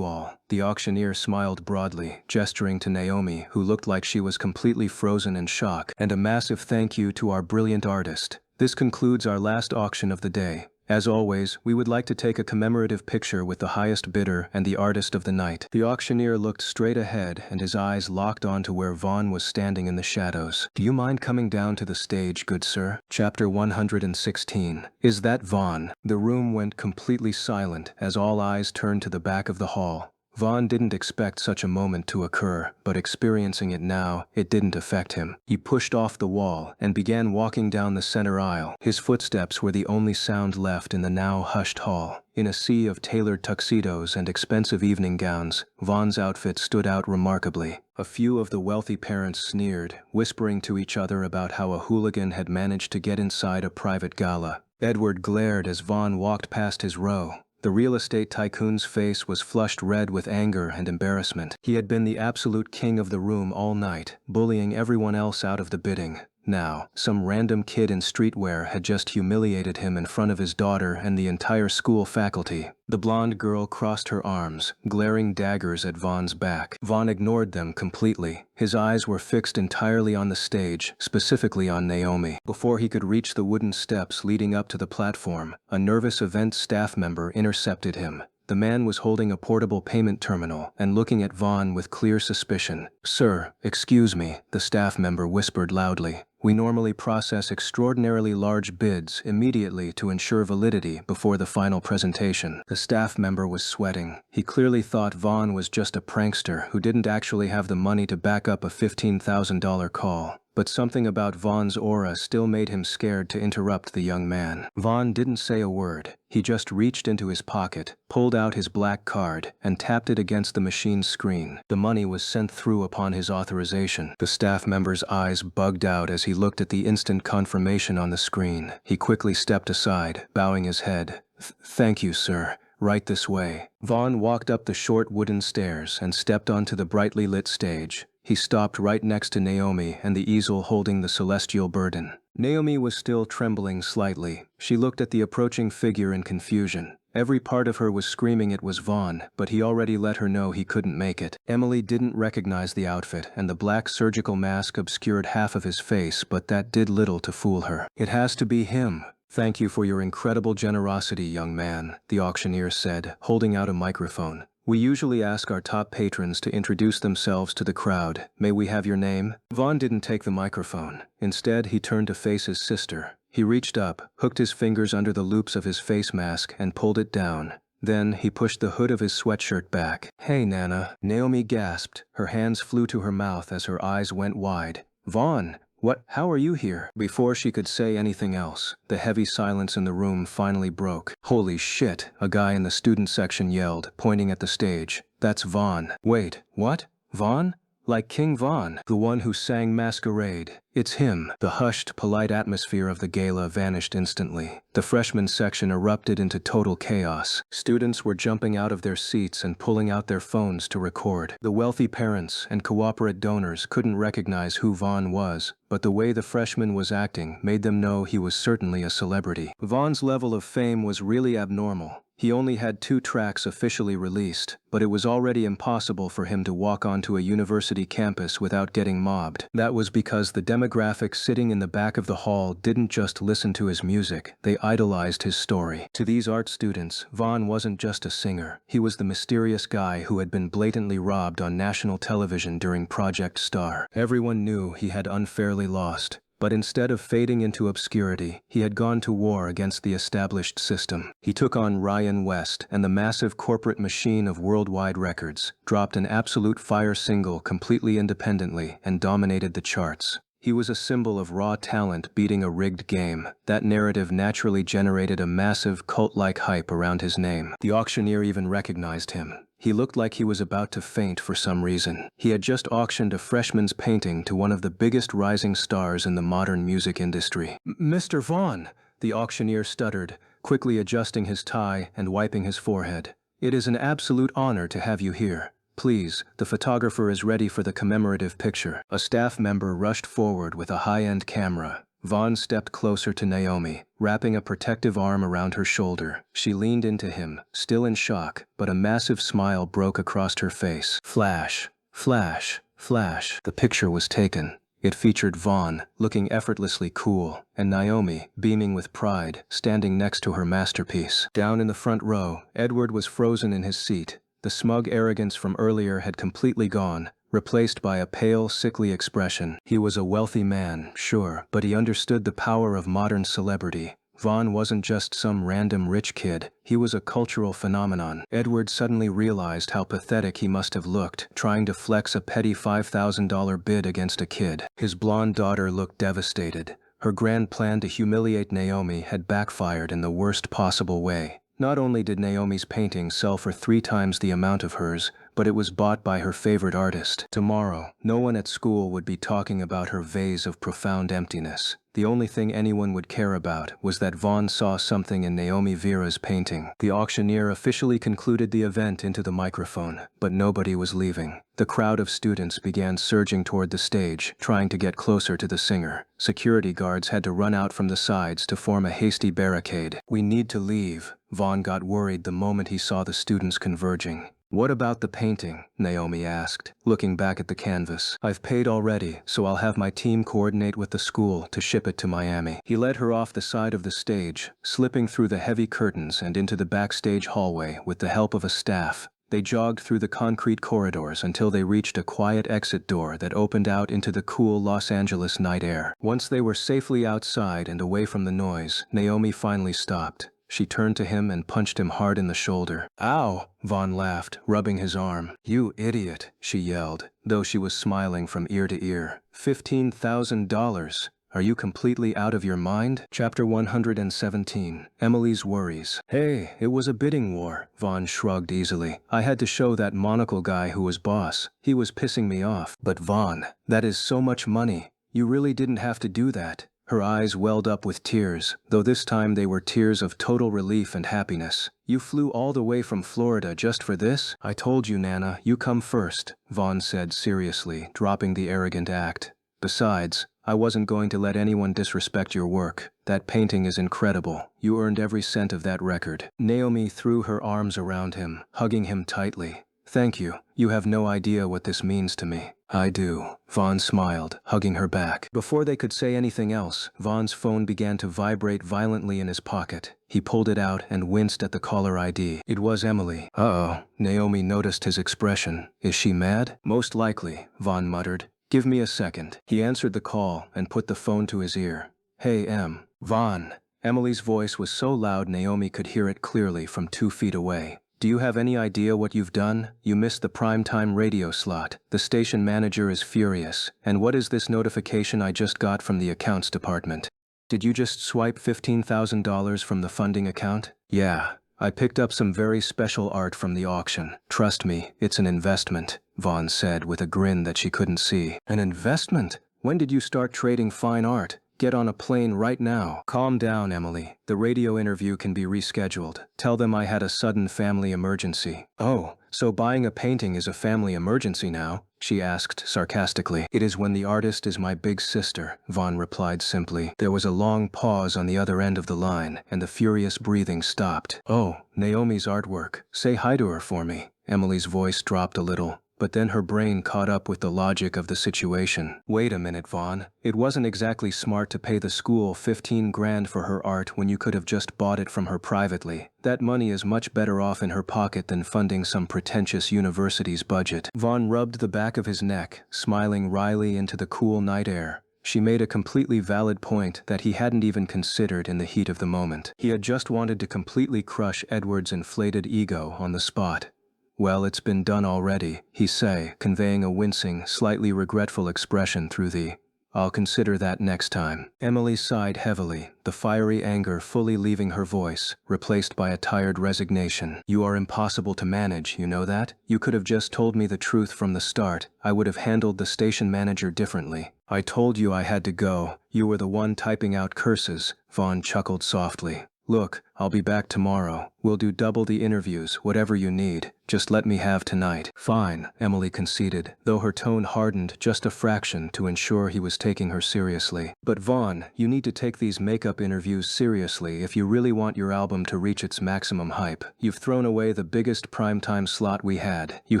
all. The auctioneer smiled broadly, gesturing to Naomi, who looked like she was completely frozen in shock, and a massive thank you to our brilliant artist. This concludes our last auction of the day. As always, we would like to take a commemorative picture with the highest bidder and the artist of the night. The auctioneer looked straight ahead and his eyes locked on to where Vaughn was standing in the shadows. Do you mind coming down to the stage, good sir? Chapter 116. Is that Vaughn? The room went completely silent as all eyes turned to the back of the hall. Vaughn didn't expect such a moment to occur, but experiencing it now, it didn't affect him. He pushed off the wall and began walking down the center aisle. His footsteps were the only sound left in the now hushed hall. In a sea of tailored tuxedos and expensive evening gowns, Vaughn's outfit stood out remarkably. A few of the wealthy parents sneered, whispering to each other about how a hooligan had managed to get inside a private gala. Edward glared as Vaughn walked past his row. The real estate tycoon's face was flushed red with anger and embarrassment. He had been the absolute king of the room all night, bullying everyone else out of the bidding. Now, some random kid in streetwear had just humiliated him in front of his daughter and the entire school faculty. The blonde girl crossed her arms, glaring daggers at Vaughn's back. Vaughn ignored them completely. His eyes were fixed entirely on the stage, specifically on Naomi. Before he could reach the wooden steps leading up to the platform, a nervous event staff member intercepted him. The man was holding a portable payment terminal and looking at Vaughn with clear suspicion. "Sir, excuse me," the staff member whispered loudly. "We normally process extraordinarily large bids immediately to ensure validity before the final presentation." The staff member was sweating. He clearly thought Vaughn was just a prankster who didn't actually have the money to back up a $15,000 call. But something about Vaughn's aura still made him scared to interrupt the young man. Vaughn didn't say a word. He just reached into his pocket, pulled out his black card, and tapped it against the machine's screen. The money was sent through upon his authorization. The staff member's eyes bugged out as he looked at the instant confirmation on the screen. He quickly stepped aside, bowing his head. Thank you, sir. Right this way." Vaughn walked up the short wooden stairs and stepped onto the brightly lit stage. He stopped right next to Naomi and the easel holding the celestial burden. Naomi was still trembling slightly. She looked at the approaching figure in confusion. Every part of her was screaming it was Vaughn, but he already let her know he couldn't make it. Emily didn't recognize the outfit, and the black surgical mask obscured half of his face, but that did little to fool her. "It has to be him." "Thank you for your incredible generosity, young man," the auctioneer said, holding out a microphone. "We usually ask our top patrons to introduce themselves to the crowd. May we have your name?" Vaughn didn't take the microphone. Instead, he turned to face his sister. He reached up, hooked his fingers under the loops of his face mask, and pulled it down. Then, he pushed the hood of his sweatshirt back. "Hey, Nana." Naomi gasped. Her hands flew to her mouth as her eyes went wide. "Vaughn! What? How are you here?" Before she could say anything else, the heavy silence in the room finally broke. "Holy shit," a guy in the student section yelled, pointing at the stage. "That's Vaughn." "Wait, what? Vaughn? Like King Von, the one who sang Masquerade. It's him. The hushed, polite atmosphere of the gala vanished instantly. The freshman section erupted into total chaos. Students were jumping out of their seats and pulling out their phones to record. The wealthy parents and cooperate donors couldn't recognize who Von was, but the way the freshman was acting made them know he was certainly a celebrity. Von's level of fame was really abnormal. He only had 2 tracks officially released, but it was already impossible for him to walk onto a university campus without getting mobbed. That was because the demographic sitting in the back of the hall didn't just listen to his music, they idolized his story. To these art students, Von wasn't just a singer. He was the mysterious guy who had been blatantly robbed on national television during Project Star. Everyone knew he had unfairly lost. But instead of fading into obscurity, he had gone to war against the established system. He took on Ryan West and the massive corporate machine of worldwide records, dropped an absolute fire single completely independently, and dominated the charts. He was a symbol of raw talent beating a rigged game. That narrative naturally generated a massive cult-like hype around his name. The auctioneer even recognized him. He looked like he was about to faint for some reason. He had just auctioned a freshman's painting to one of the biggest rising stars in the modern music industry. "Mr. Vaughn," the auctioneer stuttered, quickly adjusting his tie and wiping his forehead. "It is an absolute honor to have you here. Please, the photographer is ready for the commemorative picture." A staff member rushed forward with a high-end camera. Vaughn stepped closer to Naomi, wrapping a protective arm around her shoulder. She leaned into him, still in shock, but a massive smile broke across her face. Flash, flash, flash. The picture was taken. It featured Vaughn, looking effortlessly cool, and Naomi, beaming with pride, standing next to her masterpiece. Down in the front row, Edward was frozen in his seat. The smug arrogance from earlier had completely gone, replaced by a pale, sickly expression. He was a wealthy man, sure, but he understood the power of modern celebrity. Vaughn wasn't just some random rich kid, he was a cultural phenomenon. Edward suddenly realized how pathetic he must have looked, trying to flex a petty $5,000 bid against a kid. His blonde daughter looked devastated. Her grand plan to humiliate Naomi had backfired in the worst possible way. Not only did Naomi's painting sell for 3 times the amount of hers, but it was bought by her favorite artist. Tomorrow, no one at school would be talking about her vase of profound emptiness. The only thing anyone would care about was that Vaughn saw something in Naomi Vera's painting. The auctioneer officially concluded the event into the microphone, but nobody was leaving. The crowd of students began surging toward the stage, trying to get closer to the singer. Security guards had to run out from the sides to form a hasty barricade. "We need to leave." Vaughn got worried the moment he saw the students converging. "What about the painting?" Naomi asked, looking back at the canvas. "I've paid already, so I'll have my team coordinate with the school to ship it to Miami." He led her off the side of the stage, slipping through the heavy curtains and into the backstage hallway with the help of a staff. They jogged through the concrete corridors until they reached a quiet exit door that opened out into the cool Los Angeles night air. Once they were safely outside and away from the noise, Naomi finally stopped. She turned to him and punched him hard in the shoulder. "Ow!" Vaughn laughed, rubbing his arm. "You idiot," she yelled, though she was smiling from ear to ear. $15,000. Are you completely out of your mind? Chapter 117. Emily's Worries. "Hey, it was a bidding war," Vaughn shrugged easily. "I had to show that monocle guy who was boss. He was pissing me off." "But Vaughn, that is so much money. You really didn't have to do that." Her eyes welled up with tears, though this time they were tears of total relief and happiness. "You flew all the way from Florida just for this?" "I told you, Nana, you come first," Vaughn said seriously, dropping the arrogant act. "Besides, I wasn't going to let anyone disrespect your work. That painting is incredible. You earned every cent of that record." Naomi threw her arms around him, hugging him tightly. "Thank you. You have no idea what this means to me." "I do," Vaughn smiled, hugging her back. Before they could say anything else, Vaughn's phone began to vibrate violently in his pocket. He pulled it out and winced at the caller ID. It was Emily. "Uh-oh." Naomi noticed his expression. "Is she mad?" "Most likely," Vaughn muttered. "Give me a second." He answered the call and put the phone to his ear. "Hey, Em." "Vaughn." Emily's voice was so loud Naomi could hear it clearly from 2 feet away. "Do you have any idea what you've done? You missed the primetime radio slot. The station manager is furious. And what is this notification I just got from the accounts department? Did you just swipe $15,000 from the funding account?" "Yeah. I picked up some very special art from the auction. Trust me, it's an investment." Vaughn said with a grin that she couldn't see. An investment? When did you start trading fine art? Get on a plane right now. Calm down, Emily. The radio interview can be rescheduled. Tell them I had a sudden family emergency. Oh, so buying a painting is a family emergency now? She asked sarcastically. It is when the artist is my big sister, Vaughn replied simply. There was a long pause on the other end of the line, and the furious breathing stopped. Oh, Naomi's artwork. Say hi to her for me. Emily's voice dropped a little, but then her brain caught up with the logic of the situation. Wait a minute, Vaughn. It wasn't exactly smart to pay the school 15 grand for her art when you could have just bought it from her privately. That money is much better off in her pocket than funding some pretentious university's budget. Vaughn rubbed the back of his neck, smiling wryly into the cool night air. She made a completely valid point that he hadn't even considered in the heat of the moment. He had just wanted to completely crush Edward's inflated ego on the spot. Well, it's been done already, he said, conveying a wincing, slightly regretful expression through the, I'll consider that next time. Emily sighed heavily, the fiery anger fully leaving her voice, replaced by a tired resignation. You are impossible to manage, you know that? You could have just told me the truth from the start. I would have handled the station manager differently. I told you I had to go. You were the one typing out curses, Vaughn chuckled softly. Look, I'll be back tomorrow. We'll do double the interviews, whatever you need. Just let me have tonight. Fine, Emily conceded, though her tone hardened just a fraction to ensure he was taking her seriously. But Vaughn, you need to take these makeup interviews seriously if you really want your album to reach its maximum hype. You've thrown away the biggest primetime slot we had. You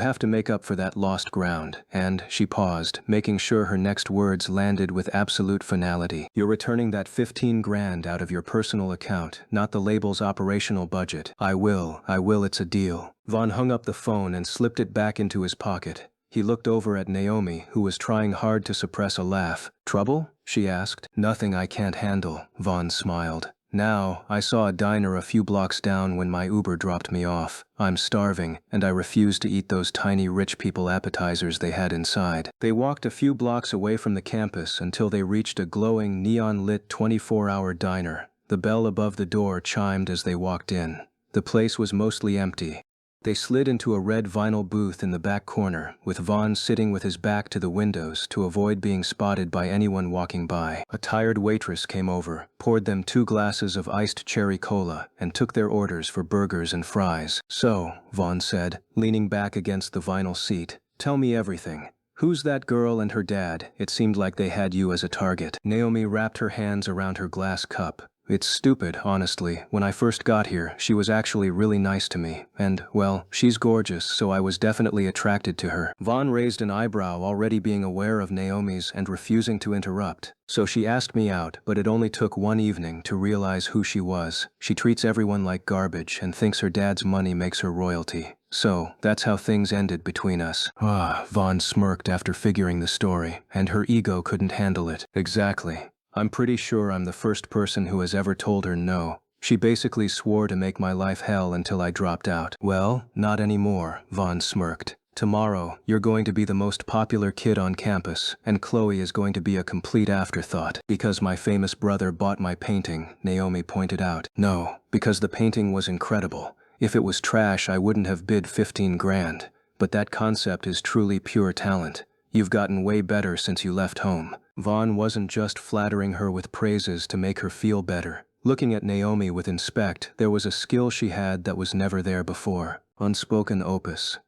have to make up for that lost ground. And, she paused, making sure her next words landed with absolute finality. You're returning that 15 grand out of your personal account, not the label's operational budget. I will, it's a deal. Vaughn hung up the phone and slipped it back into his pocket. He looked over at Naomi, who was trying hard to suppress a laugh. Trouble? She asked. Nothing I can't handle, Vaughn smiled. Now, I saw a diner a few blocks down when my Uber dropped me off. I'm starving, and I refuse to eat those tiny rich people appetizers they had inside. They walked a few blocks away from the campus until they reached a glowing, neon-lit 24-hour diner. The bell above the door chimed as they walked in. The place was mostly empty. They slid into a red vinyl booth in the back corner, with Vaughn sitting with his back to the windows to avoid being spotted by anyone walking by. A tired waitress came over, poured them 2 glasses of iced cherry cola, and took their orders for burgers and fries. So, Vaughn said, leaning back against the vinyl seat, tell me everything. Who's that girl and her dad? It seemed like they had you as a target. Naomi wrapped her hands around her glass cup. It's stupid, honestly. When I first got here, she was actually really nice to me. And, well, she's gorgeous, so I was definitely attracted to her. Vaughn raised an eyebrow, already being aware of Naomi's and refusing to interrupt. So she asked me out, but it only took one evening to realize who she was. She treats everyone like garbage and thinks her dad's money makes her royalty. So, that's how things ended between us. Vaughn smirked after figuring the story, and her ego couldn't handle it. Exactly. I'm pretty sure I'm the first person who has ever told her no. She basically swore to make my life hell until I dropped out. Well, not anymore, Vaughn smirked. Tomorrow, you're going to be the most popular kid on campus, and Chloe is going to be a complete afterthought. Because my famous brother bought my painting, Naomi pointed out. No, because the painting was incredible. If it was trash, I wouldn't have bid 15 grand. But that concept is truly pure talent. You've gotten way better since you left home. Vaughn wasn't just flattering her with praises to make her feel better. Looking at Naomi with respect, there was a skill she had that was never there before. Unspoken opus,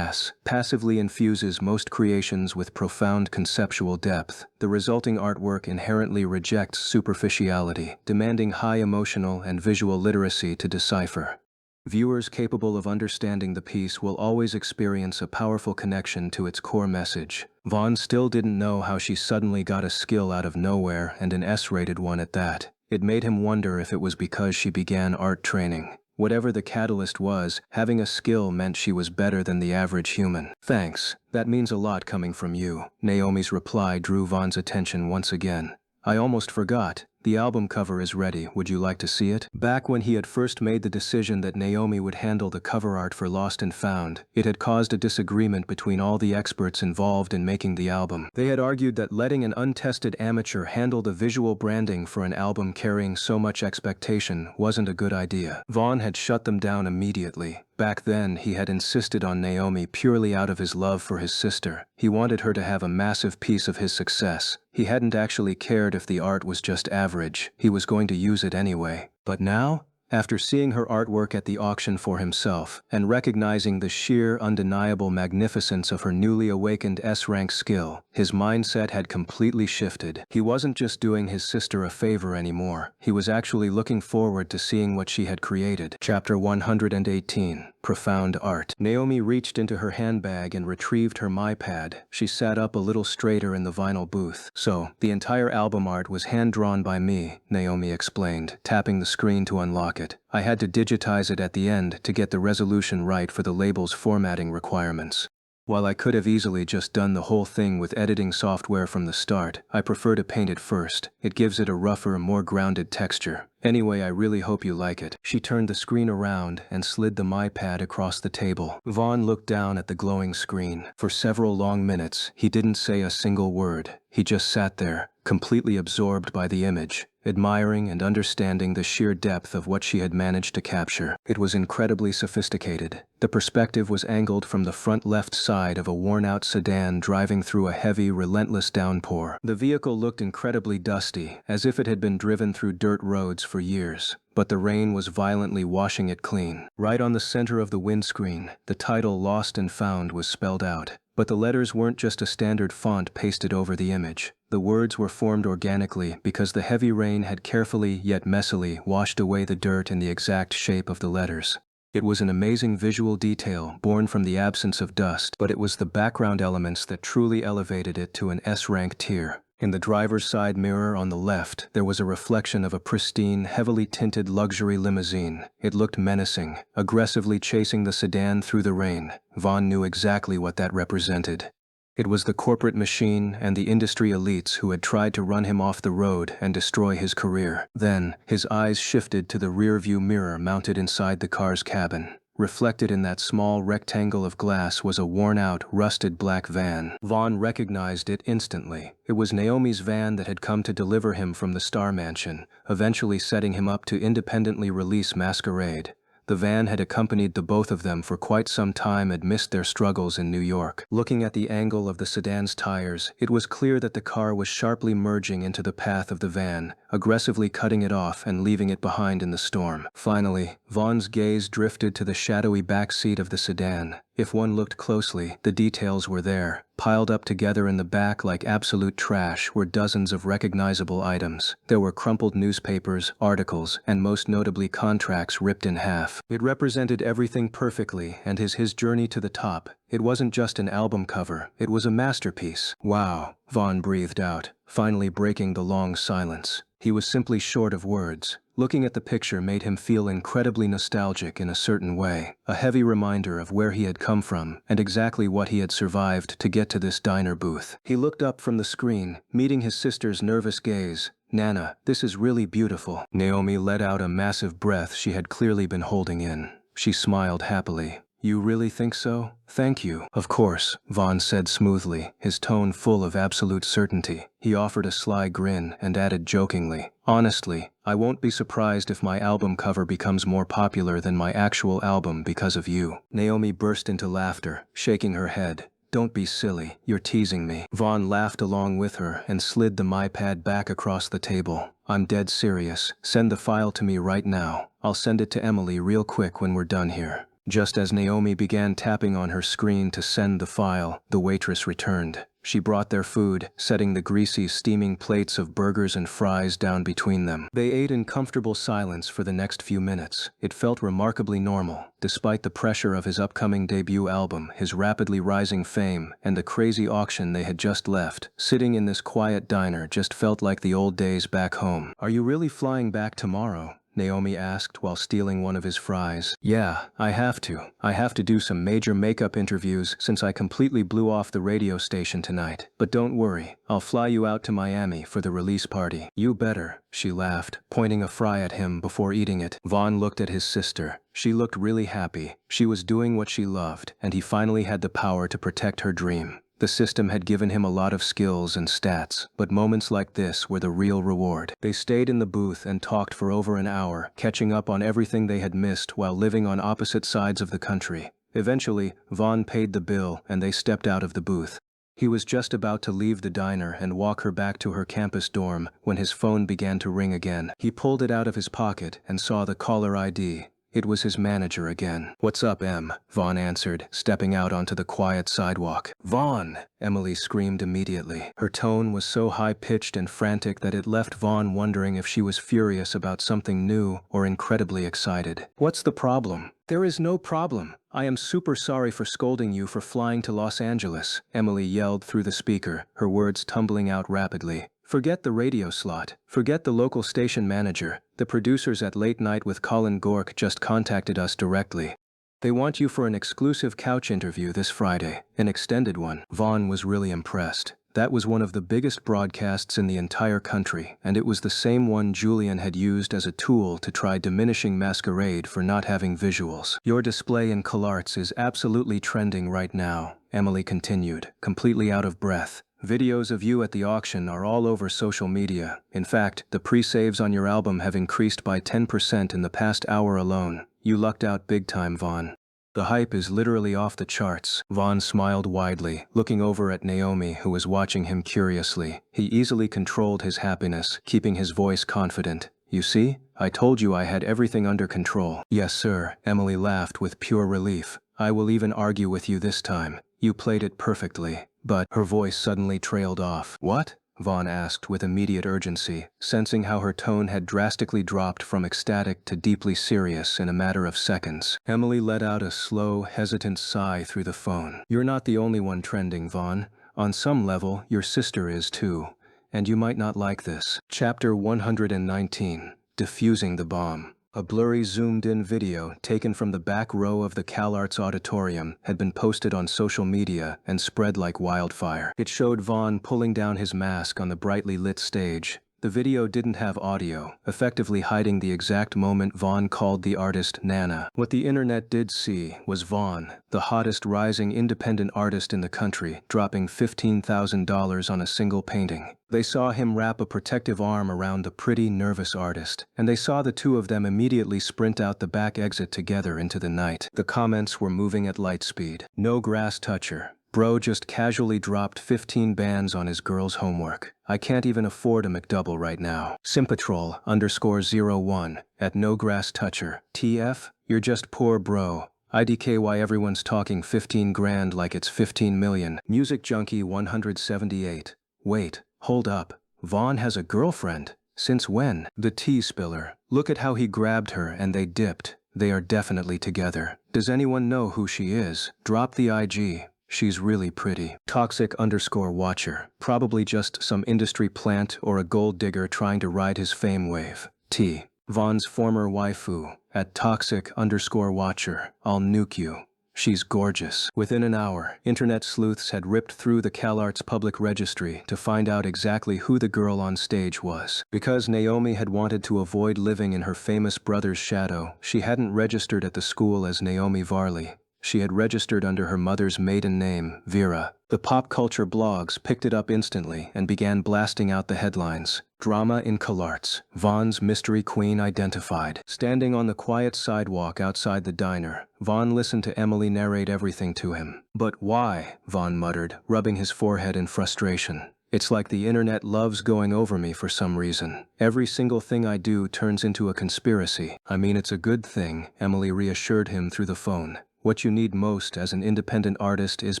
passively infuses most creations with profound conceptual depth. The resulting artwork inherently rejects superficiality, demanding high emotional and visual literacy to decipher. Viewers capable of understanding the piece will always experience a powerful connection to its core message. Vaughn still didn't know how she suddenly got a skill out of nowhere, and an S-rated one at that. It made him wonder if it was because she began art training. Whatever the catalyst was, having a skill meant she was better than the average human. Thanks, that means a lot coming from you. Naomi's reply drew Vaughn's attention once again. I almost forgot. The album cover is ready. Would you like to see it? Back when he had first made the decision that Naomi would handle the cover art for Lost and Found, it had caused a disagreement between all the experts involved in making the album. They had argued that letting an untested amateur handle the visual branding for an album carrying so much expectation wasn't a good idea. Vaughn had shut them down immediately, Back then, he had insisted on Naomi purely out of his love for his sister. He wanted her to have a massive piece of his success. He hadn't actually cared if the art was just average. He was going to use it anyway. But now, after seeing her artwork at the auction for himself, and recognizing the sheer, undeniable magnificence of her newly awakened S-rank skill, his mindset had completely shifted. He wasn't just doing his sister a favor anymore. He was actually looking forward to seeing what she had created. Chapter 118. Profound Art. Naomi reached into her handbag and retrieved her MyPad. She sat up a little straighter in the vinyl booth. So, the entire album art was hand-drawn by me, Naomi explained, tapping the screen to unlock it. I had to digitize it at the end to get the resolution right for the label's formatting requirements. While I could have easily just done the whole thing with editing software from the start, I prefer to paint it first. It gives it a rougher, more grounded texture. Anyway, I really hope you like it. She turned the screen around and slid the MyPad across the table. Vaughn looked down at the glowing screen. For several long minutes, he didn't say a single word. He just sat there, completely absorbed by the image, admiring and understanding the sheer depth of what she had managed to capture. It was incredibly sophisticated. The perspective was angled from the front left side of a worn-out sedan driving through a heavy, relentless downpour. The vehicle looked incredibly dusty, as if it had been driven through dirt roads for years, but the rain was violently washing it clean. Right on the center of the windscreen, the title Lost and Found was spelled out. But the letters weren't just a standard font pasted over the image. The words were formed organically because the heavy rain had carefully yet messily washed away the dirt in the exact shape of the letters. It was an amazing visual detail born from the absence of dust, but it was the background elements that truly elevated it to an S-rank tier. In the driver's side mirror on the left, there was a reflection of a pristine, heavily tinted luxury limousine. It looked menacing, aggressively chasing the sedan through the rain. Vaughn knew exactly what that represented. It was the corporate machine and the industry elites who had tried to run him off the road and destroy his career. Then, his eyes shifted to the rear-view mirror mounted inside the car's cabin. Reflected in that small rectangle of glass was a worn-out, rusted black van. Vaughn recognized it instantly. It was Naomi's van that had come to deliver him from the Star Mansion, eventually setting him up to independently release Masquerade. The van had accompanied the both of them for quite some time amidst their struggles in New York. Looking at the angle of the sedan's tires, it was clear that the car was sharply merging into the path of the van, aggressively cutting it off and leaving it behind in the storm. Finally, Vaughn's gaze drifted to the shadowy back seat of the sedan. If one looked closely, the details were there. Piled up together in the back like absolute trash were dozens of recognizable items. There were crumpled newspapers, articles, and most notably contracts ripped in half. It represented everything perfectly, and his journey to the top. It wasn't just an album cover, it was a masterpiece. Wow, Vaughn breathed out, finally breaking the long silence. He was simply short of words. Looking at the picture made him feel incredibly nostalgic in a certain way, a heavy reminder of where he had come from and exactly what he had survived to get to this diner booth. He looked up from the screen, meeting his sister's nervous gaze. "Nana, this is really beautiful." Naomi let out a massive breath she had clearly been holding in. She smiled happily. "You really think so? Thank you." "Of course," Vaughn said smoothly, his tone full of absolute certainty. He offered a sly grin and added jokingly, "Honestly, I won't be surprised if my album cover becomes more popular than my actual album because of you." Naomi burst into laughter, shaking her head. "Don't be silly, you're teasing me." Vaughn laughed along with her and slid the MyPad back across the table. "I'm dead serious. Send the file to me right now. I'll send it to Emily real quick when we're done here." Just as Naomi began tapping on her screen to send the file, the waitress returned. She brought their food, setting the greasy, steaming plates of burgers and fries down between them. They ate in comfortable silence for the next few minutes. It felt remarkably normal, despite the pressure of his upcoming debut album, his rapidly rising fame, and the crazy auction they had just left. Sitting in this quiet diner just felt like the old days back home. "Are you really flying back tomorrow?" Naomi asked while stealing one of his fries. "Yeah, I have to. I have to do some major makeup interviews since I completely blew off the radio station tonight. But don't worry, I'll fly you out to Miami for the release party." "You better," she laughed, pointing a fry at him before eating it. Vaughn looked at his sister. She looked really happy. She was doing what she loved, and he finally had the power to protect her dream. The system had given him a lot of skills and stats, but moments like this were the real reward. They stayed in the booth and talked for over an hour, catching up on everything they had missed while living on opposite sides of the country. Eventually, Vaughn paid the bill and they stepped out of the booth. He was just about to leave the diner and walk her back to her campus dorm when his phone began to ring again. He pulled it out of his pocket and saw the caller ID. It was his manager again. "What's up, Em?" Vaughn answered, stepping out onto the quiet sidewalk. "Vaughn!" Emily screamed immediately. Her tone was so high-pitched and frantic that it left Vaughn wondering if she was furious about something new or incredibly excited. "What's the problem?" "There is no problem. I am super sorry for scolding you for flying to Los Angeles," Emily yelled through the speaker, her words tumbling out rapidly. "Forget the radio slot. Forget the local station manager. The producers at Late Night with Colin Gork just contacted us directly. They want you for an exclusive couch interview this Friday, an extended one." Vaughn was really impressed. That was one of the biggest broadcasts in the entire country, and it was the same one Julian had used as a tool to try diminishing Masquerade for not having visuals. "Your display in CalArts is absolutely trending right now," Emily continued, completely out of breath. "Videos of you at the auction are all over social media. In fact, the pre-saves on your album have increased by 10% in the past hour alone. You lucked out big time, Vaughn. The hype is literally off the charts." Vaughn smiled widely, looking over at Naomi, who was watching him curiously. He easily controlled his happiness, keeping his voice confident. "You see? I told you I had everything under control." "Yes, sir," Emily laughed with pure relief. "I will even argue with you this time. You played it perfectly." But her voice suddenly trailed off. "What?" Vaughn asked with immediate urgency, sensing how her tone had drastically dropped from ecstatic to deeply serious in a matter of seconds. Emily let out a slow, hesitant sigh through the phone. "You're not the only one trending, Vaughn. On some level, your sister is too. And you might not like this." Chapter 119. Defusing the Bomb. A blurry zoomed-in video taken from the back row of the CalArts auditorium had been posted on social media and spread like wildfire. It showed Vaughn pulling down his mask on the brightly lit stage. The video didn't have audio, effectively hiding the exact moment Vaughn called the artist Nana. What the internet did see was Vaughn, the hottest rising independent artist in the country, dropping $15,000 on a single painting. They saw him wrap a protective arm around the pretty, nervous artist, and they saw the two of them immediately sprint out the back exit together into the night. The comments were moving at light speed. "No grass toucher. Bro just casually dropped 15 bands on his girl's homework. I can't even afford a McDouble right now. Sympatrol_01 at No Grass Toucher. TF? You're just poor bro. IDK why everyone's talking 15 grand like it's 15 million. Music Junkie 178. Wait, hold up. Vaughn has a girlfriend? Since when? The tea spiller. Look at how he grabbed her and they dipped. They are definitely together. Does anyone know who she is? Drop the IG. She's really pretty. Toxic_watcher. Probably just some industry plant or a gold digger trying to ride his fame wave. T. Vaughn's former waifu. At Toxic_watcher. I'll nuke you. She's gorgeous. Within an hour, internet sleuths had ripped through the CalArts public registry to find out exactly who the girl on stage was. Because Naomi had wanted to avoid living in her famous brother's shadow, she hadn't registered at the school as Naomi Varley. She had registered under her mother's maiden name, Vera. The pop culture blogs picked it up instantly and began blasting out the headlines. Drama in CalArts. Vaughn's mystery queen identified. Standing on the quiet sidewalk outside the diner, Vaughn listened to Emily narrate everything to him. "But why?" Vaughn muttered, rubbing his forehead in frustration. "It's like the internet loves going over me for some reason. Every single thing I do turns into a conspiracy." "I mean, it's a good thing," Emily reassured him through the phone. "What you need most as an independent artist is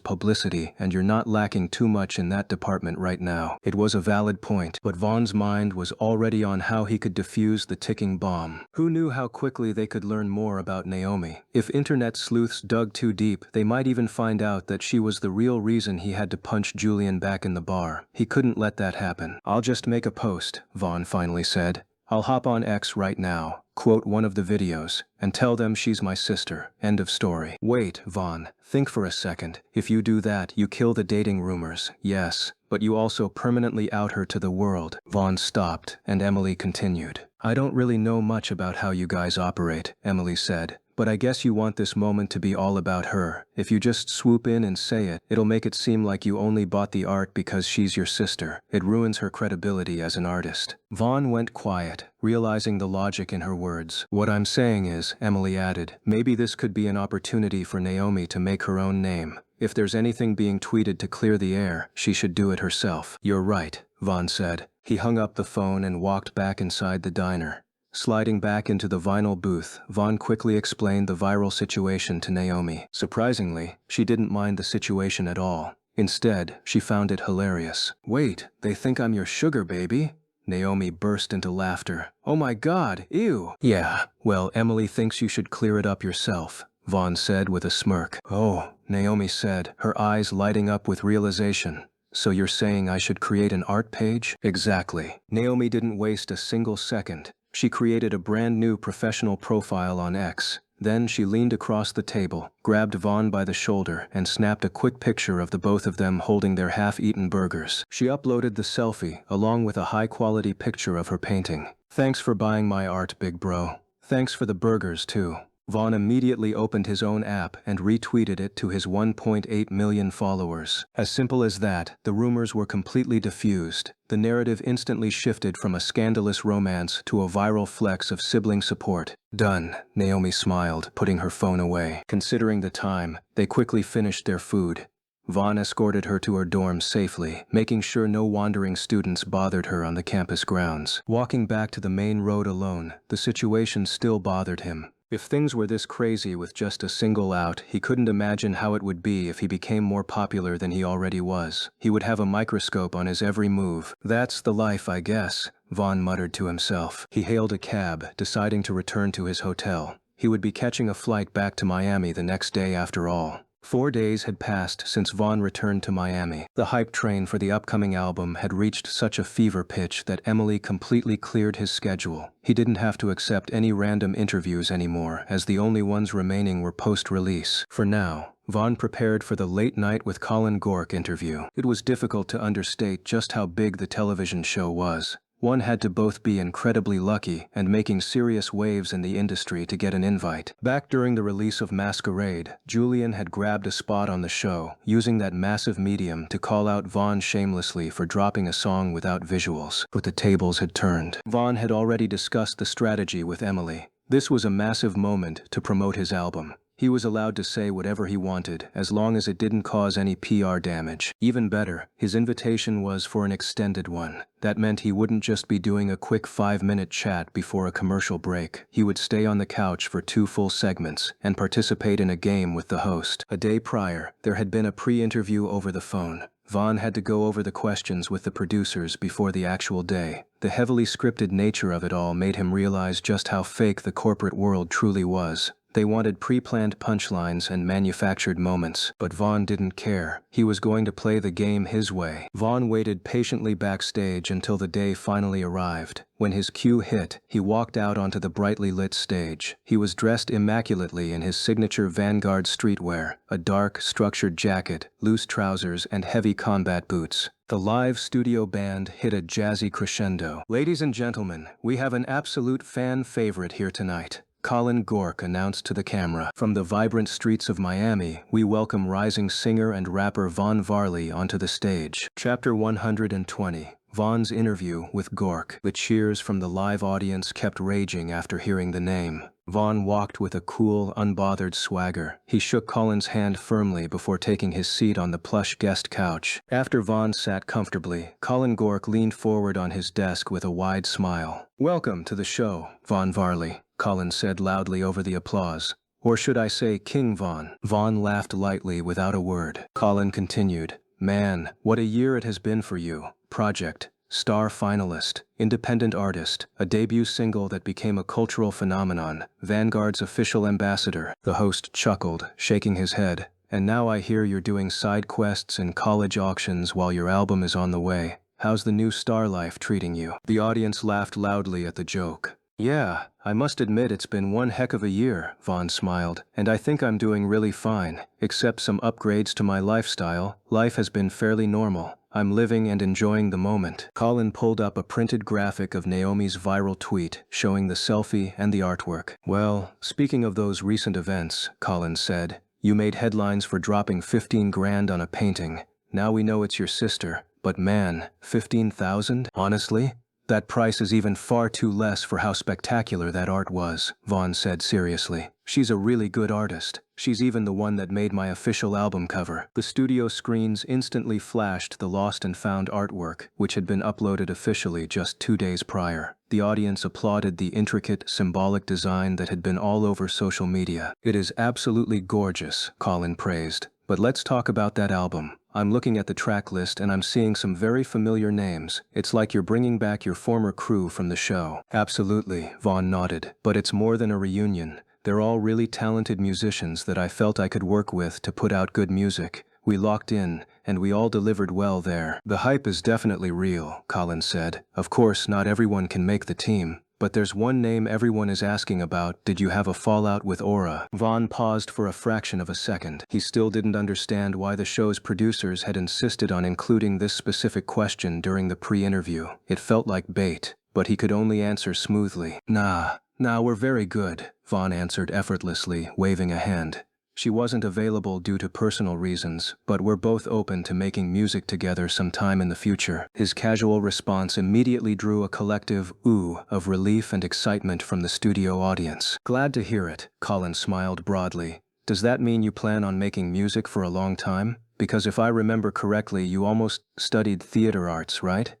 publicity, and you're not lacking too much in that department right now." It was a valid point, but Vaughn's mind was already on how he could defuse the ticking bomb. Who knew how quickly they could learn more about Naomi? If internet sleuths dug too deep, they might even find out that she was the real reason he had to punch Julian back in the bar. He couldn't let that happen. "I'll just make a post," Vaughn finally said. "I'll hop on X right now, quote one of the videos, and tell them she's my sister. End of story." "Wait, Vaughn, think for a second. If you do that, you kill the dating rumors, yes, but you also permanently out her to the world." Vaughn stopped, and Emily continued. "I don't really know much about how you guys operate," Emily said, but I guess you want this moment to be all about her. If you just swoop in and say it, it'll make it seem like you only bought the art because she's your sister. It ruins her credibility as an artist." Vaughn went quiet, realizing the logic in her words. "What I'm saying is," Emily added, "maybe this could be an opportunity for Naomi to make her own name. If there's anything being tweeted to clear the air, she should do it herself." "You're right," Vaughn said. He hung up the phone and walked back inside the diner. Sliding back into the vinyl booth, Vaughn quickly explained the viral situation to Naomi. Surprisingly, she didn't mind the situation at all. Instead, she found it hilarious. "Wait, they think I'm your sugar baby?" Naomi burst into laughter. "Oh my God, ew!" "Yeah, well, Emily thinks you should clear it up yourself," Vaughn said with a smirk. "Oh," Naomi said, her eyes lighting up with realization. "So you're saying I should create an art page?" "Exactly." Naomi didn't waste a single second. She created a brand new professional profile on X. Then she leaned across the table, grabbed Vaughn by the shoulder, and snapped a quick picture of the both of them holding their half-eaten burgers. She uploaded the selfie, along with a high-quality picture of her painting. "Thanks for buying my art, big bro. Thanks for the burgers, too." Vaughn immediately opened his own app and retweeted it to his 1.8 million followers. As simple as that, the rumors were completely diffused. The narrative instantly shifted from a scandalous romance to a viral flex of sibling support. "Done," Naomi smiled, putting her phone away. Considering the time, they quickly finished their food. Vaughn escorted her to her dorm safely, making sure no wandering students bothered her on the campus grounds. Walking back to the main road alone, the situation still bothered him. If things were this crazy with just a single out, he couldn't imagine how it would be if he became more popular than he already was. He would have a microscope on his every move. "That's the life, I guess," Vaughn muttered to himself. He hailed a cab, deciding to return to his hotel. He would be catching a flight back to Miami the next day after all. 4 days had passed since Vaughn returned to Miami. The hype train for the upcoming album had reached such a fever pitch that Emily completely cleared his schedule. He didn't have to accept any random interviews anymore, as the only ones remaining were post-release. For now, Vaughn prepared for the Late Night with Colin Gork interview. It was difficult to understate just how big the television show was. One had to both be incredibly lucky and making serious waves in the industry to get an invite. Back during the release of Masquerade, Julian had grabbed a spot on the show, using that massive medium to call out Vaughn shamelessly for dropping a song without visuals. But the tables had turned. Vaughn had already discussed the strategy with Emily. This was a massive moment to promote his album. He was allowed to say whatever he wanted, as long as it didn't cause any PR damage. Even better, his invitation was for an extended one. That meant he wouldn't just be doing a quick 5-minute chat before a commercial break. He would stay on the couch for 2 full segments and participate in a game with the host. A day prior, there had been a pre-interview over the phone. Vaughn had to go over the questions with the producers before the actual day. The heavily scripted nature of it all made him realize just how fake the corporate world truly was. They wanted pre-planned punchlines and manufactured moments, but Vaughn didn't care. He was going to play the game his way. Vaughn waited patiently backstage until the day finally arrived. When his cue hit, he walked out onto the brightly lit stage. He was dressed immaculately in his signature Vanguard streetwear, a dark, structured jacket, loose trousers, and heavy combat boots. The live studio band hit a jazzy crescendo. "Ladies and gentlemen, we have an absolute fan favorite here tonight," Colin Gork announced to the camera. "From the vibrant streets of Miami, we welcome rising singer and rapper Vaughn Varley onto the stage." Chapter 120. Vaughn's interview with Gork. The cheers from the live audience kept raging after hearing the name. Vaughn walked with a cool, unbothered swagger. He shook Colin's hand firmly before taking his seat on the plush guest couch. After Vaughn sat comfortably, Colin Gork leaned forward on his desk with a wide smile. "Welcome to the show, Vaughn Varley," Colin said loudly over the applause. "Or should I say King Vaughn?" Vaughn laughed lightly without a word. Colin continued, "Man, what a year it has been for you. Project, star finalist, independent artist, a debut single that became a cultural phenomenon, Vanguard's official ambassador." The host chuckled, shaking his head. "And now I hear you're doing side quests and college auctions while your album is on the way. How's the new star life treating you?" The audience laughed loudly at the joke. "Yeah, I must admit it's been one heck of a year," Vaughn smiled, "and I think I'm doing really fine. Except some upgrades to my lifestyle, life has been fairly normal. I'm living and enjoying the moment. Colin pulled up a printed graphic of Naomi's viral tweet showing the selfie and the artwork. Well, speaking of those recent events, Colin said, you made headlines for dropping 15 grand on a painting. Now we know it's your sister. But man, 15,000? Honestly? That price is even far too less for how spectacular that art was, Vaughn said seriously. She's a really good artist. She's even the one that made my official album cover. The studio screens instantly flashed the lost and found artwork, which had been uploaded officially just 2 days prior. The audience applauded the intricate, symbolic design that had been all over social media. It is absolutely gorgeous, Colin praised. But let's talk about that album. I'm looking at the track list and I'm seeing some very familiar names. It's like you're bringing back your former crew from the show. Absolutely, Vaughn nodded. But it's more than a reunion. They're all really talented musicians that I felt I could work with to put out good music. We locked in, and we all delivered well there. The hype is definitely real, Colin said. Of course, not everyone can make the team. But there's one name everyone is asking about. Did you have a fallout with Aura? Vaughn paused for a fraction of a second. He still didn't understand why the show's producers had insisted on including this specific question during the pre-interview. It felt like bait, but he could only answer smoothly. Nah, we're very good, Vaughn answered effortlessly, waving a hand. She wasn't available due to personal reasons, but we're both open to making music together sometime in the future. His casual response immediately drew a collective ooh of relief and excitement from the studio audience. Glad to hear it, Colin smiled broadly. Does that mean you plan on making music for a long time? Because if I remember correctly, you almost studied theater arts, right?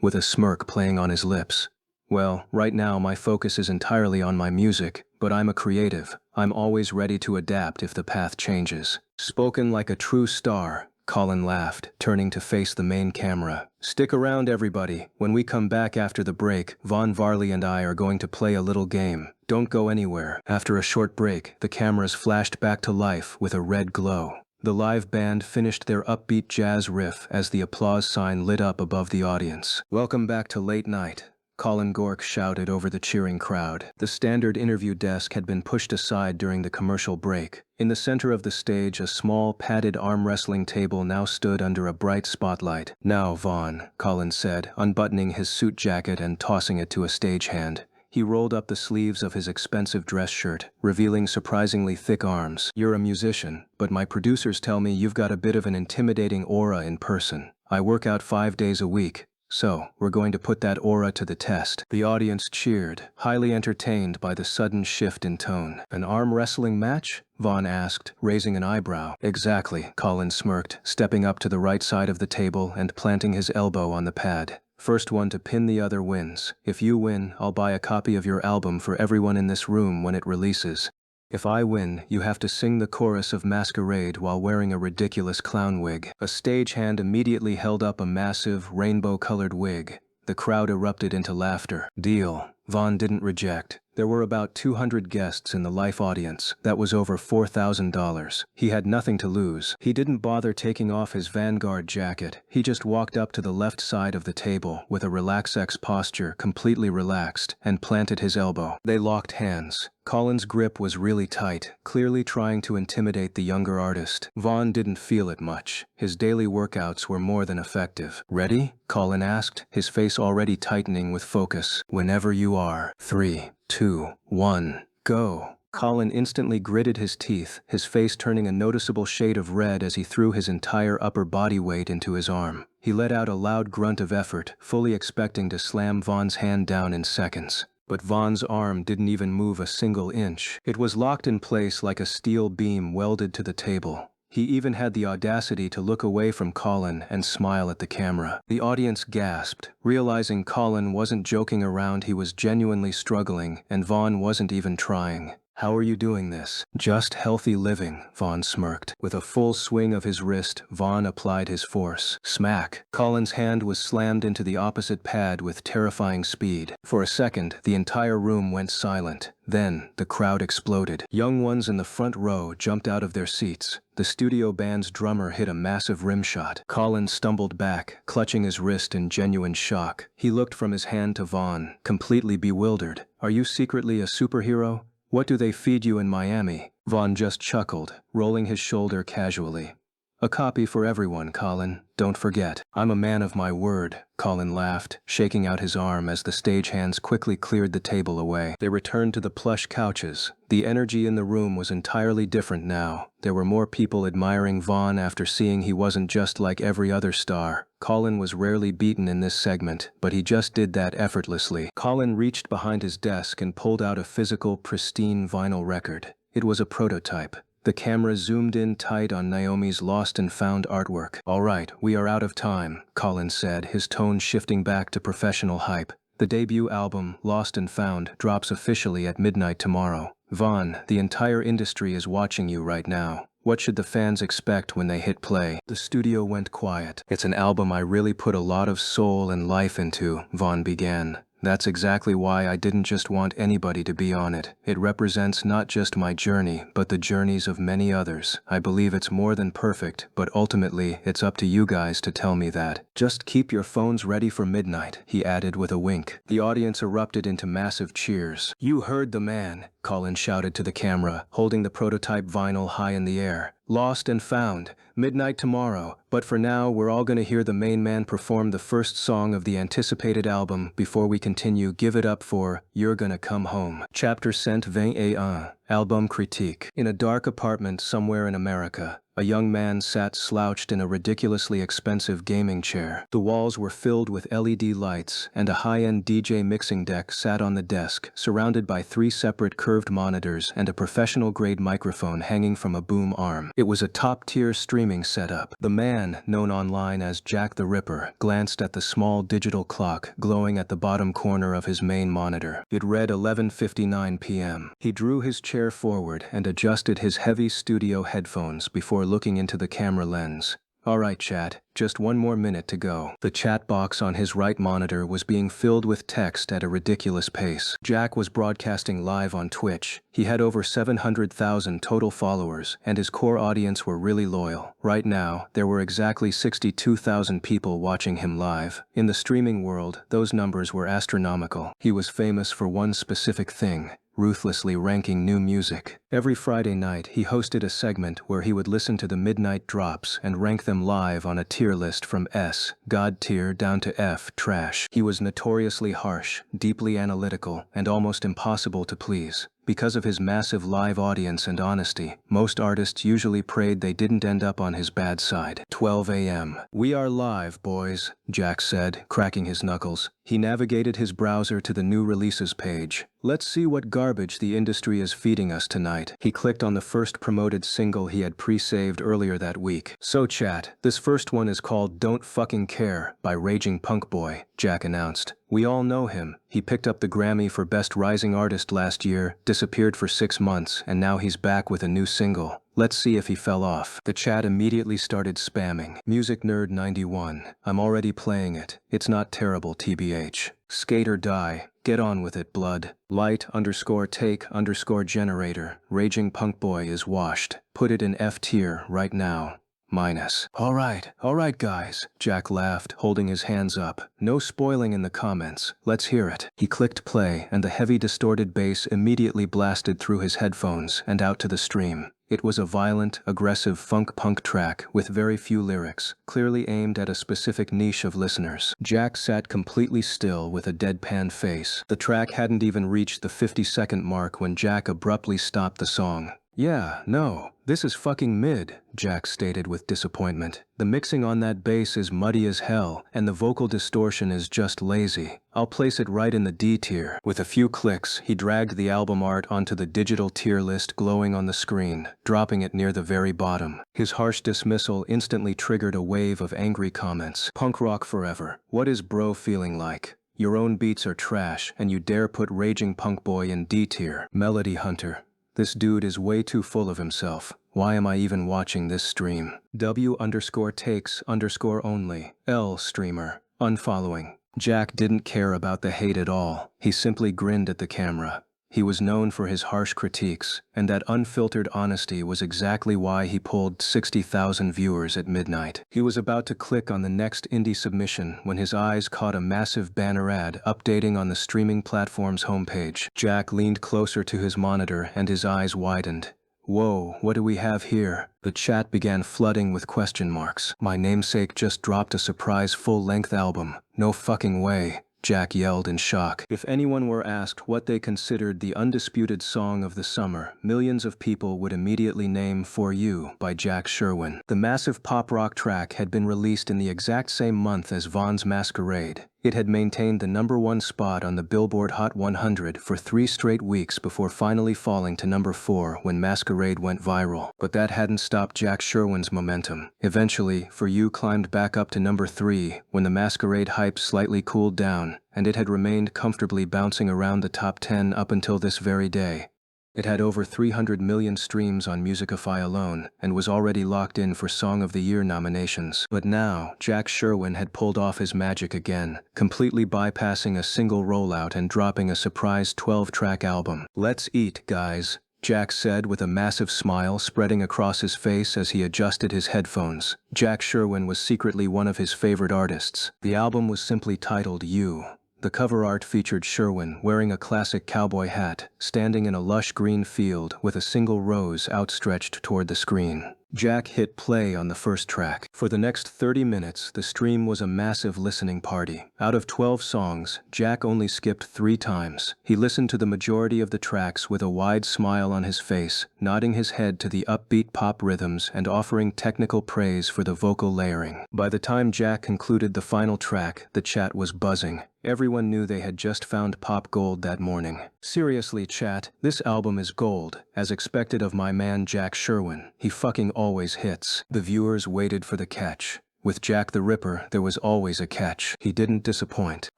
With a smirk playing on his lips. Well, right now my focus is entirely on my music, but I'm a creative. I'm always ready to adapt if the path changes. Spoken like a true star, Colin laughed, turning to face the main camera. Stick around, everybody. When we come back after the break, Vaughn Varley and I are going to play a little game. Don't go anywhere. After a short break, the cameras flashed back to life with a red glow. The live band finished their upbeat jazz riff as the applause sign lit up above the audience. Welcome back to Late Night, Colin Gork shouted over the cheering crowd. The standard interview desk had been pushed aside during the commercial break. In the center of the stage, a small, padded arm wrestling table now stood under a bright spotlight. Now, Vaughn, Colin said, unbuttoning his suit jacket and tossing it to a stagehand. He rolled up the sleeves of his expensive dress shirt, revealing surprisingly thick arms. You're a musician, but my producers tell me you've got a bit of an intimidating aura in person. I work out 5 days a week. So, we're going to put that aura to the test. The audience cheered, highly entertained by the sudden shift in tone. An arm wrestling match? Vaughn asked, raising an eyebrow. Exactly, Colin smirked, stepping up to the right side of the table and planting his elbow on the pad. First one to pin the other wins. If you win, I'll buy a copy of your album for everyone in this room when it releases. If I win, you have to sing the chorus of Masquerade while wearing a ridiculous clown wig. A stagehand immediately held up a massive, rainbow-colored wig. The crowd erupted into laughter. Deal. Vaughn didn't reject. There were about 200 guests in the live audience. That was over $4,000. He had nothing to lose. He didn't bother taking off his Vanguard jacket. He just walked up to the left side of the table with a relax-X posture, completely relaxed, and planted his elbow. They locked hands. Colin's grip was really tight, clearly trying to intimidate the younger artist. Vaughn didn't feel it much. His daily workouts were more than effective. Ready? Colin asked, his face already tightening with focus. Whenever you are. 3, 2, 1, go. Colin instantly gritted his teeth, his face turning a noticeable shade of red as he threw his entire upper body weight into his arm. He let out a loud grunt of effort, fully expecting to slam Vaughn's hand down in seconds. But Vaughn's arm didn't even move a single inch. It was locked in place like a steel beam welded to the table. He even had the audacity to look away from Colin and smile at the camera. The audience gasped, realizing Colin wasn't joking around. He was genuinely struggling, and Vaughn wasn't even trying. How are you doing this? Just healthy living, Vaughn smirked. With a full swing of his wrist, Vaughn applied his force. Smack! Colin's hand was slammed into the opposite pad with terrifying speed. For a second, the entire room went silent. Then, the crowd exploded. Young ones in the front row jumped out of their seats. The studio band's drummer hit a massive rim shot. Colin stumbled back, clutching his wrist in genuine shock. He looked from his hand to Vaughn, completely bewildered. Are you secretly a superhero? What do they feed you in Miami? Vaughn just chuckled, rolling his shoulder casually. A copy for everyone, Colin. Don't forget. I'm a man of my word, Colin laughed, shaking out his arm as the stagehands quickly cleared the table away. They returned to the plush couches. The energy in the room was entirely different now. There were more people admiring Vaughn after seeing he wasn't just like every other star. Colin was rarely beaten in this segment, but he just did that effortlessly. Colin reached behind his desk and pulled out a physical, pristine vinyl record. It was a prototype. The camera zoomed in tight on Naomi's lost and found artwork. "All right, we are out of time," Colin said, his tone shifting back to professional hype. "The debut album, Lost and Found, drops officially at midnight tomorrow. Vaughn, the entire industry is watching you right now. What should the fans expect when they hit play?" The studio went quiet. "It's an album I really put a lot of soul and life into," Vaughn began. "That's exactly why I didn't just want anybody to be on it. It represents not just my journey, but the journeys of many others. I believe it's more than perfect, but ultimately, it's up to you guys to tell me that. Just keep your phones ready for midnight," he added with a wink. The audience erupted into massive cheers. "You heard the man," Colin shouted to the camera, holding the prototype vinyl high in the air. "Lost and Found, midnight tomorrow, but for now we're all gonna hear the main man perform the first song of the anticipated album. Before we continue, give it up for You're Gonna Come Home." Chapter 21, Album Critique. In a dark apartment somewhere in America, a young man sat slouched in a ridiculously expensive gaming chair. The walls were filled with LED lights, and a high-end DJ mixing deck sat on the desk, surrounded by 3 separate curved monitors and a professional-grade microphone hanging from a boom arm. It was a top-tier streaming setup. The man, known online as Jack the Ripper, glanced at the small digital clock glowing at the bottom corner of his main monitor. It read 11:59 p.m. He drew his chair forward and adjusted his heavy studio headphones before looking into the camera lens. "All right, chat, just one more minute to go." The chat box on his right monitor was being filled with text at a ridiculous pace. Jack was broadcasting live on Twitch. He had over 700,000 total followers, and his core audience were really loyal. Right now, there were exactly 62,000 people watching him live. In the streaming world, those numbers were astronomical. He was famous for one specific thing: ruthlessly ranking new music. Every Friday night, he hosted a segment where he would listen to the midnight drops and rank them live on a tier list from S, God tier, down to F, trash. He was notoriously harsh, deeply analytical, and almost impossible to please. Because of his massive live audience and honesty, most artists usually prayed they didn't end up on his bad side. 12 a.m. "We are live, boys," Jack said, cracking his knuckles. He navigated his browser to the new releases page. "Let's see what garbage the industry is feeding us tonight." He clicked on the first promoted single he had pre-saved earlier that week. "So chat, this first one is called Don't Fucking Care by Raging Punk Boy," Jack announced. "We all know him. He picked up the Grammy for Best Rising Artist last year, disappeared for 6 months, and now he's back with a new single. Let's see if he fell off." The chat immediately started spamming. "Music Nerd 91. I'm already playing it. It's not terrible, TBH. Skate or die. Get on with it, blood. Light_take_generator. Raging Punk Boy is washed. Put it in F tier right now. Minus." All right, guys," Jack laughed, holding his hands up. "No spoiling in the comments. Let's hear it." He clicked play, and the heavy distorted bass immediately blasted through his headphones and out to the stream. It was a violent, aggressive funk-punk track with very few lyrics, clearly aimed at a specific niche of listeners. Jack sat completely still with a deadpan face. The track hadn't even reached the 50-second mark when Jack abruptly stopped the song. "Yeah, no, this is fucking mid," Jack stated with disappointment. "The mixing on that bass is muddy as hell, and the vocal distortion is just lazy. I'll place it right in the D tier." With a few clicks, he dragged the album art onto the digital tier list glowing on the screen, dropping it near the very bottom. His harsh dismissal instantly triggered a wave of angry comments. "Punk rock forever. What is bro feeling like? Your own beats are trash, and you dare put Raging Punk Boy in D tier. Melody Hunter. This dude is way too full of himself. Why am I even watching this stream? W_takes_only. L streamer. Unfollowing." Jack didn't care about the hate at all. He simply grinned at the camera. He was known for his harsh critiques, and that unfiltered honesty was exactly why he pulled 60,000 viewers at midnight. He was about to click on the next indie submission when his eyes caught a massive banner ad updating on the streaming platform's homepage. Jack leaned closer to his monitor and his eyes widened. Whoa, what do we have here? The chat began flooding with question marks. My namesake just dropped a surprise full-length album. No fucking way, Jack yelled in shock. If anyone were asked what they considered the undisputed song of the summer, millions of people would immediately name For You by Jack Sherwin. The massive pop-rock track had been released in the exact same month as Vaughn's Masquerade. It had maintained the #1 spot on the Billboard Hot 100 for 3 straight weeks before finally falling to number 4 when Masquerade went viral. But that hadn't stopped Jack Sherwin's momentum. Eventually, For You climbed back up to number 3 when the Masquerade hype slightly cooled down, and it had remained comfortably bouncing around the top 10 up until this very day. It had over 300 million streams on Musicify alone, and was already locked in for Song of the Year nominations. But now, Jack Sherwin had pulled off his magic again, completely bypassing a single rollout and dropping a surprise 12-track album. "Let's eat, guys," Jack said with a massive smile spreading across his face as he adjusted his headphones. Jack Sherwin was secretly one of his favorite artists. The album was simply titled You. The cover art featured Sherwin wearing a classic cowboy hat, standing in a lush green field with a single rose outstretched toward the screen. Jack hit play on the first track. For the next 30 minutes, the stream was a massive listening party. Out of 12 songs, Jack only skipped 3 times. He listened to the majority of the tracks with a wide smile on his face, nodding his head to the upbeat pop rhythms and offering technical praise for the vocal layering. By the time Jack concluded the final track, the chat was buzzing. Everyone knew they had just found pop gold that morning. Seriously, chat, this album is gold, as expected of my man Jack Sherwin. He fucking always hits. The viewers waited for the catch. With Jack the Ripper, there was always a catch. He didn't disappoint.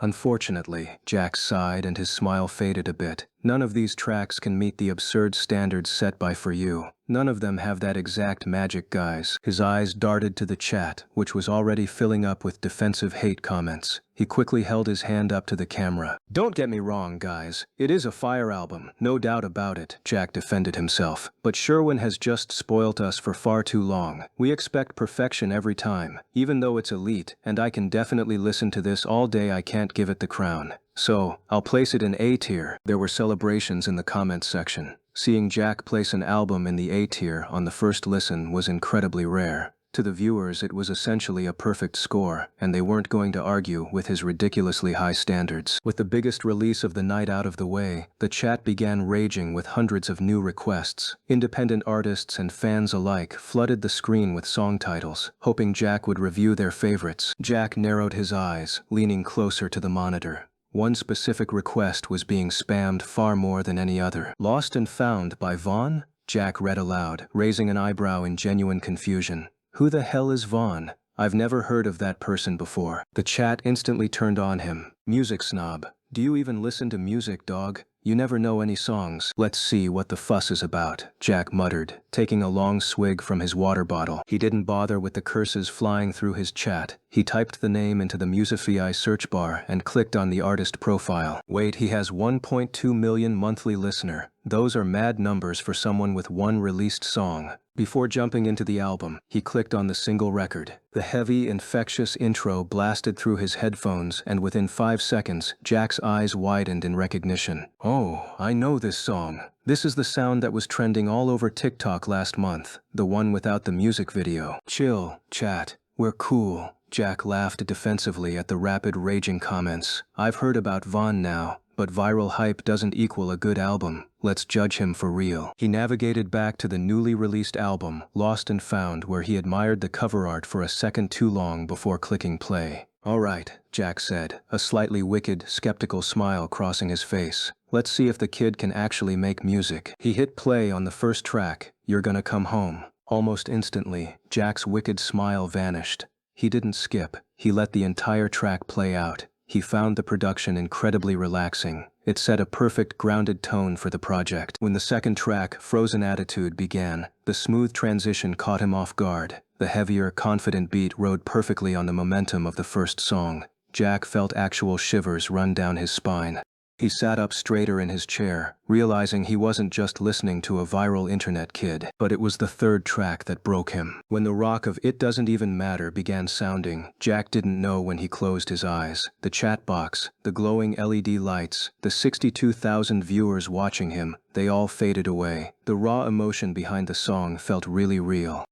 Unfortunately, Jack sighed and his smile faded a bit. None of these tracks can meet the absurd standards set by For You. None of them have that exact magic, guys. His eyes darted to the chat, which was already filling up with defensive hate comments. He quickly held his hand up to the camera. "Don't get me wrong, guys. It is a fire album, no doubt about it," Jack defended himself. "But Sherwin has just spoilt us for far too long. We expect perfection every time, even though it's elite, and I can definitely listen to this all day. I can't give it the crown. So, I'll place it in A tier." There were celebrations in the comments section. Seeing Jack place an album in the A tier on the first listen was incredibly rare. To the viewers, it was essentially a perfect score, and they weren't going to argue with his ridiculously high standards. With the biggest release of the night out of the way, the chat began raging with hundreds of new requests. Independent artists and fans alike flooded the screen with song titles, hoping Jack would review their favorites. Jack narrowed his eyes, leaning closer to the monitor. One specific request was being spammed far more than any other. "Lost and Found by Vaughn?" Jack read aloud, raising an eyebrow in genuine confusion. "Who the hell is Vaughn? I've never heard of that person before." The chat instantly turned on him. "Music snob. Do you even listen to music, dog? You never know any songs." "Let's see what the fuss is about," Jack muttered, taking a long swig from his water bottle. He didn't bother with the curses flying through his chat. He typed the name into the Musify search bar and clicked on the artist profile. Wait, he has 1.2 million monthly listener. Those are mad numbers for someone with one released song. Before jumping into the album, he clicked on the single record. The heavy, infectious intro blasted through his headphones, and within 5 seconds, Jack's eyes widened in recognition. "Oh, I know this song. This is the sound that was trending all over TikTok last month, the one without the music video." "Chill, chat. We're cool." Jack laughed defensively at the rapid raging comments. "I've heard about Vaughn now, but viral hype doesn't equal a good album. Let's judge him for real." He navigated back to the newly released album, Lost and Found, where he admired the cover art for a second too long before clicking play. "All right," Jack said, a slightly wicked, skeptical smile crossing his face. "Let's see if the kid can actually make music." He hit play on the first track, You're Gonna Come Home. Almost instantly, Jack's wicked smile vanished. He didn't skip. He let the entire track play out. He found the production incredibly relaxing. It set a perfect, grounded tone for the project. When the second track, Frozen Attitude, began, the smooth transition caught him off guard. The heavier, confident beat rode perfectly on the momentum of the first song. Jack felt actual shivers run down his spine. He sat up straighter in his chair, realizing he wasn't just listening to a viral internet kid, but it was the third track that broke him. When the rock of It Doesn't Even Matter began sounding, Jack didn't know when he closed his eyes. The chat box, the glowing LED lights, the 62,000 viewers watching him, they all faded away. The raw emotion behind the song felt really real.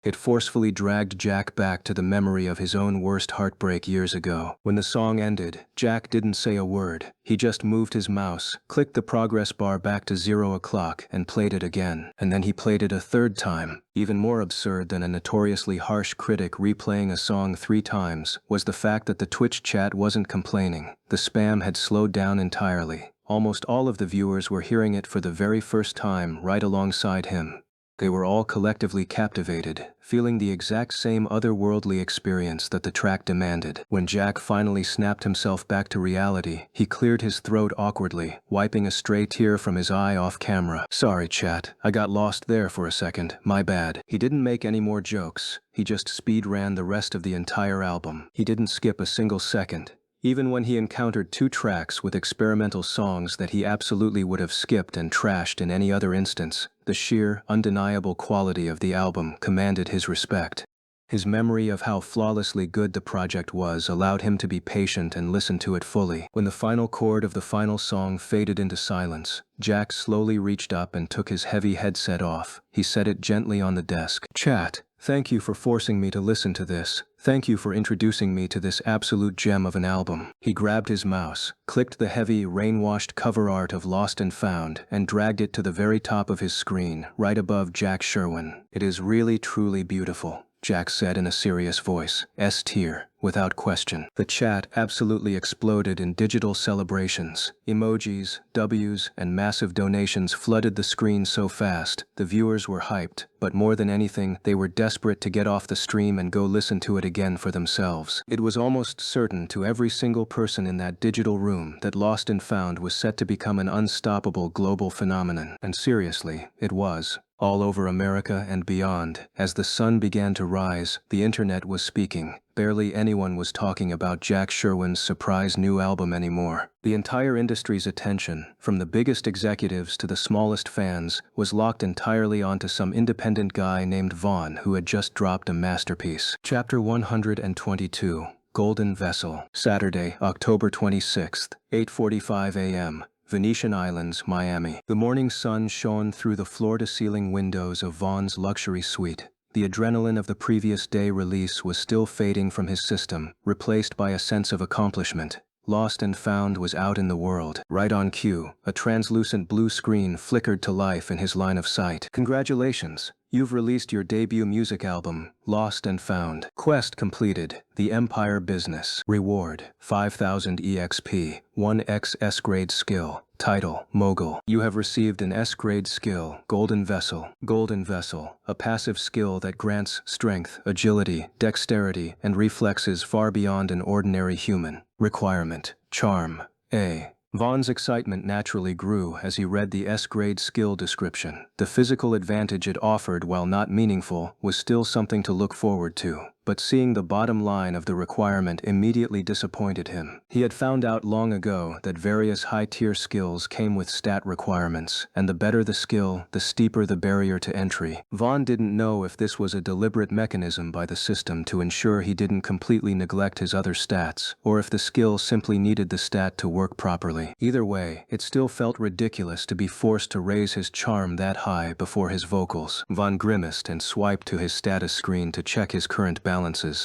It forcefully dragged Jack back to the memory of his own worst heartbreak years ago. When the song ended, Jack didn't say a word. He just moved his mouse, clicked the progress bar back to 0 o'clock, and played it again. And then he played it a third time. Even more absurd than a notoriously harsh critic replaying a song 3 times was the fact that the Twitch chat wasn't complaining. The spam had slowed down entirely. Almost all of the viewers were hearing it for the very first time right alongside him. They were all collectively captivated, feeling the exact same otherworldly experience that the track demanded. When Jack finally snapped himself back to reality, he cleared his throat awkwardly, wiping a stray tear from his eye off camera. "Sorry, chat. I got lost there for a second. My bad." He didn't make any more jokes. He just speed ran the rest of the entire album. He didn't skip a single second. Even when he encountered 2 tracks with experimental songs that he absolutely would have skipped and trashed in any other instance, the sheer, undeniable quality of the album commanded his respect. His memory of how flawlessly good the project was allowed him to be patient and listen to it fully. When the final chord of the final song faded into silence, Jack slowly reached up and took his heavy headset off. He set it gently on the desk. "Chat, thank you for forcing me to listen to this. Thank you for introducing me to this absolute gem of an album." He grabbed his mouse, clicked the heavy, rain-washed cover art of Lost and Found, and dragged it to the very top of his screen, right above Jack Sherwin. "It is really, truly beautiful," Jack said in a serious voice. "S tier, without question." The chat absolutely exploded in digital celebrations. Emojis, W's, and massive donations flooded the screen so fast, the viewers were hyped, but more than anything, they were desperate to get off the stream and go listen to it again for themselves. It was almost certain to every single person in that digital room that Lost and Found was set to become an unstoppable global phenomenon. And seriously, it was. All over America and beyond, as the sun began to rise, the internet was speaking. Barely anyone was talking about Jack Sherwin's surprise new album anymore. The entire industry's attention, from the biggest executives to the smallest fans, was locked entirely onto some independent guy named Vaughn who had just dropped a masterpiece. Chapter 122, Golden Vessel. Saturday, October 26th, 8:45 a.m. Venetian Islands, Miami. The morning sun shone through the floor-to-ceiling windows of Vaughn's luxury suite. The adrenaline of the previous day release was still fading from his system, replaced by a sense of accomplishment. Lost and Found was out in the world. Right on cue, a translucent blue screen flickered to life in his line of sight. "Congratulations! You've released your debut music album, Lost and Found. Quest completed. The Empire Business. Reward, 5,000 EXP. 1x S-grade skill. Title, Mogul. You have received an S-grade skill, Golden Vessel. Golden Vessel, a passive skill that grants strength, agility, dexterity, and reflexes far beyond an ordinary human. Requirement, Charm. A. Vaughn's excitement naturally grew as he read the S-grade skill description. The physical advantage it offered, while not meaningful, was still something to look forward to. But seeing the bottom line of the requirement immediately disappointed him. He had found out long ago that various high-tier skills came with stat requirements, and the better the skill, the steeper the barrier to entry. Vaughn didn't know if this was a deliberate mechanism by the system to ensure he didn't completely neglect his other stats, or if the skill simply needed the stat to work properly. Either way, it still felt ridiculous to be forced to raise his charm that high before his vocals. Vaughn grimaced and swiped to his status screen to check his current balances.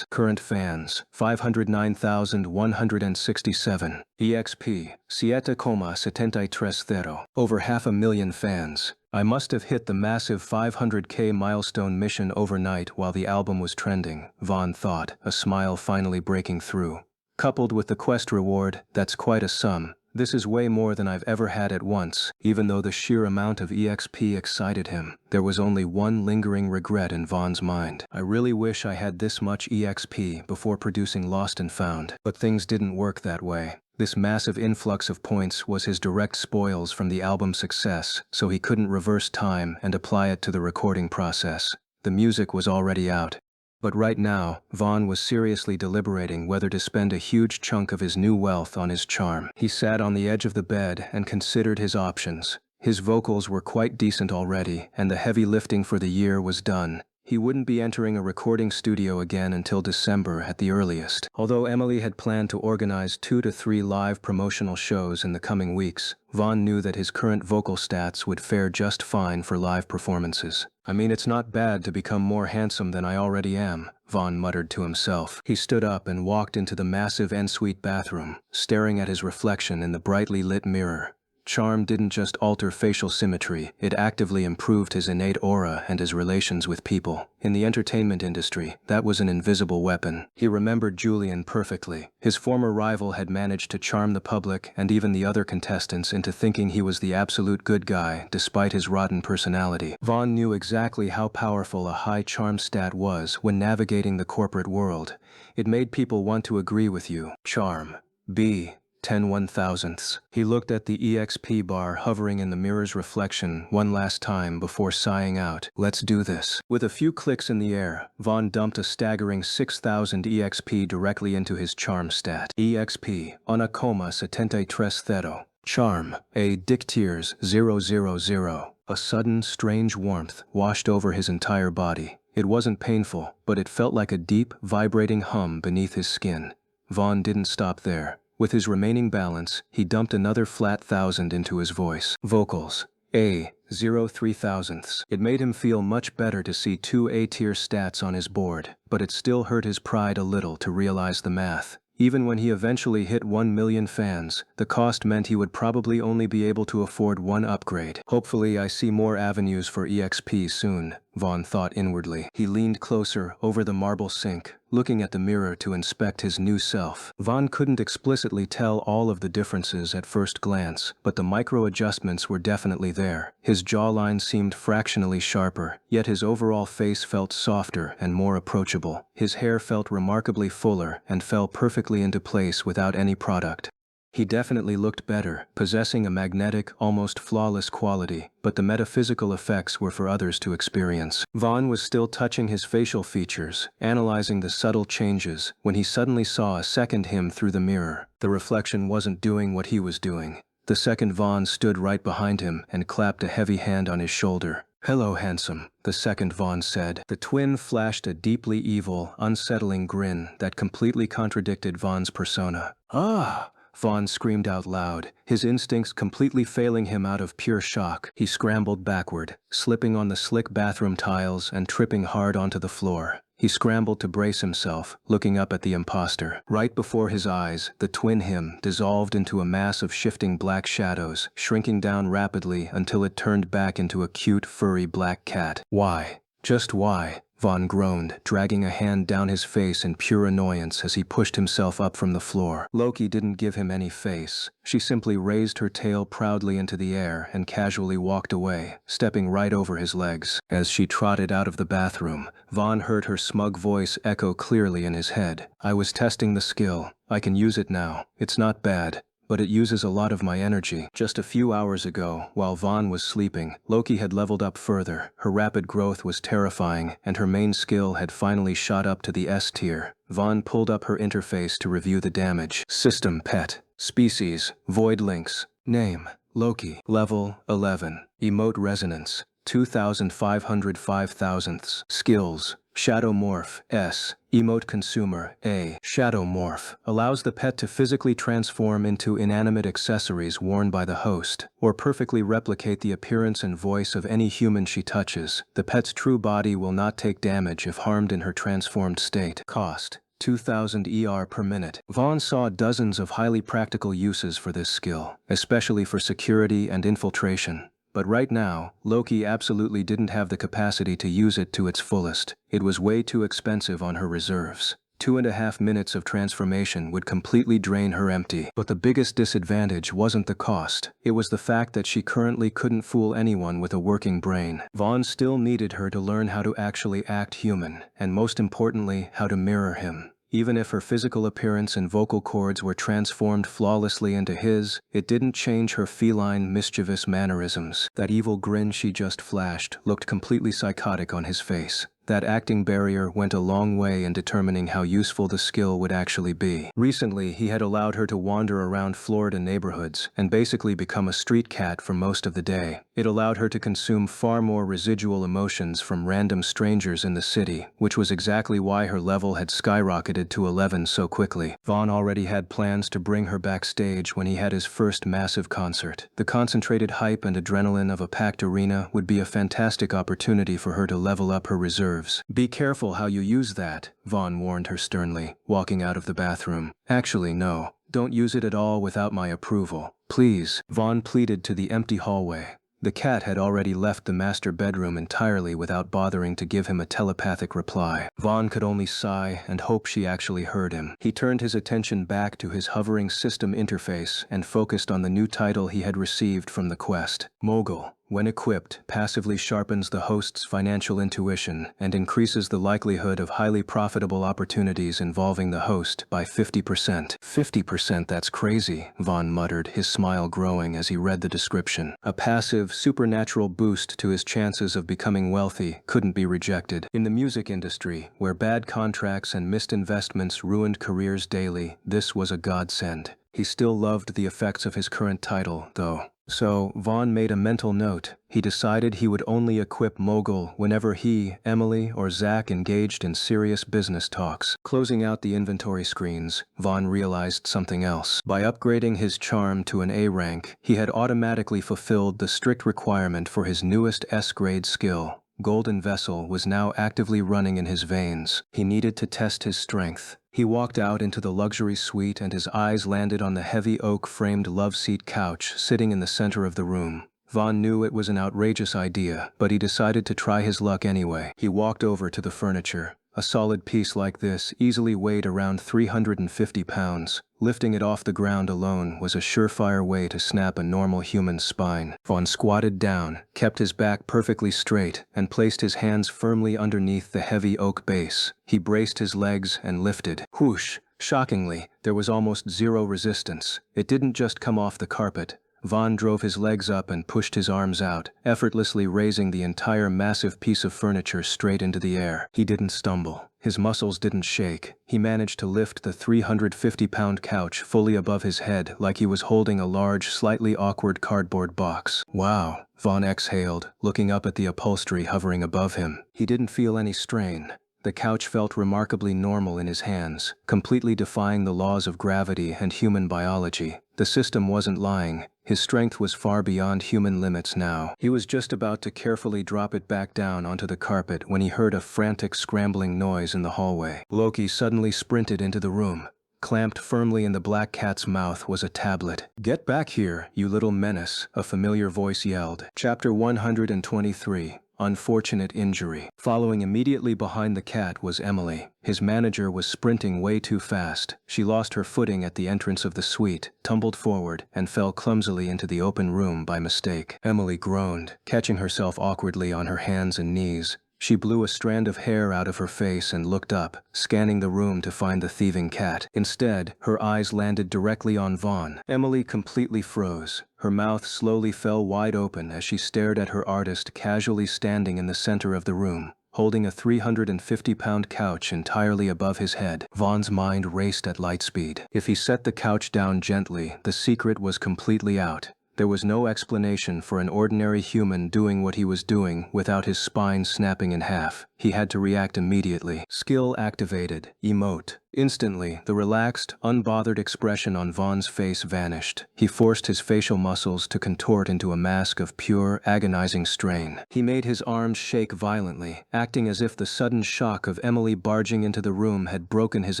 Current fans, 509,167. EXP, 7,73. Over 500,000 fans. I must have hit the massive 500K milestone mission overnight while the album was trending, Vaughn thought, a smile finally breaking through. Coupled with the quest reward, that's quite a sum. This is way more than I've ever had at once. Even though the sheer amount of EXP excited him, there was only one lingering regret in Vaughn's mind. I really wish I had this much EXP before producing Lost and Found. But things didn't work that way. This massive influx of points was his direct spoils from the album's success, so he couldn't reverse time and apply it to the recording process. The music was already out. But right now, Vaughn was seriously deliberating whether to spend a huge chunk of his new wealth on his charm. He sat on the edge of the bed and considered his options. His vocals were quite decent already, and the heavy lifting for the year was done. He wouldn't be entering a recording studio again until December at the earliest. Although Emily had planned to organize 2 to 3 live promotional shows in the coming weeks, Vaughn knew that his current vocal stats would fare just fine for live performances. "I mean, it's not bad to become more handsome than I already am," Vaughn muttered to himself. He stood up and walked into the massive ensuite bathroom, staring at his reflection in the brightly lit mirror. Charm didn't just alter facial symmetry, it actively improved his innate aura and his relations with people. In the entertainment industry, that was an invisible weapon. He remembered Julian perfectly. His former rival had managed to charm the public and even the other contestants into thinking he was the absolute good guy, despite his rotten personality. Vaughn knew exactly how powerful a high charm stat was when navigating the corporate world. It made people want to agree with you. Charm. B. 10/1000ths. He looked at the EXP bar hovering in the mirror's reflection one last time before sighing out. "Let's do this." With a few clicks in the air, Vaughn dumped a staggering 6,000 EXP directly into his charm stat. EXP, una coma 73 Charm, a dictiers 000. A sudden, strange warmth washed over his entire body. It wasn't painful, but it felt like a deep, vibrating hum beneath his skin. Vaughn didn't stop there. With his remaining balance, he dumped another flat 1,000 into his voice. Vocals. A. 0.003. It made him feel much better to see 2 A-tier stats on his board, but it still hurt his pride a little to realize the math. Even when he eventually hit 1 million fans, the cost meant he would probably only be able to afford one upgrade. "Hopefully I see more avenues for EXP soon," Vaughn thought inwardly. He leaned closer over the marble sink, looking at the mirror to inspect his new self. Vaughn couldn't explicitly tell all of the differences at first glance, but the micro-adjustments were definitely there. His jawline seemed fractionally sharper, yet his overall face felt softer and more approachable. His hair felt remarkably fuller and fell perfectly into place without any product. He definitely looked better, possessing a magnetic, almost flawless quality, but the metaphysical effects were for others to experience. Vaughn was still touching his facial features, analyzing the subtle changes, when he suddenly saw a second him through the mirror. The reflection wasn't doing what he was doing. The second Vaughn stood right behind him and clapped a heavy hand on his shoulder. "Hello, handsome," the second Vaughn said. The twin flashed a deeply evil, unsettling grin that completely contradicted Vaughn's persona. "Ah!" Vaughn screamed out loud, his instincts completely failing him out of pure shock. He scrambled backward, slipping on the slick bathroom tiles and tripping hard onto the floor. He scrambled to brace himself, looking up at the imposter. Right before his eyes, the twin him dissolved into a mass of shifting black shadows, shrinking down rapidly until it turned back into a cute, furry black cat. "Why? Just why?" Vaughn groaned, dragging a hand down his face in pure annoyance as he pushed himself up from the floor. Loki didn't give him any face. She simply raised her tail proudly into the air and casually walked away, stepping right over his legs. As she trotted out of the bathroom, Vaughn heard her smug voice echo clearly in his head. "I was testing the skill. I can use it now. It's not bad, but it uses a lot of my energy." Just a few hours ago, while Vaughn was sleeping, Loki had leveled up further. Her rapid growth was terrifying, and her main skill had finally shot up to the S tier. Vaughn pulled up her interface to review the damage. System pet. Species, void links. Name, Loki. Level, 11. Emote resonance, 2,505 thousandths. Skills, Shadow Morph, S. Emote Consumer, A. Shadow Morph allows the pet to physically transform into inanimate accessories worn by the host, or perfectly replicate the appearance and voice of any human she touches. The pet's true body will not take damage if harmed in her transformed state. Cost, 2,000 ER per minute. Vaughn saw dozens of highly practical uses for this skill, especially for security and infiltration. But right now, Loki absolutely didn't have the capacity to use it to its fullest. It was way too expensive on her reserves. 2.5 minutes of transformation would completely drain her empty. But the biggest disadvantage wasn't the cost. It was the fact that she currently couldn't fool anyone with a working brain. Vaughn still needed her to learn how to actually act human, and most importantly, how to mirror him. Even if her physical appearance and vocal cords were transformed flawlessly into his, it didn't change her feline, mischievous mannerisms. That evil grin she just flashed looked completely psychotic on his face. That acting barrier went a long way in determining how useful the skill would actually be. Recently, he had allowed her to wander around Florida neighborhoods and basically become a street cat for most of the day. It allowed her to consume far more residual emotions from random strangers in the city, which was exactly why her level had skyrocketed to 11 so quickly. Vaughn already had plans to bring her backstage when he had his first massive concert. The concentrated hype and adrenaline of a packed arena would be a fantastic opportunity for her to level up her reserves. Be careful how you use that, Vaughn warned her sternly, walking out of the bathroom. Actually, no. Don't use it at all without my approval. Please, Vaughn pleaded to the empty hallway. The cat had already left the master bedroom entirely without bothering to give him a telepathic reply. Vaughn could only sigh and hope she actually heard him. He turned his attention back to his hovering system interface and focused on the new title he had received from the quest. Mogul, when equipped, passively sharpens the host's financial intuition and increases the likelihood of highly profitable opportunities involving the host by 50%. 50%, that's crazy, Vaughn muttered, his smile growing as he read the description. A passive, supernatural boost to his chances of becoming wealthy couldn't be rejected. In the music industry, where bad contracts and missed investments ruined careers daily, this was a godsend. He still loved the effects of his current title, though. So, Vaughn made a mental note. He decided he would only equip Mogul whenever he, Emily, or Zach engaged in serious business talks. Closing out the inventory screens, Vaughn realized something else. By upgrading his charm to an A rank, he had automatically fulfilled the strict requirement for his newest S-grade skill. Golden Vessel was now actively running in his veins. He needed to test his strength. He walked out into the luxury suite and his eyes landed on the heavy oak-framed love-seat couch sitting in the center of the room. Vaughn knew it was an outrageous idea, but he decided to try his luck anyway. He walked over to the furniture. A solid piece like this easily weighed around 350 pounds. Lifting it off the ground alone was a surefire way to snap a normal human's spine. Vaughn squatted down, kept his back perfectly straight, and placed his hands firmly underneath the heavy oak base. He braced his legs and lifted. Whoosh! Shockingly, there was almost zero resistance. It didn't just come off the carpet. Vaughn drove his legs up and pushed his arms out, effortlessly raising the entire massive piece of furniture straight into the air. He didn't stumble. His muscles didn't shake. He managed to lift the 350-pound couch fully above his head like he was holding a large, slightly awkward cardboard box. Wow, Vaughn exhaled, looking up at the upholstery hovering above him. He didn't feel any strain. The couch felt remarkably normal in his hands, completely defying the laws of gravity and human biology. The system wasn't lying. His strength was far beyond human limits now. He was just about to carefully drop it back down onto the carpet when he heard a frantic scrambling noise in the hallway. Loki suddenly sprinted into the room. Clamped firmly in the black cat's mouth was a tablet. "Get back here, you little menace," a familiar voice yelled. Chapter 123. Unfortunate injury. Following immediately behind the cat was Emily. His manager was sprinting way too fast. She lost her footing at the entrance of the suite, tumbled forward, and fell clumsily into the open room by mistake. Emily groaned, catching herself awkwardly on her hands and knees. She blew a strand of hair out of her face and looked up, scanning the room to find the thieving cat. Instead, her eyes landed directly on Vaughn. Emily completely froze. Her mouth slowly fell wide open as she stared at her artist casually standing in the center of the room, holding a 350-pound couch entirely above his head. Vaughn's mind raced at light speed. If he set the couch down gently, the secret was completely out. There was no explanation for an ordinary human doing what he was doing without his spine snapping in half. He had to react immediately. Skill activated. Emote. Instantly, the relaxed, unbothered expression on Vaughn's face vanished. He forced his facial muscles to contort into a mask of pure, agonizing strain. He made his arms shake violently, acting as if the sudden shock of Emily barging into the room had broken his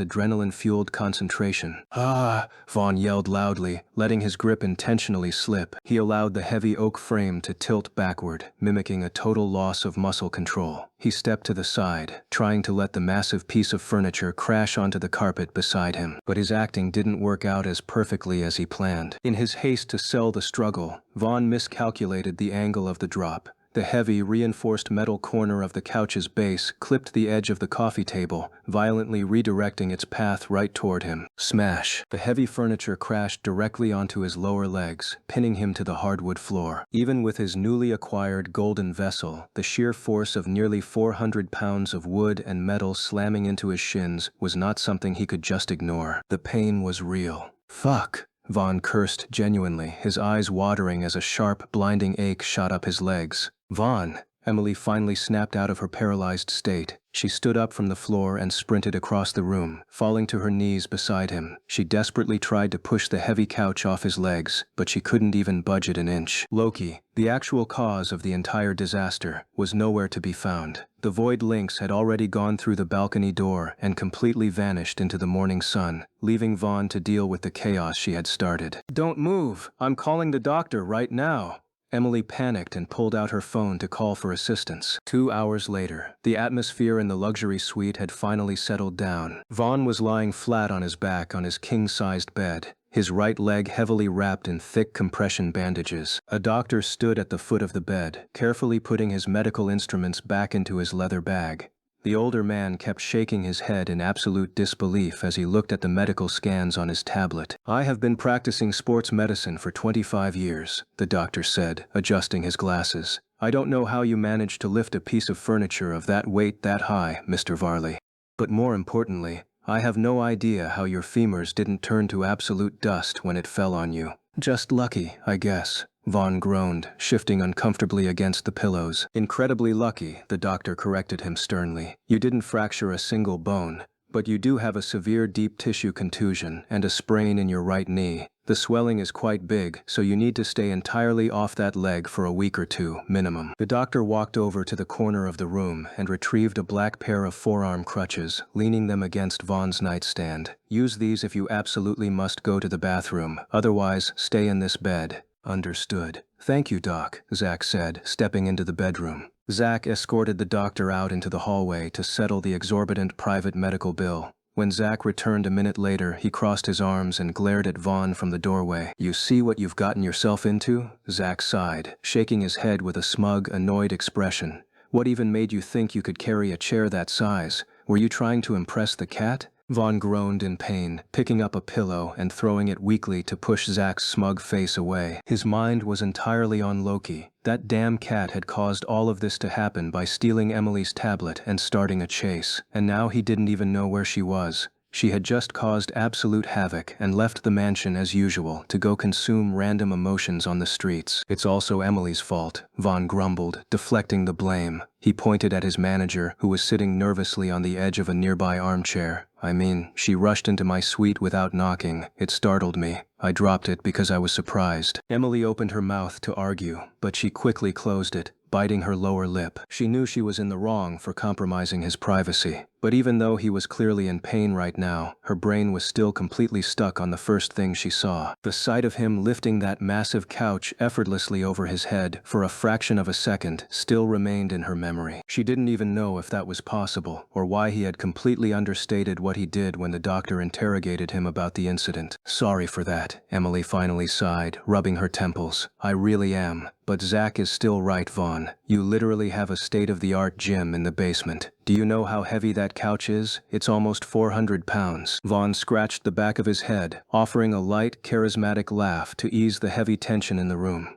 adrenaline-fueled concentration. "Ah!" Vaughn yelled loudly, letting his grip intentionally slip. He allowed the heavy oak frame to tilt backward, mimicking a total loss of muscle control. He stepped to the side, trying to let the massive piece of furniture crash onto the carpet beside him. But his acting didn't work out as perfectly as he planned. In his haste to sell the struggle, Vaughn miscalculated the angle of the drop. The heavy, reinforced metal corner of the couch's base clipped the edge of the coffee table, violently redirecting its path right toward him. Smash! The heavy furniture crashed directly onto his lower legs, pinning him to the hardwood floor. Even with his newly acquired golden vessel, the sheer force of nearly 400 pounds of wood and metal slamming into his shins was not something he could just ignore. The pain was real. Fuck! Vaughn cursed genuinely, his eyes watering as a sharp, blinding ache shot up his legs. Vaughn! Emily finally snapped out of her paralyzed state. She stood up from the floor and sprinted across the room, falling to her knees beside him. She desperately tried to push the heavy couch off his legs, but she couldn't even budge it an inch. Loki, the actual cause of the entire disaster, was nowhere to be found. The void lynx had already gone through the balcony door and completely vanished into the morning sun, leaving Vaughn to deal with the chaos she had started. "Don't move! I'm calling the doctor right now!" Emily panicked and pulled out her phone to call for assistance. 2 hours later, the atmosphere in the luxury suite had finally settled down. Vaughn was lying flat on his back on his king-sized bed, his right leg heavily wrapped in thick compression bandages. A doctor stood at the foot of the bed, carefully putting his medical instruments back into his leather bag. The older man kept shaking his head in absolute disbelief as he looked at the medical scans on his tablet. "I have been practicing sports medicine for 25 years, the doctor said, adjusting his glasses. "I don't know how you managed to lift a piece of furniture of that weight that high, Mr. Varley. But more importantly, I have no idea how your femurs didn't turn to absolute dust when it fell on you. Just lucky, I guess." Vaughn groaned, shifting uncomfortably against the pillows. "Incredibly lucky," the doctor corrected him sternly. "You didn't fracture a single bone, but you do have a severe deep tissue contusion and a sprain in your right knee. The swelling is quite big, so you need to stay entirely off that leg for a week or two, minimum." The doctor walked over to the corner of the room and retrieved a black pair of forearm crutches, leaning them against Vaughn's nightstand. "Use these if you absolutely must go to the bathroom, otherwise stay in this bed." "Understood. Thank you, Doc," Zach said, stepping into the bedroom. Zach escorted the doctor out into the hallway to settle the exorbitant private medical bill. When Zach returned a minute later, he crossed his arms and glared at Vaughn from the doorway. "You see what you've gotten yourself into?" Zach sighed, shaking his head with a smug, annoyed expression. "What even made you think you could carry a chair that size? Were you trying to impress the cat?" Vaughn groaned in pain, picking up a pillow and throwing it weakly to push Zach's smug face away. His mind was entirely on Loki. That damn cat had caused all of this to happen by stealing Emily's tablet and starting a chase, and now he didn't even know where she was. She had just caused absolute havoc and left the mansion as usual to go consume random emotions on the streets. "It's also Emily's fault," Vaughn grumbled, deflecting the blame. He pointed at his manager, who was sitting nervously on the edge of a nearby armchair. "I mean, she rushed into my suite without knocking. It startled me. I dropped it because I was surprised." Emily opened her mouth to argue, but she quickly closed it, biting her lower lip. She knew she was in the wrong for compromising his privacy. But even though he was clearly in pain right now, her brain was still completely stuck on the first thing she saw. The sight of him lifting that massive couch effortlessly over his head for a fraction of a second still remained in her memory. She didn't even know if that was possible, or why he had completely understated what he did when the doctor interrogated him about the incident. "Sorry for that," Emily finally sighed, rubbing her temples. "I really am. But Zach is still right, Vaughn. You literally have a state-of-the-art gym in the basement. Do you know how heavy that couch is? It's almost 400 pounds. Vaughn scratched the back of his head, offering a light, charismatic laugh to ease the heavy tension in the room.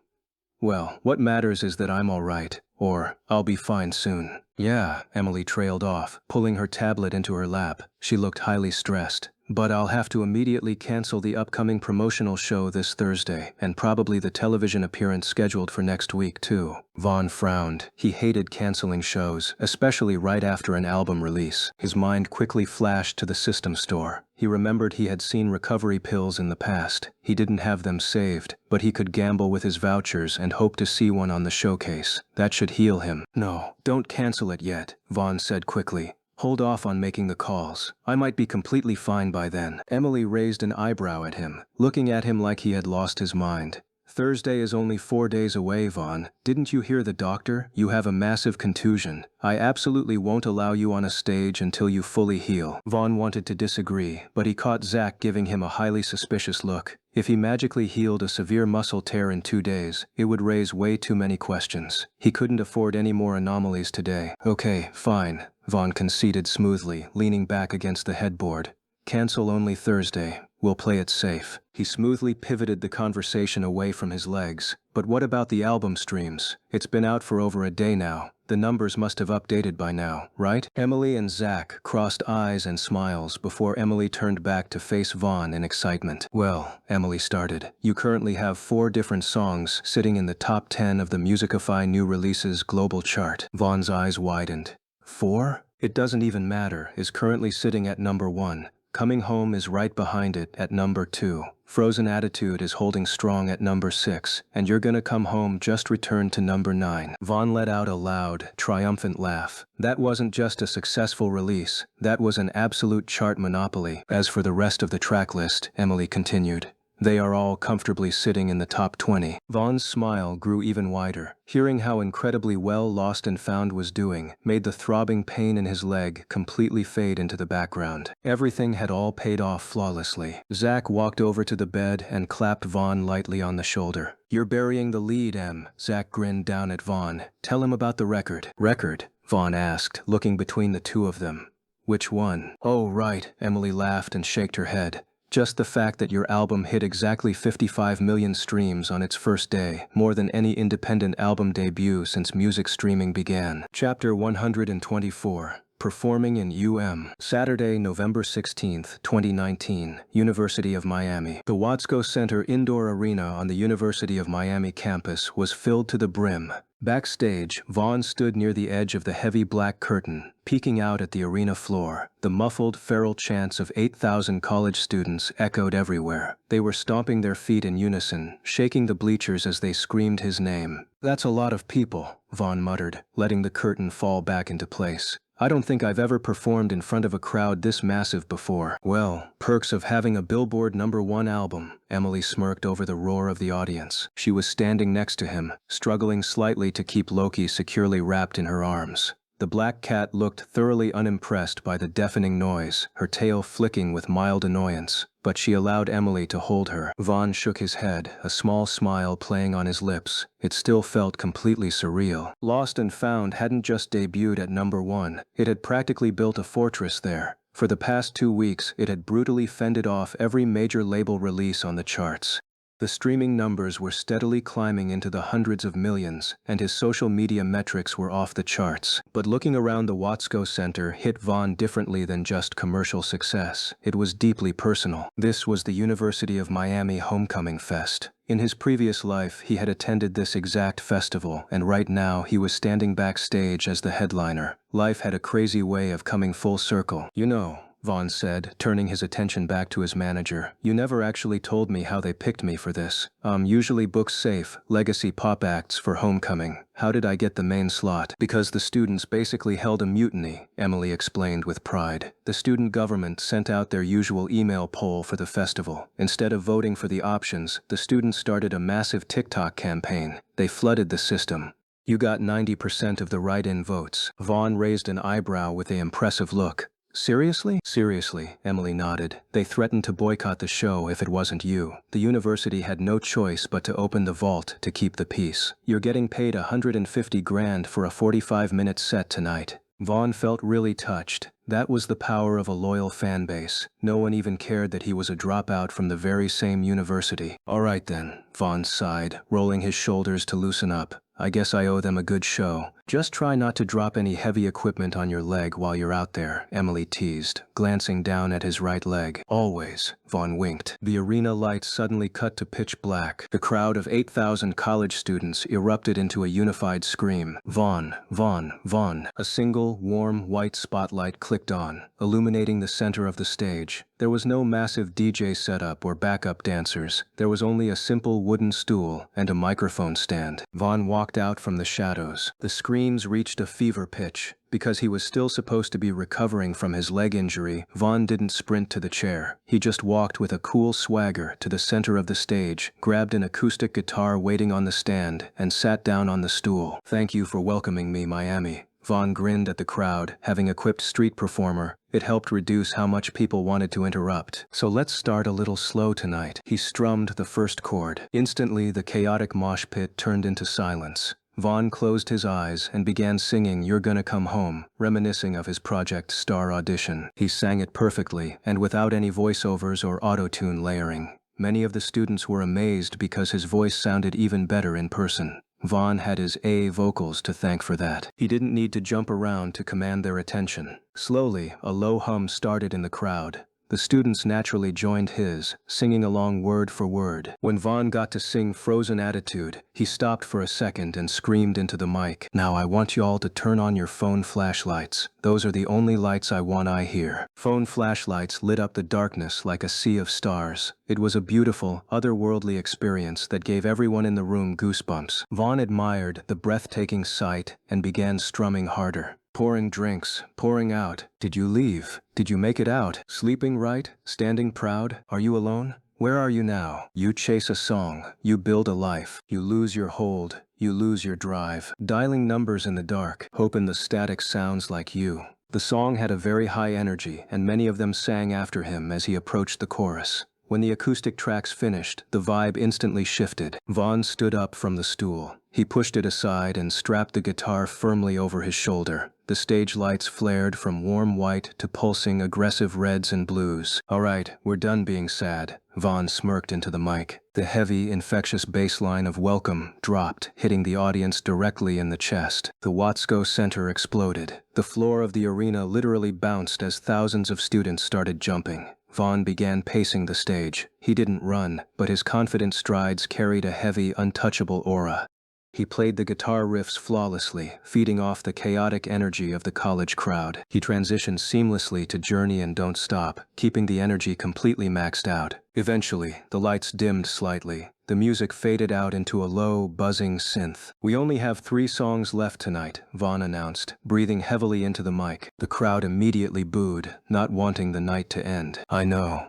"Well, what matters is that I'm all right. Or, I'll be fine soon." "Yeah," Emily trailed off, pulling her tablet into her lap. She looked highly stressed. "But I'll have to immediately cancel the upcoming promotional show this Thursday, and probably the television appearance scheduled for next week, too." Vaughn frowned. He hated canceling shows, especially right after an album release. His mind quickly flashed to the system store. He remembered he had seen recovery pills in the past. He didn't have them saved, but he could gamble with his vouchers and hope to see one on the showcase. That should heal him. "No, don't cancel it yet," Vaughn said quickly. "Hold off on making the calls. I might be completely fine by then." Emily raised an eyebrow at him, looking at him like he had lost his mind. Thursday is only 4 days away, Vaughn. Didn't you hear the doctor? You have a massive contusion. I absolutely won't allow you on a stage until you fully heal. Vaughn wanted to disagree, but he caught Zach giving him a highly suspicious look. If he magically healed a severe muscle tear in 2 days, it would raise way too many questions. He couldn't afford any more anomalies today. Okay, fine, Vaughn conceded smoothly, leaning back against the headboard. Cancel only Thursday. We'll play it safe. He smoothly pivoted the conversation away from his legs. But what about the album streams? It's been out for over a day now. The numbers must have updated by now, right? Emily and Zach crossed eyes and smiles before Emily turned back to face Vaughn in excitement. Well, Emily started, you currently have 4 different songs sitting in the top 10 of the Musicify New Releases global chart. Vaughn's eyes widened. 4? It doesn't even matter, is currently sitting at number 1. Coming Home is right behind it at number 2. Frozen Attitude is holding strong at number 6, and You're Gonna Come Home just returned to number 9. Vaughn let out a loud, triumphant laugh. That wasn't just a successful release, that was an absolute chart monopoly. As for the rest of the track list, Emily continued, they are all comfortably sitting in the top 20. Vaughn's smile grew even wider. Hearing how incredibly well Lost and Found was doing made the throbbing pain in his leg completely fade into the background. Everything had all paid off flawlessly. Zach walked over to the bed and clapped Vaughn lightly on the shoulder. You're burying the lead, Em. Zach grinned down at Vaughn. Tell him about the record. Record? Vaughn asked, looking between the two of them. Which one? Oh, right. Emily laughed and shook her head. Just the fact that your album hit exactly 55 million streams on its first day, more than any independent album debut since music streaming began. Chapter 124. Performing in Saturday, November 16, 2019, University of Miami. The Watsco Center Indoor Arena on the University of Miami campus was filled to the brim. Backstage, Vaughn stood near the edge of the heavy black curtain, peeking out at the arena floor. The muffled, feral chants of 8,000 college students echoed everywhere. They were stomping their feet in unison, shaking the bleachers as they screamed his name. That's a lot of people, Vaughn muttered, letting the curtain fall back into place. I don't think I've ever performed in front of a crowd this massive before. Well, perks of having a Billboard #1 album. Emily smirked over the roar of the audience. She was standing next to him, struggling slightly to keep Loki securely wrapped in her arms. The black cat looked thoroughly unimpressed by the deafening noise, her tail flicking with mild annoyance, but she allowed Emily to hold her. Vaughn shook his head, a small smile playing on his lips. It still felt completely surreal. Lost and Found hadn't just debuted at #1, it had practically built a fortress there. For the past 2 weeks, it had brutally fended off every major label release on the charts. The streaming numbers were steadily climbing into the hundreds of millions, and his social media metrics were off the charts. But looking around the Watsco Center hit Vaughn differently than just commercial success. It was deeply personal. This was the University of Miami Homecoming Fest. In his previous life, he had attended this exact festival, and right now he was standing backstage as the headliner. Life had a crazy way of coming full circle. You know, Vaughn said, turning his attention back to his manager. You never actually told me how they picked me for this. Usually book safe, legacy pop acts for Homecoming. How did I get the main slot? Because the students basically held a mutiny, Emily explained with pride. The student government sent out their usual email poll for the festival. Instead of voting for the options, the students started a massive TikTok campaign. They flooded the system. You got 90% of the write-in votes. Vaughn raised an eyebrow with an impressive look. Seriously? Seriously, Emily nodded. They threatened to boycott the show if it wasn't you. The university had no choice but to open the vault to keep the peace. You're getting paid $150,000 for a 45-minute set tonight. Vaughn felt really touched. That was the power of a loyal fan base. No one even cared that he was a dropout from the very same university. All right then, Vaughn sighed, rolling his shoulders to loosen up. I guess I owe them a good show. Just try not to drop any heavy equipment on your leg while you're out there, Emily teased, glancing down at his right leg. Always, Vaughn winked. The arena lights suddenly cut to pitch black. The crowd of 8,000 college students erupted into a unified scream. Vaughn, Vaughn, Vaughn. A single, warm, white spotlight clicked on, illuminating the center of the stage. There was no massive DJ setup or backup dancers. There was only a simple wooden stool and a microphone stand. Vaughn walked out from the shadows. The screen screams reached a fever pitch. Because he was still supposed to be recovering from his leg injury, Vaughn didn't sprint to the chair. He just walked with a cool swagger to the center of the stage, grabbed an acoustic guitar waiting on the stand, and sat down on the stool. "Thank you for welcoming me, Miami." Vaughn grinned at the crowd. Having equipped street performer, it helped reduce how much people wanted to interrupt. "So let's start a little slow tonight." He strummed the first chord. Instantly, the chaotic mosh pit turned into silence. Vaughn closed his eyes and began singing "You're Gonna Come Home," reminiscing of his Project Star audition. He sang it perfectly, and without any voiceovers or auto-tune layering. Many of the students were amazed because his voice sounded even better in person. Vaughn had his A vocals to thank for that. He didn't need to jump around to command their attention. Slowly, a low hum started in the crowd. The students naturally joined his, singing along word for word. When Vaughn got to sing "Frozen Attitude," he stopped for a second and screamed into the mic, "Now I want y'all to turn on your phone flashlights. Those are the only lights I want here." Phone flashlights lit up the darkness like a sea of stars. It was a beautiful, otherworldly experience that gave everyone in the room goosebumps. Vaughn admired the breathtaking sight and began strumming harder. Pouring drinks, pouring out. "Did you leave? Did you make it out? Sleeping right? Standing proud? Are you alone? Where are you now? You chase a song, you build a life, you lose your hold, you lose your drive. Dialing numbers in the dark, hoping the static sounds like you." The song had a very high energy, and many of them sang after him as he approached the chorus. When the acoustic tracks finished, the vibe instantly shifted. Vaughn stood up from the stool. He pushed it aside and strapped the guitar firmly over his shoulder. The stage lights flared from warm white to pulsing aggressive reds and blues. "All right, we're done being sad." Vaughn smirked into the mic. The heavy, infectious bass line of "Welcome" dropped, hitting the audience directly in the chest. The Watsco Center exploded. The floor of the arena literally bounced as thousands of students started jumping. Vaughn began pacing the stage. He didn't run, but his confident strides carried a heavy, untouchable aura. He played the guitar riffs flawlessly, feeding off the chaotic energy of the college crowd. He transitioned seamlessly to "Journey" and "Don't Stop," keeping the energy completely maxed out. Eventually, the lights dimmed slightly. The music faded out into a low, buzzing synth. "We only have 3 songs left tonight," Vaughn announced, breathing heavily into the mic. The crowd immediately booed, not wanting the night to end. I know,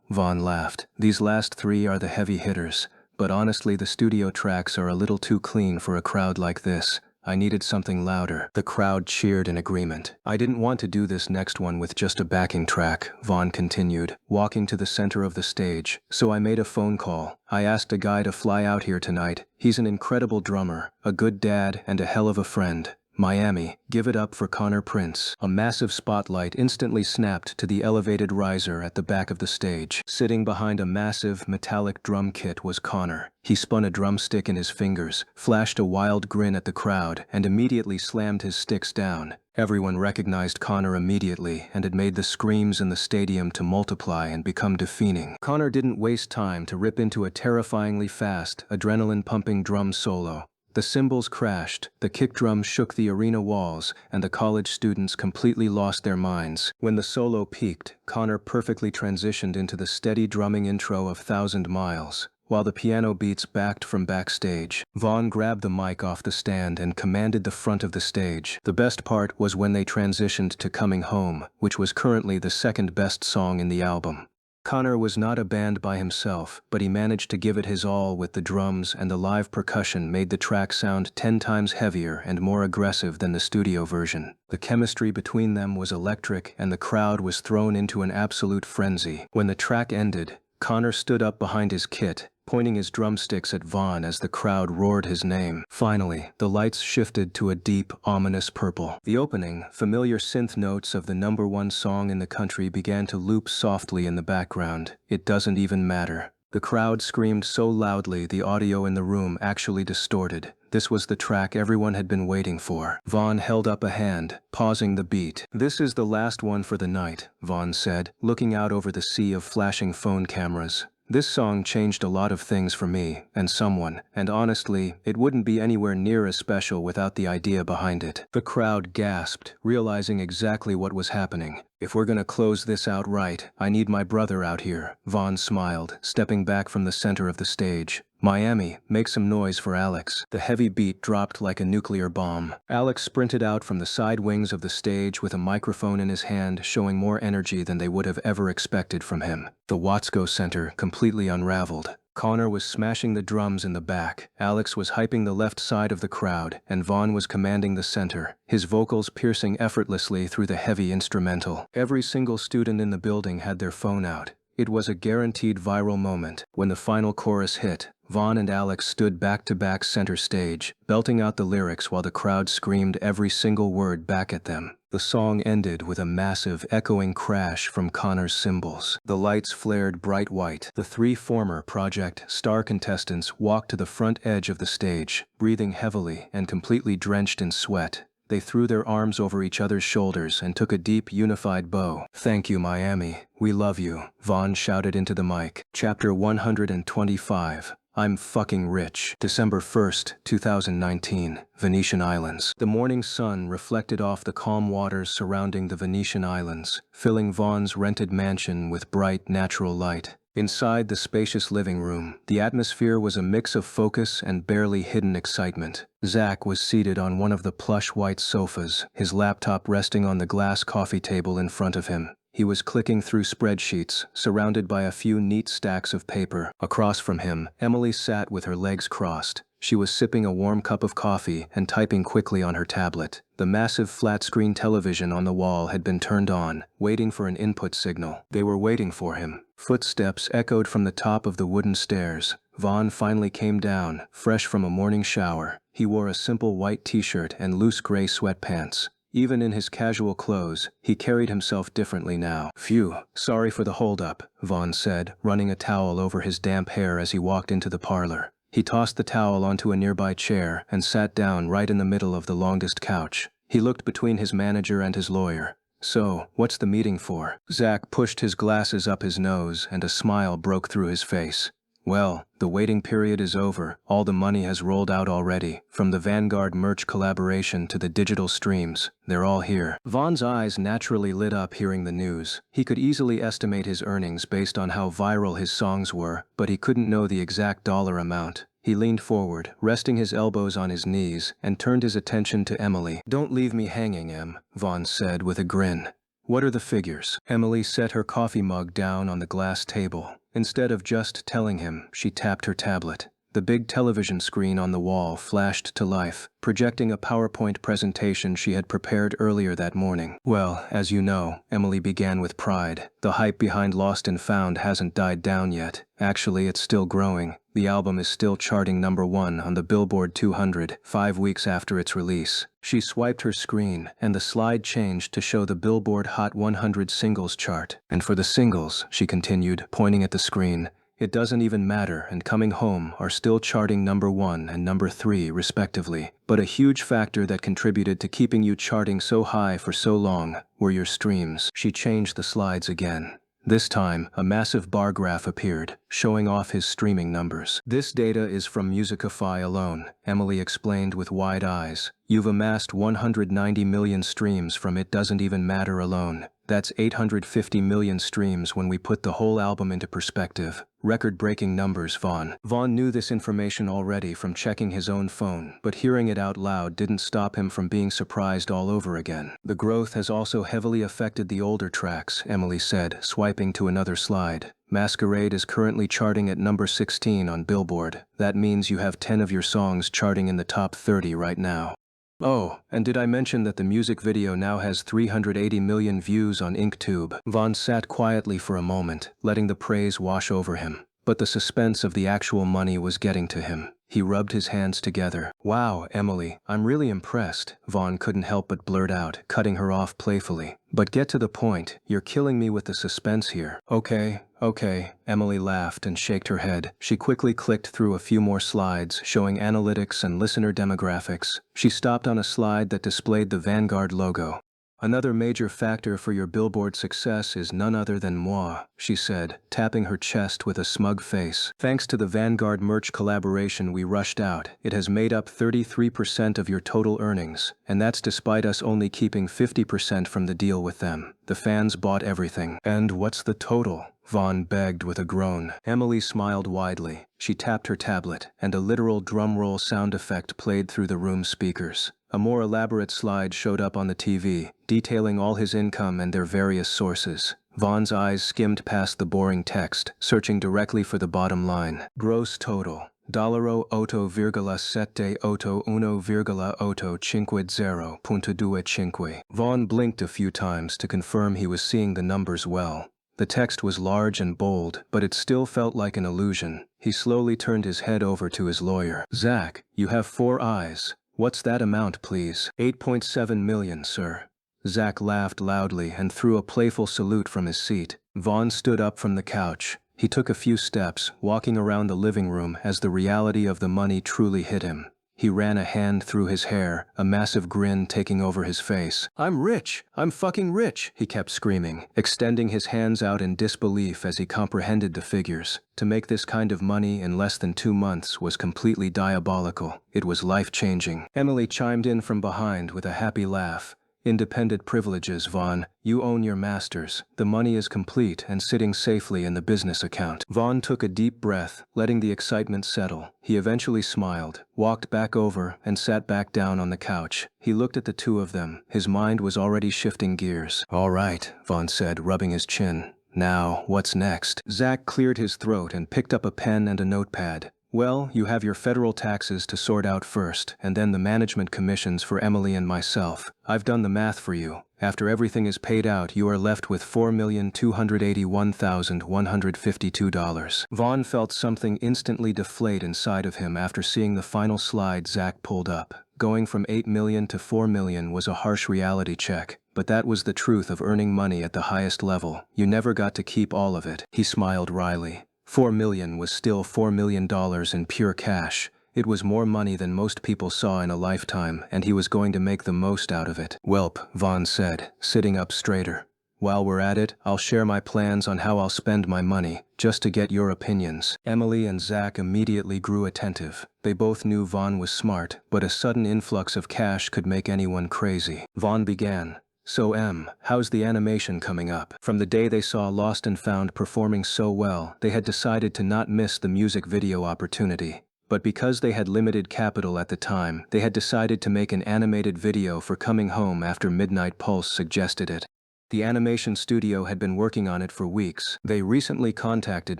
Vaughn laughed. "These last 3 are the heavy hitters. But honestly, the studio tracks are a little too clean for a crowd like this. I needed something louder." The crowd cheered in agreement. "I didn't want to do this next one with just a backing track," Vaughn continued, walking to the center of the stage. "So I made a phone call. I asked a guy to fly out here tonight. He's an incredible drummer, a good dad, and a hell of a friend. Miami, give it up for Connor Prince." A massive spotlight instantly snapped to the elevated riser at the back of the stage. Sitting behind a massive, metallic drum kit was Connor. He spun a drumstick in his fingers, flashed a wild grin at the crowd, and immediately slammed his sticks down. Everyone recognized Connor immediately, and it made the screams in the stadium to multiply and become deafening. Connor didn't waste time to rip into a terrifyingly fast, adrenaline-pumping drum solo. The cymbals crashed, the kick drums shook the arena walls, and the college students completely lost their minds. When the solo peaked, Connor perfectly transitioned into the steady drumming intro of "1,000 Miles." While the piano beats backed from backstage, Vaughn grabbed the mic off the stand and commanded the front of the stage. The best part was when they transitioned to "Coming Home," which was currently the second best song in the album. Connor was not a band by himself, but he managed to give it his all with the drums, and the live percussion made the track sound 10 times heavier and more aggressive than the studio version. The chemistry between them was electric, and the crowd was thrown into an absolute frenzy. When the track ended, Connor stood up behind his kit, pointing his drumsticks at Vaughn as the crowd roared his name. Finally, the lights shifted to a deep, ominous purple. The opening, familiar synth notes of the #1 song in the country began to loop softly in the background. "It Doesn't Even Matter." The crowd screamed so loudly the audio in the room actually distorted. This was the track everyone had been waiting for. Vaughn held up a hand, pausing the beat. "This is the last one for the night," Vaughn said, looking out over the sea of flashing phone cameras. "This song changed a lot of things for me, and someone, and honestly, it wouldn't be anywhere near as special without the idea behind it." The crowd gasped, realizing exactly what was happening. If we're gonna close this out right, I need my brother out here. Vaughn smiled, stepping back from the center of the stage. Miami, make some noise for Alex. The heavy beat dropped like a nuclear bomb. Alex sprinted out from the side wings of the stage with a microphone in his hand, showing more energy than they would have ever expected from him. The Watsco Center completely unraveled. Connor was smashing the drums in the back, Alex was hyping the left side of the crowd, and Vaughn was commanding the center, his vocals piercing effortlessly through the heavy instrumental. Every single student in the building had their phone out. It was a guaranteed viral moment. When the final chorus hit, Vaughn and Alex stood back-to-back center stage, belting out the lyrics while the crowd screamed every single word back at them. The song ended with a massive, echoing crash from Connor's cymbals. The lights flared bright white. The three former Project Star contestants walked to the front edge of the stage, breathing heavily and completely drenched in sweat. They threw their arms over each other's shoulders and took a deep, unified bow. "Thank you, Miami. We love you," Vaughn shouted into the mic. Chapter 125. I'm fucking rich. December 1st, 2019, Venetian Islands. The morning sun reflected off the calm waters surrounding the Venetian Islands, filling Vaughn's rented mansion with bright, natural light. Inside the spacious living room, the atmosphere was a mix of focus and barely hidden excitement. Zach was seated on one of the plush white sofas, his laptop resting on the glass coffee table in front of him. He was clicking through spreadsheets, surrounded by a few neat stacks of paper. Across from him, Emily sat with her legs crossed. She was sipping a warm cup of coffee and typing quickly on her tablet. The massive flat-screen television on the wall had been turned on, waiting for an input signal. They were waiting for him. Footsteps echoed from the top of the wooden stairs. Vaughn finally came down, fresh from a morning shower. He wore a simple white t-shirt and loose gray sweatpants. Even in his casual clothes, he carried himself differently now. "Phew, sorry for the holdup," Vaughn said, running a towel over his damp hair as he walked into the parlor. He tossed the towel onto a nearby chair and sat down right in the middle of the longest couch. He looked between his manager and his lawyer. "So, what's the meeting for?" Zach pushed his glasses up his nose and a smile broke through his face. "Well, the waiting period is over. All the money has rolled out already. From the Vanguard merch collaboration to the digital streams, they're all here." Vaughn's eyes naturally lit up hearing the news. He could easily estimate his earnings based on how viral his songs were, but he couldn't know the exact dollar amount. He leaned forward, resting his elbows on his knees, and turned his attention to Emily. "Don't leave me hanging, Em," Vaughn said with a grin. "What are the figures?" Emily set her coffee mug down on the glass table. Instead of just telling him, she tapped her tablet. The big television screen on the wall flashed to life, projecting a PowerPoint presentation she had prepared earlier that morning. "Well, as you know," Emily began with pride, "the hype behind Lost and Found hasn't died down yet. Actually, it's still growing. The album is still charting #1 on the Billboard 200, 5 weeks after its release." She swiped her screen, and the slide changed to show the Billboard Hot 100 singles chart. "And for the singles," she continued, pointing at the screen, "it doesn't even matter, and Coming Home are still charting #1 and #3 respectively. But a huge factor that contributed to keeping you charting so high for so long were your streams." She changed the slides again. This time, a massive bar graph appeared, showing off his streaming numbers. "This data is from Musicify alone," Emily explained with wide eyes. "You've amassed 190 million streams from It Doesn't Even Matter alone. That's 850 million streams when we put the whole album into perspective. Record-breaking numbers, Vaughn." Vaughn knew this information already from checking his own phone, but hearing it out loud didn't stop him from being surprised all over again. "The growth has also heavily affected the older tracks," Emily said, swiping to another slide. "Masquerade is currently charting at #16 on Billboard. That means you have 10 of your songs charting in the top 30 right now. Oh, and did I mention that the music video now has 380 million views on Inktube?" Vaughn sat quietly for a moment, letting the praise wash over him. But the suspense of the actual money was getting to him. He rubbed his hands together. "Wow, Emily, I'm really impressed," Vaughn couldn't help but blurt out, cutting her off playfully. "But get to the point. You're killing me with the suspense here." Okay, Emily laughed and shook her head. She quickly clicked through a few more slides, showing analytics and listener demographics. She stopped on a slide that displayed the Vanguard logo. Another major factor for your billboard success is none other than moi, she said, tapping her chest with a smug face. Thanks to the Vanguard merch collaboration we rushed out, it has made up 33% of your total earnings, and that's despite us only keeping 50% from the deal with them. The fans bought everything. And what's the total? Vaughn begged with a groan. Emily smiled widely. She tapped her tablet, and a literal drumroll sound effect played through the room's speakers. A more elaborate slide showed up on the TV, detailing all his income and their various sources. Vaughn's eyes skimmed past the boring text, searching directly for the bottom line. Gross total. $8,1,850.25. Vaughn blinked a few times to confirm he was seeing the numbers well. The text was large and bold, but it still felt like an illusion. He slowly turned his head over to his lawyer. Zach, you have 4 eyes. What's that amount, please? 8.7 million, sir. Zach laughed loudly and threw a playful salute from his seat. Vaughn stood up from the couch. He took a few steps, walking around the living room as the reality of the money truly hit him. He ran a hand through his hair, a massive grin taking over his face. I'm rich! I'm fucking rich! He kept screaming, extending his hands out in disbelief as he comprehended the figures. To make this kind of money in less than 2 months was completely diabolical. It was life-changing. Emily chimed in from behind with a happy laugh. Independent privileges, Vaughn. You own your masters. The money is complete and sitting safely in the business account. Vaughn took a deep breath, letting the excitement settle. He eventually smiled, walked back over, and sat back down on the couch. He looked at the two of them. His mind was already shifting gears. All right, Vaughn said, rubbing his chin. Now, what's next? Zach cleared his throat and picked up a pen and a notepad. Well, you have your federal taxes to sort out first, and then the management commissions for Emily and myself. I've done the math for you. After everything is paid out, you are left with $4,281,152. Vaughn felt something instantly deflate inside of him after seeing the final slide Zach pulled up. Going from $8 million to $4 million was a harsh reality check, but that was the truth of earning money at the highest level. You never got to keep all of it. He smiled wryly. $4 million was still $4 million in pure cash. It was more money than most people saw in a lifetime, and he was going to make the most out of it. Welp, Vaughn said, sitting up straighter. While we're at it, I'll share my plans on how I'll spend my money, just to get your opinions. Emily and Zach immediately grew attentive. They both knew Vaughn was smart, but a sudden influx of cash could make anyone crazy. Vaughn began. So how's the animation coming up? From the day they saw Lost and Found performing so well, they had decided to not miss the music video opportunity. But because they had limited capital at the time, they had decided to make an animated video for Coming Home after Midnight Pulse suggested it. The animation studio had been working on it for weeks. They recently contacted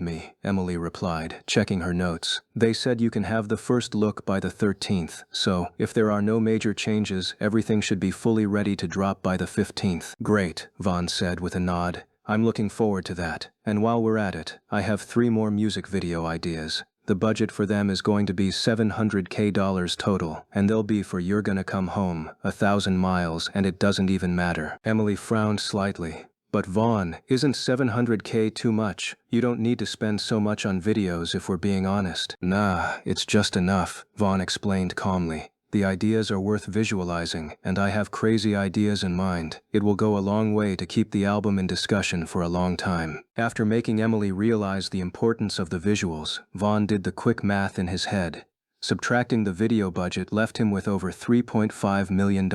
me, Emily replied, checking her notes. They said you can have the first look by the 13th, so if there are no major changes, everything should be fully ready to drop by the 15th. Great, Vaughn said with a nod. I'm looking forward to that. And while we're at it, I have 3 more music video ideas. The budget for them is going to be $700K total, and they'll be for You're Gonna Come Home, 1,000 miles, and it doesn't even matter. Emily frowned slightly. But Vaughn, isn't $700K too much? You don't need to spend so much on videos if we're being honest. Nah, it's just enough, Vaughn explained calmly. The ideas are worth visualizing, and I have crazy ideas in mind. It will go a long way to keep the album in discussion for a long time. After making Emily realize the importance of the visuals, Vaughn did the quick math in his head. Subtracting the video budget left him with over $3.5 million.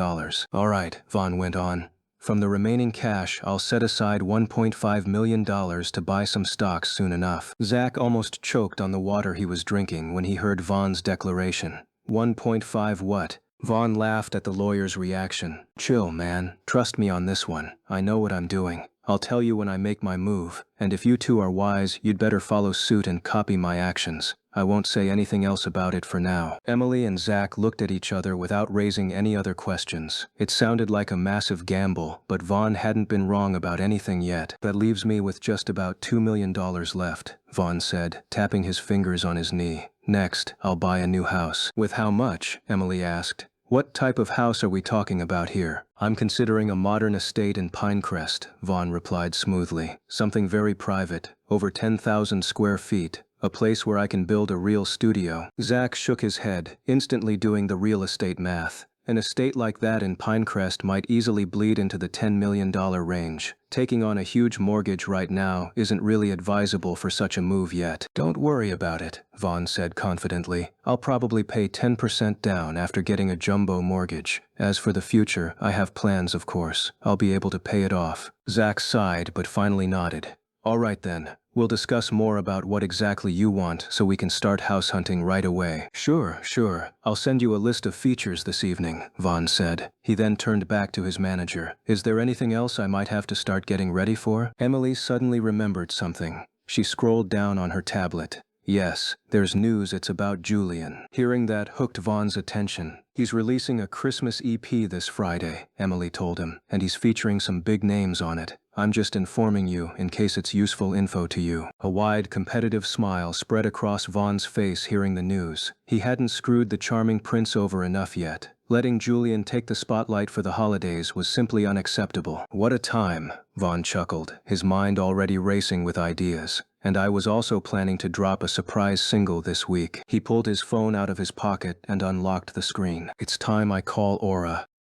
All right, Vaughn went on. From the remaining cash, I'll set aside $1.5 million to buy some stocks soon enough. Zach almost choked on the water he was drinking when he heard Vaughn's declaration. 1.5 what? Vaughn laughed at the lawyer's reaction. Chill, man. Trust me on this one. I know what I'm doing. I'll tell you when I make my move, and if you two are wise, you'd better follow suit and copy my actions. I won't say anything else about it for now. Emily and Zach looked at each other without raising any other questions. It sounded like a massive gamble, but Vaughn hadn't been wrong about anything yet. That leaves me with just about $2 million left, Vaughn said, tapping his fingers on his knee. Next, I'll buy a new house. With how much? Emily asked. What type of house are we talking about here? I'm considering a modern estate in Pinecrest, Vaughn replied smoothly. Something very private, over 10,000 square feet. A place where I can build a real studio. Zach shook his head, instantly doing the real estate math. An estate like that in Pinecrest might easily bleed into the $10 million range. Taking on a huge mortgage right now isn't really advisable for such a move yet. Don't worry about it, Vaughn said confidently. I'll probably pay 10% down after getting a jumbo mortgage. As for the future, I have plans, of course. I'll be able to pay it off. Zach sighed but finally nodded. All right then. We'll discuss more about what exactly you want so we can start house hunting right away. Sure. I'll send you a list of features this evening, Vaughn said. He then turned back to his manager. Is there anything else I might have to start getting ready for? Emily suddenly remembered something. She scrolled down on her tablet. Yes, there's news. It's about Julian. Hearing that hooked Vaughn's attention. He's releasing a Christmas EP this Friday, Emily told him, and he's featuring some big names on it. I'm just informing you in case it's useful info to you. A wide, competitive smile spread across Vaughn's face hearing the news. He hadn't screwed the charming prince over enough yet. Letting Julian take the spotlight for the holidays was simply unacceptable. What a time, Vaughn chuckled, his mind already racing with ideas. And I was also planning to drop a surprise single this week. He pulled his phone out of his pocket and unlocked the screen. It's time I call Aura.